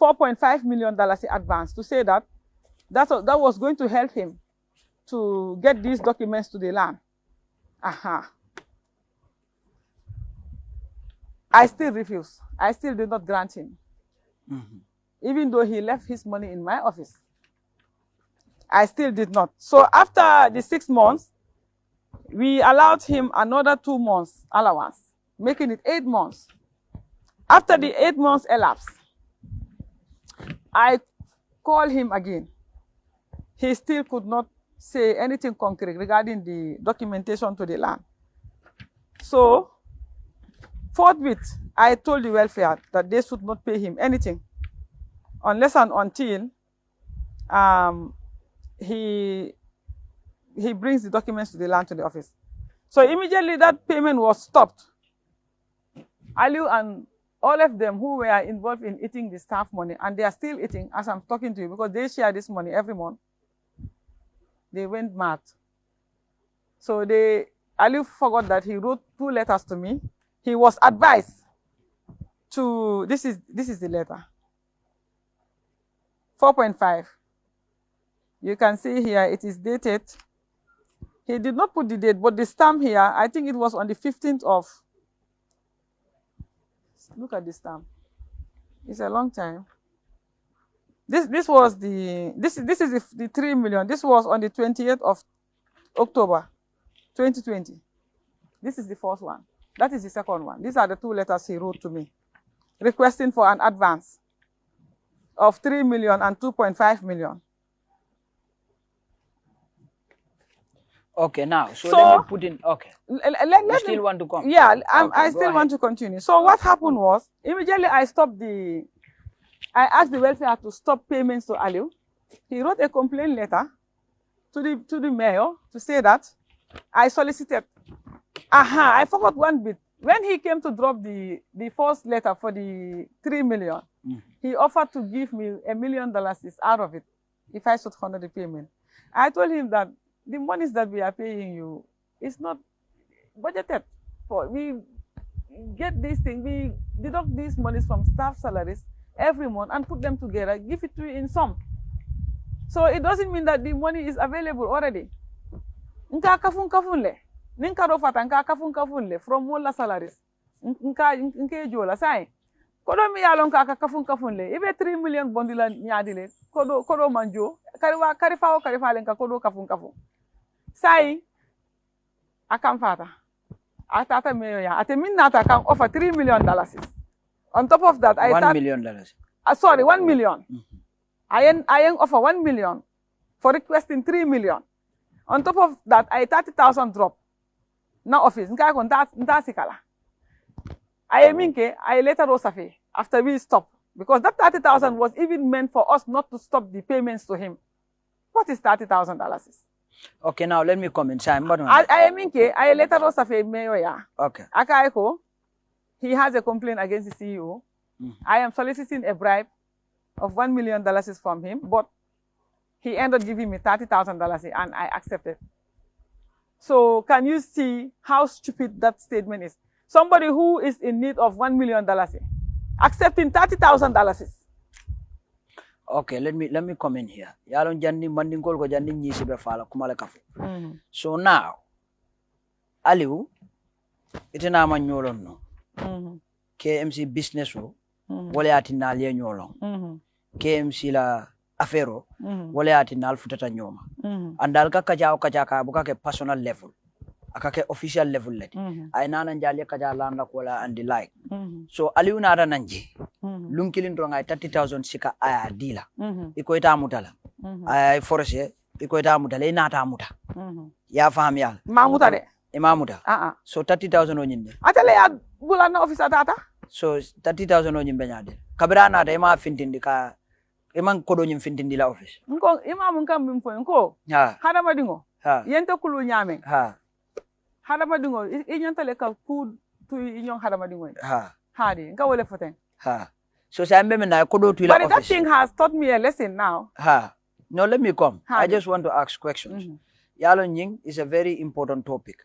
$4.5 million advance, to say that that was going to help him to get these documents to the land. I still refuse. I still did not grant him. Even though he left his money in my office, I still did not. So after the 6 months, we allowed him another 2 months allowance, making it 8 months. After the 8 months elapsed, I called him again. He still could not say anything concrete regarding the documentation to the land. So, forthwith, I told the welfare that they should not pay him anything unless and until he brings the documents to the land, to the office. So immediately that payment was stopped. Aliu and all of them who were involved in eating the staff money, and they are still eating as I'm talking to you because they share this money every month, they went mad. So Aliu forgot that he wrote 2 letters to me. He was advised to, this is the letter, 4.5. You can see here it is dated. He did not put the date, but the stamp here, I think it was on the 15th of, look at the stamp. It's a long time. This is the 3 million. This was on the 28th of October, 2020. This is the first one. That is the second one. These are the 2 letters he wrote to me, requesting for an advance of 3 million and 2.5 million. Okay, now, so let me put in, okay. You still want to come? Yeah, okay, I still want to continue. So what happened was, immediately I asked the welfare to stop payments to Aliu. He wrote a complaint letter to the mayor to say that I solicited. I forgot one bit. When he came to drop the first letter for the 3 million, he offered to give me $1 million out of it if I should honor the payment. I told him that the monies that we are paying you is not budgeted for. We get these things, we deduct these monies from staff salaries every month and put them together, give it to you in sum. So it doesn't mean that the money is available already. nka kafun le nin kado fata nka kafun le from all salaries nka jola sai kodo mi yalon ka kafun le ibe 3 million bondila nyaadi le kodo manjo kari fa len ka kodo kafun sai akam fata atata meyo ya ate min nata kan offer $3 million. On top of that, $1 million. Sorry, 1 million. I offer 1 million for requesting 3 million. On top of that, I 30,000 drop. Now office, nta I minke, I later rosafe after we stop because that 30,000 was even meant for us not to stop the payments to him. What is $30,000? Okay, now let me comment. I minke, I later rosafe meyo ya. Okay. Akaiko. He has a complaint against the CEO. I am soliciting a bribe of $1 million from him, but he ended up giving me $30,000 and I accepted. So can you see how stupid that statement is? Somebody who is in need of $1 million accepting $30,000. Okay, let me comment here. Yalon janni mandingol ko janni nyisi be fala kumala kafu. So now, Aliu, itena ma nyolon no. KMC business o wala yatinal ye nyolon KMC la affaire wala yatinal futata nyoma andal ka kaja ka buka ke personal level aka ke official level leti ay nana njale kaja landa ko la and the like so aliu na ra nanje lunkilin ronga 30,000 sika aya dila iko ita mutala ay force iko ita mutala ina ta muta ya faham ya ma muta de imamuta so 30,000 o nyinde atale ya bulana officer data so 30,000 o nyimbe nyade kabira na da ima fintindi ka iman kodo nyim fintindi la office nko imamu kam bim fo nko hada madingo yente kulu nyame hada madingo inyanta le ka ku tu inyon hada madingo hadi nka wole foten so sa mbe na kodo tu la office but that thing has taught me a lesson now no let me come I just want to ask questions yalo nying is a very important topic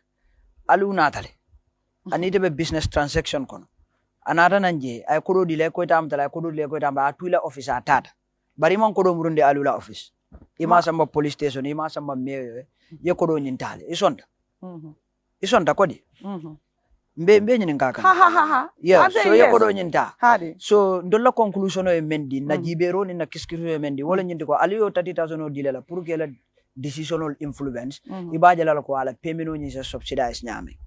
alu natale anite be business transaction kono anata nanje ay kodo dile ko tam tala kodo dile ko tam ba tuila office atata bari man kodo murunde alu la office ima samba police station ima samba mayor ye kodo nyintale isonda kodi mbe nyin ngaka yeah so ye kodo nyinta so ndolla conclusion o mendi na jibero ni na kiskiru e mendi wala nyindi ko aliyo 30,000 o dile la pour que la decisional influence ibaje la ko ala pemino nyi se subsidize nyame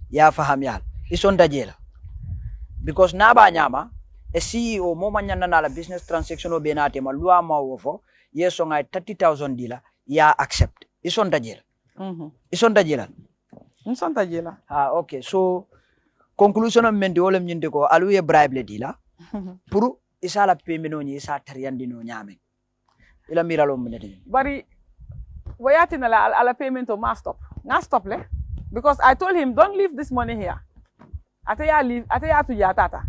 ya faham yal isonda jela because na ba nyama a CEO mo manyana na la business transaction o benate ma loi ma wofo yeso ngai 30,000 dila ya accept isonda jela isonda jela okay so conclusion of mendi wolem nyinde ko alu ye bribe le dila pour isala pemino nyi sa tariyandi no nyame ila miralo munete bari wayati na la ala payment to na stop le because I told him don't leave this money here ataya to yatata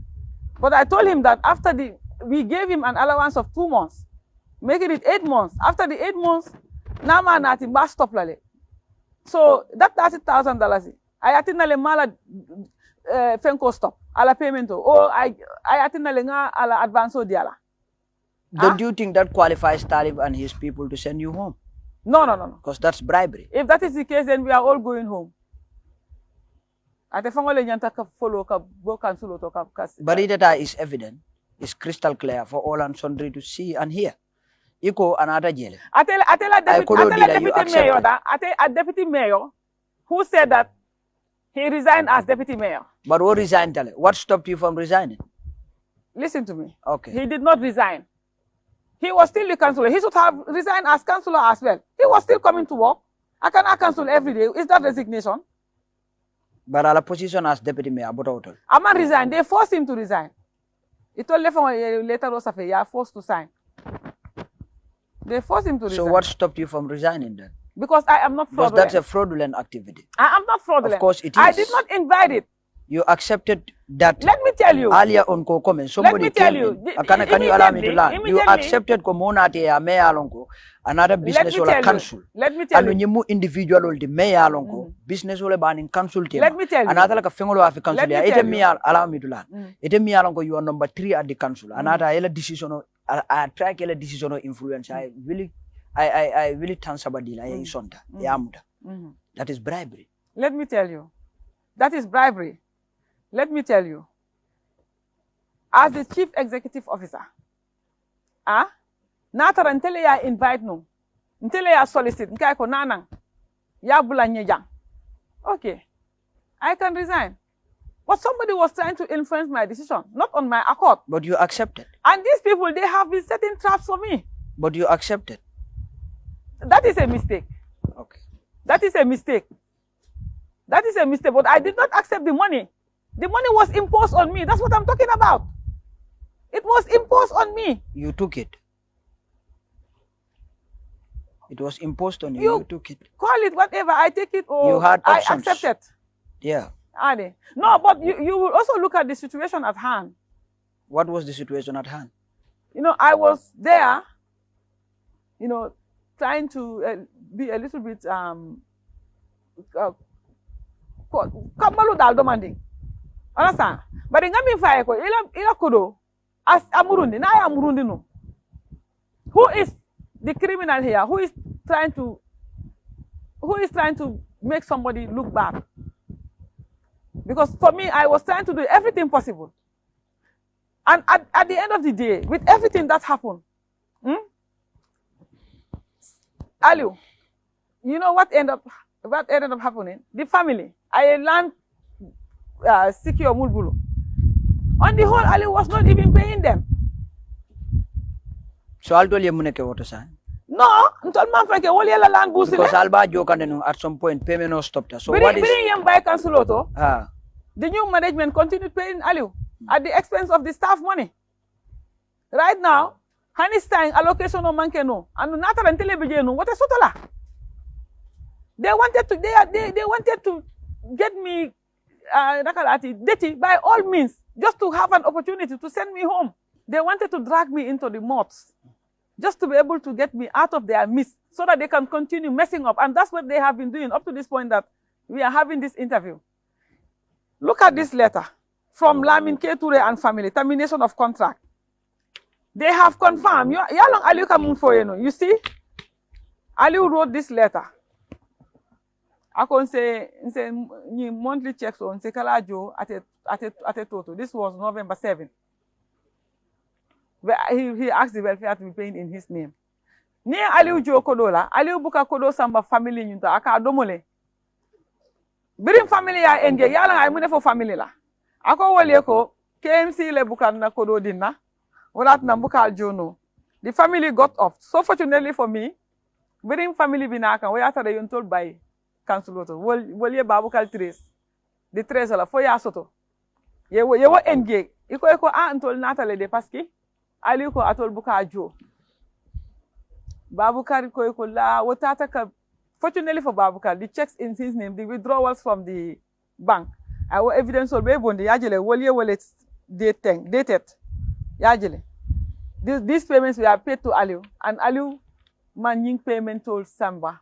but I told him that after we gave him an allowance of 2 months making it 8 months after the 8 months nama nati ba stop la le so that $30,000 I atina le mala fenko stop ala payment or I atina le nga ala advance o diala don't you think that qualifies Talib and his people to send you home? No. Because that's bribery. If that is the case, then we are all going home. But data is evident, it's crystal clear for all and sundry to see and hear. Iko another jail. I tell a deputy mayor who said that he resigned as deputy mayor. But what resigned? What stopped you from resigning? Listen to me. Okay. He did not resign. He was still the councillor. He should have resigned as councillor as well. He was still coming to work. I cannot council every day. Is that resignation? But our position as deputy mayor, I'm not resign. They forced him to resign. He told later Rosafe, you are forced to sign. They forced him to resign. So what stopped you from resigning then? Because I am not fraudulent. Because that's a fraudulent activity. I am not fraudulent. Of course it is. I did not invite it. You accepted that. Let me tell you. Earlier on comment, somebody tell you. Can you allow me to learn? You accepted Komonate Mayor Alongo, another business or a council. Let me tell you. And when you individual or the Mayor Alongo, business or a banning council team. Let me tell you. Another like a finger of a council. Allow me to learn. It me Alongo, you are number 3 at the council. Another decision I track a decision of influence. I really turn sabadila, Sonta, Yamuta. That is bribery. Let me tell you. That is bribery. Let me tell you. As the chief executive officer, natara ntele ya invite no, ntele ya solicit, nkai ko nanang, ya bulanye jang. Okay, I can resign. But somebody was trying to influence my decision, not on my accord. But you accepted. And these people, they have been setting traps for me. But you accepted. That is a mistake. Okay. That is a mistake. That is a mistake. But I did not accept the money. The money was imposed on me. That's what I'm talking about. It was imposed on me. You took it. It was imposed on you. You took it. Call it whatever. I take it or you had options. I accept it. Yeah. No, but you will also look at the situation at hand. What was the situation at hand? You know, I was there, you know, trying to be a little bit kamalu dal demanding. Understand? But in Gambia fire ko ila kodo as amurundi na ya amurundi no. Who is the criminal here? Who is trying to make somebody look bad? Because for me, I was trying to do everything possible. And at the end of the day, with everything that happened, Aliu, you know what ended up happening? The family, I learned secure Mulbulu. On the whole, Aliu was not even paying them. So I'll tell you what to say. No, because Alba Jokandenu at some point payment no stopped. So what is the new management continued paying Aliu at the expense of the staff money. Right now, Hanistang allocation no mankeno and not until what is sotola. They wanted to get me dirty by all means, just to have an opportunity to send me home. They wanted to drag me into the moths, just to be able to get me out of their midst so that they can continue messing up. And that's what they have been doing up to this point that we are having this interview. Look at this letter from Lamin K. Toure and family, termination of contract. They have confirmed. You see, Aliu wrote this letter. I can say monthly checks on Sekalajo at a total. This was November 7th. Where he asked the welfare to be paid in his name. Near Aliu Jo Kodola, Aliu Buka Kodo Samba family into Aka Domole. Birim family ya enge yala ay mune for family la. Ako wale ko KMC le buka na Kodo dinna. Wala na buka Jono. The family got off. So fortunately for me, Birim family binaka we after they told by council auto. Wole babukal trace. The trace la fo ya soto. Yewo enge. Iko antol natale de paski. Aliu ko atol buka jo. Babukar ko la wotata ka. Fortunately for Babukar, the checks in his name, the withdrawals from the bank, our evidence will be bondi yajele wallet dated yajele. These payments were paid to Aliu, and Aliu managing payment to Samba.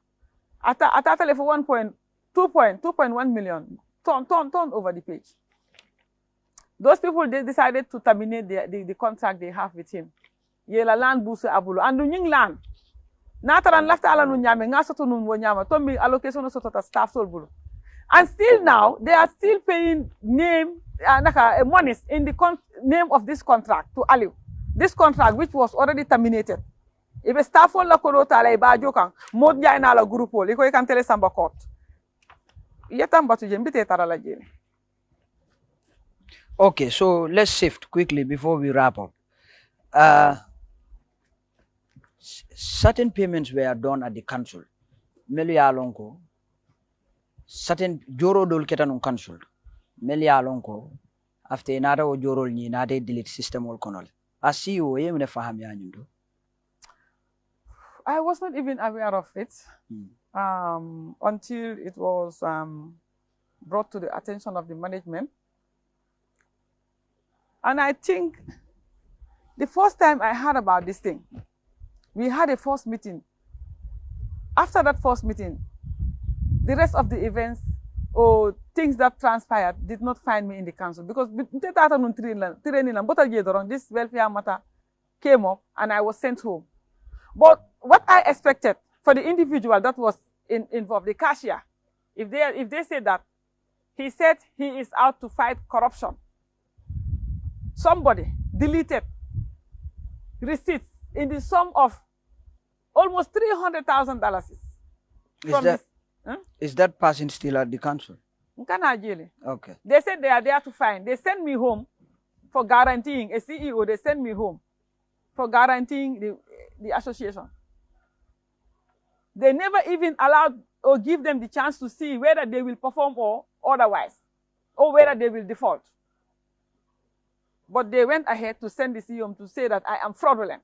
At for 2.1 million, turn over the page. Those people, they decided to terminate the contract they have with him. Yela land busu abulo and the land. Nataran left ala nu nyame nga soto nu nyama tombi allocation no soto ta staff solbulu. And still now they are still paying monies in the name of this contract to Aliu. This contract which was already terminated. If a staff on la kodo tala iba jokan mod jay na la groupe liko e kan tele samba court. Yetam batu jembite tarala jeni. Okay, so let's shift quickly before we wrap up. Certain payments were done at the council. Melia Lonko, certain Joro Dol Ketanum council. Melia Lonko, after another Joro ni nade delete system or conol. I see you, I was not even aware of it until it was brought to the attention of the management. And I think the first time I heard about this thing, we had a first meeting. After that first meeting, the rest of the events or things that transpired did not find me in the council because this welfare matter came up and I was sent home. But what I expected for the individual that was involved, the cashier, If they say that, he said he is out to fight corruption. Somebody deleted receipts in the sum of almost $300,000. Is that person still at the council? Okay. They said they are there to find. They sent me home for guaranteeing, a CEO, they sent me home for guaranteeing the association. They never even allowed or give them the chance to see whether they will perform or otherwise, or whether they will default. But they went ahead to send the CEO to say that I am fraudulent.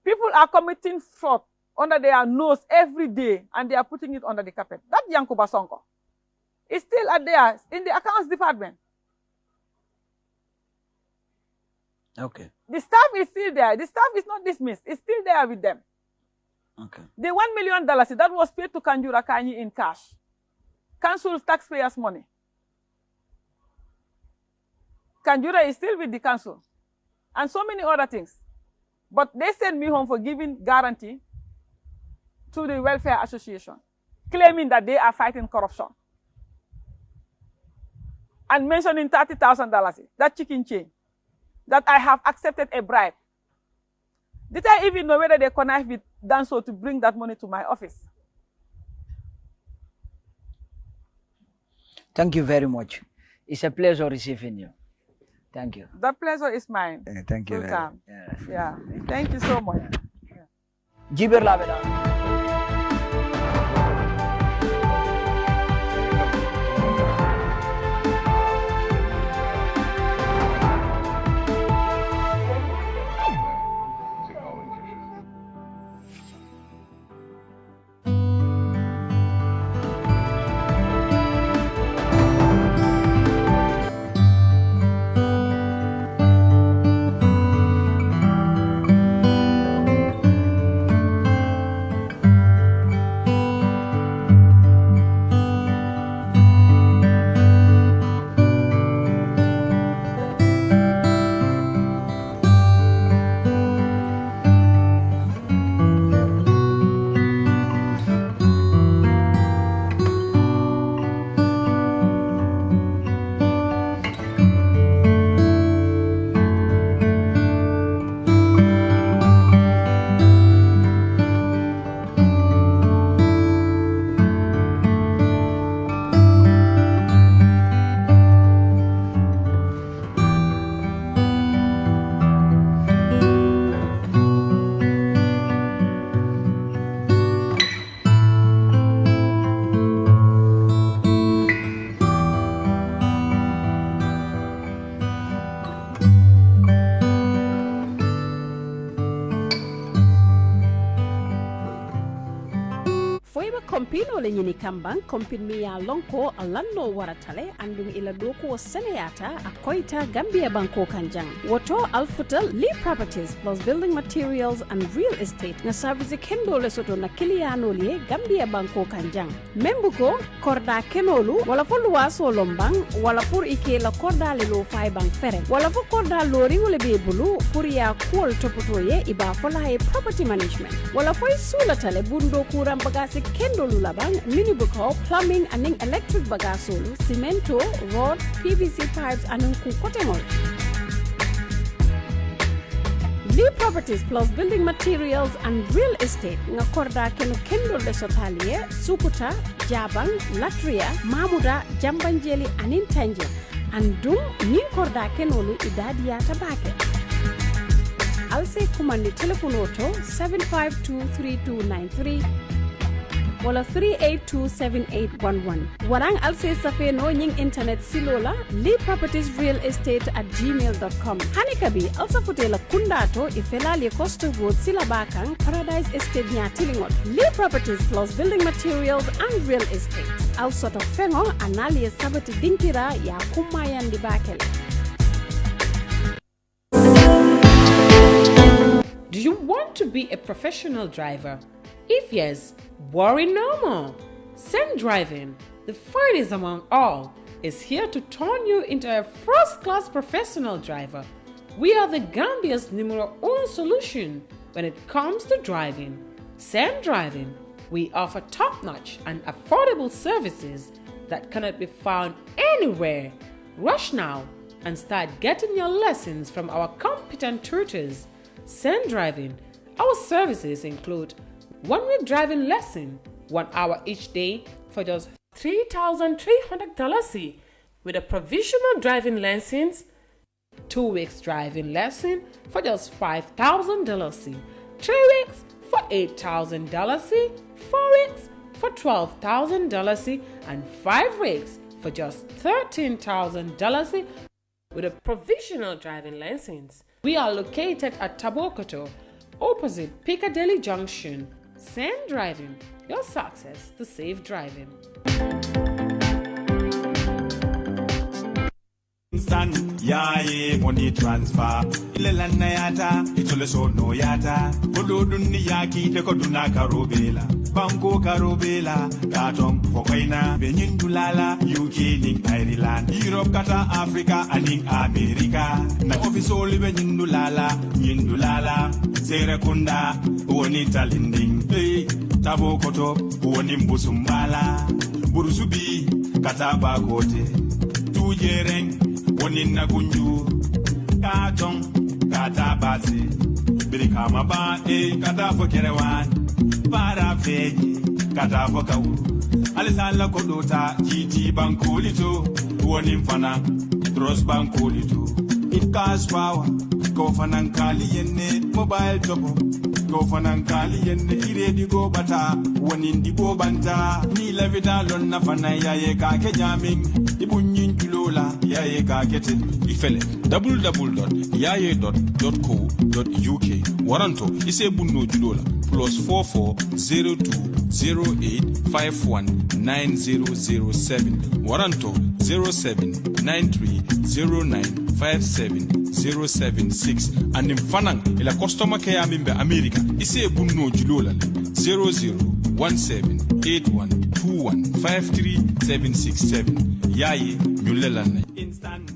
People are committing fraud under their nose every day, and they are putting it under the carpet. That Yankuba Sonko is still there in the accounts department. Okay. The staff is still there. The staff is not dismissed. It's still there with them. Okay. The $1 million that was paid to Kanjura Kanyi in cash, council's taxpayers' money. Kanjura is still with the council, and so many other things. But they sent me home for giving guarantee to the Welfare Association, claiming that they are fighting corruption. And mentioning $30,000, that chicken chain, that I have accepted a bribe. Did I even know whether they connived with Danso to bring that money to my office? Thank you very much. It's a pleasure receiving you. Thank you. The pleasure is mine. Thank you. Yeah. Thank you so much. Jiber Labeda. kompino le nyini kamban kompin mi ya lonko alanno waratale andum ila doko seneyata akoita Gambia banko kanjang woto alfutal Lee Properties plus building materials and real estate na service kendo le soto na kiliano le Gambia banko kanjang membuko korda kenolu wala fo luwaso lombang wala pour ike la korda le lo fay bang fere wala fo korda lori ngole be bulu pour ya kol topotoye iba fola e property management wala fo sulatale bundo kuram bagasi kendo lulabang minibuko plumbing and electric bagasolu cemento rod PVC pipes and kukotengol Lee Properties plus building materials and real estate nga korda kendo le sotalie Sukuta Jabang Latria Mamuda Jambanjeli anin Tanje andum ni korda kenolu idadia tabake Alse kumandi telephone auto 7523293 wala 3827811 warang alse safe no nying internet silola Lee Properties real estate @gmail.com hanikabi alsa futela kundato ifelali coastal road silabakang Paradise Estate Nyatilingot Lee Properties plus building materials and real estate also to fengo anali sabati dinkira ya kumayandi bakele. Do you want to be a professional driver? If yes, worry no more. Send Driving, the finest among all, is here to turn you into a first-class professional driver. We are the Gambia's numero uno solution when it comes to driving. Send Driving, We offer top-notch and affordable services that cannot be found anywhere. Rush now and start getting your lessons from our competent tutors. Send Driving. Our services include 1-week driving lesson, 1 hour each day for just $3,300 with a provisional driving license, 2 weeks driving lesson for just $5,000, 3 weeks for $8,000, 4 weeks for $12,000, and 5 weeks for just $13,000 with a provisional driving license. We are located at Tabokoto, opposite Piccadilly Junction. Send Driving, your success to safe driving. Instant yaye money transfer ilela nayata itole so no yata kodo dunni yaki te koduna karobela banko karobela katom fokaina benin dulala UK ning Ireland Europe kata Africa aning America na office oli benin dulala sere kunda woni talinding tabo koto woni mbusumbala burusubi kata bakote tujereng wonin na kunju katon kata basi birikama ba kata fo kerewan para feji kata fo kawu alisala kodota GT bankolito wonin fana Trust bankolito it cash power go fanan kali yenne mobile topo go fanan kali yenne iredi go bata wonin di go banta ni levida lon na fana yaye ka ke jamming ibunyin tulola yaye ka kete ifele www.yaye.co.uk waranto ise bunno julola +440208519007 waranto 0793095706 and in fanang ila customer care amimbe America ise bunno julola 001781215376 yaye nyulela instant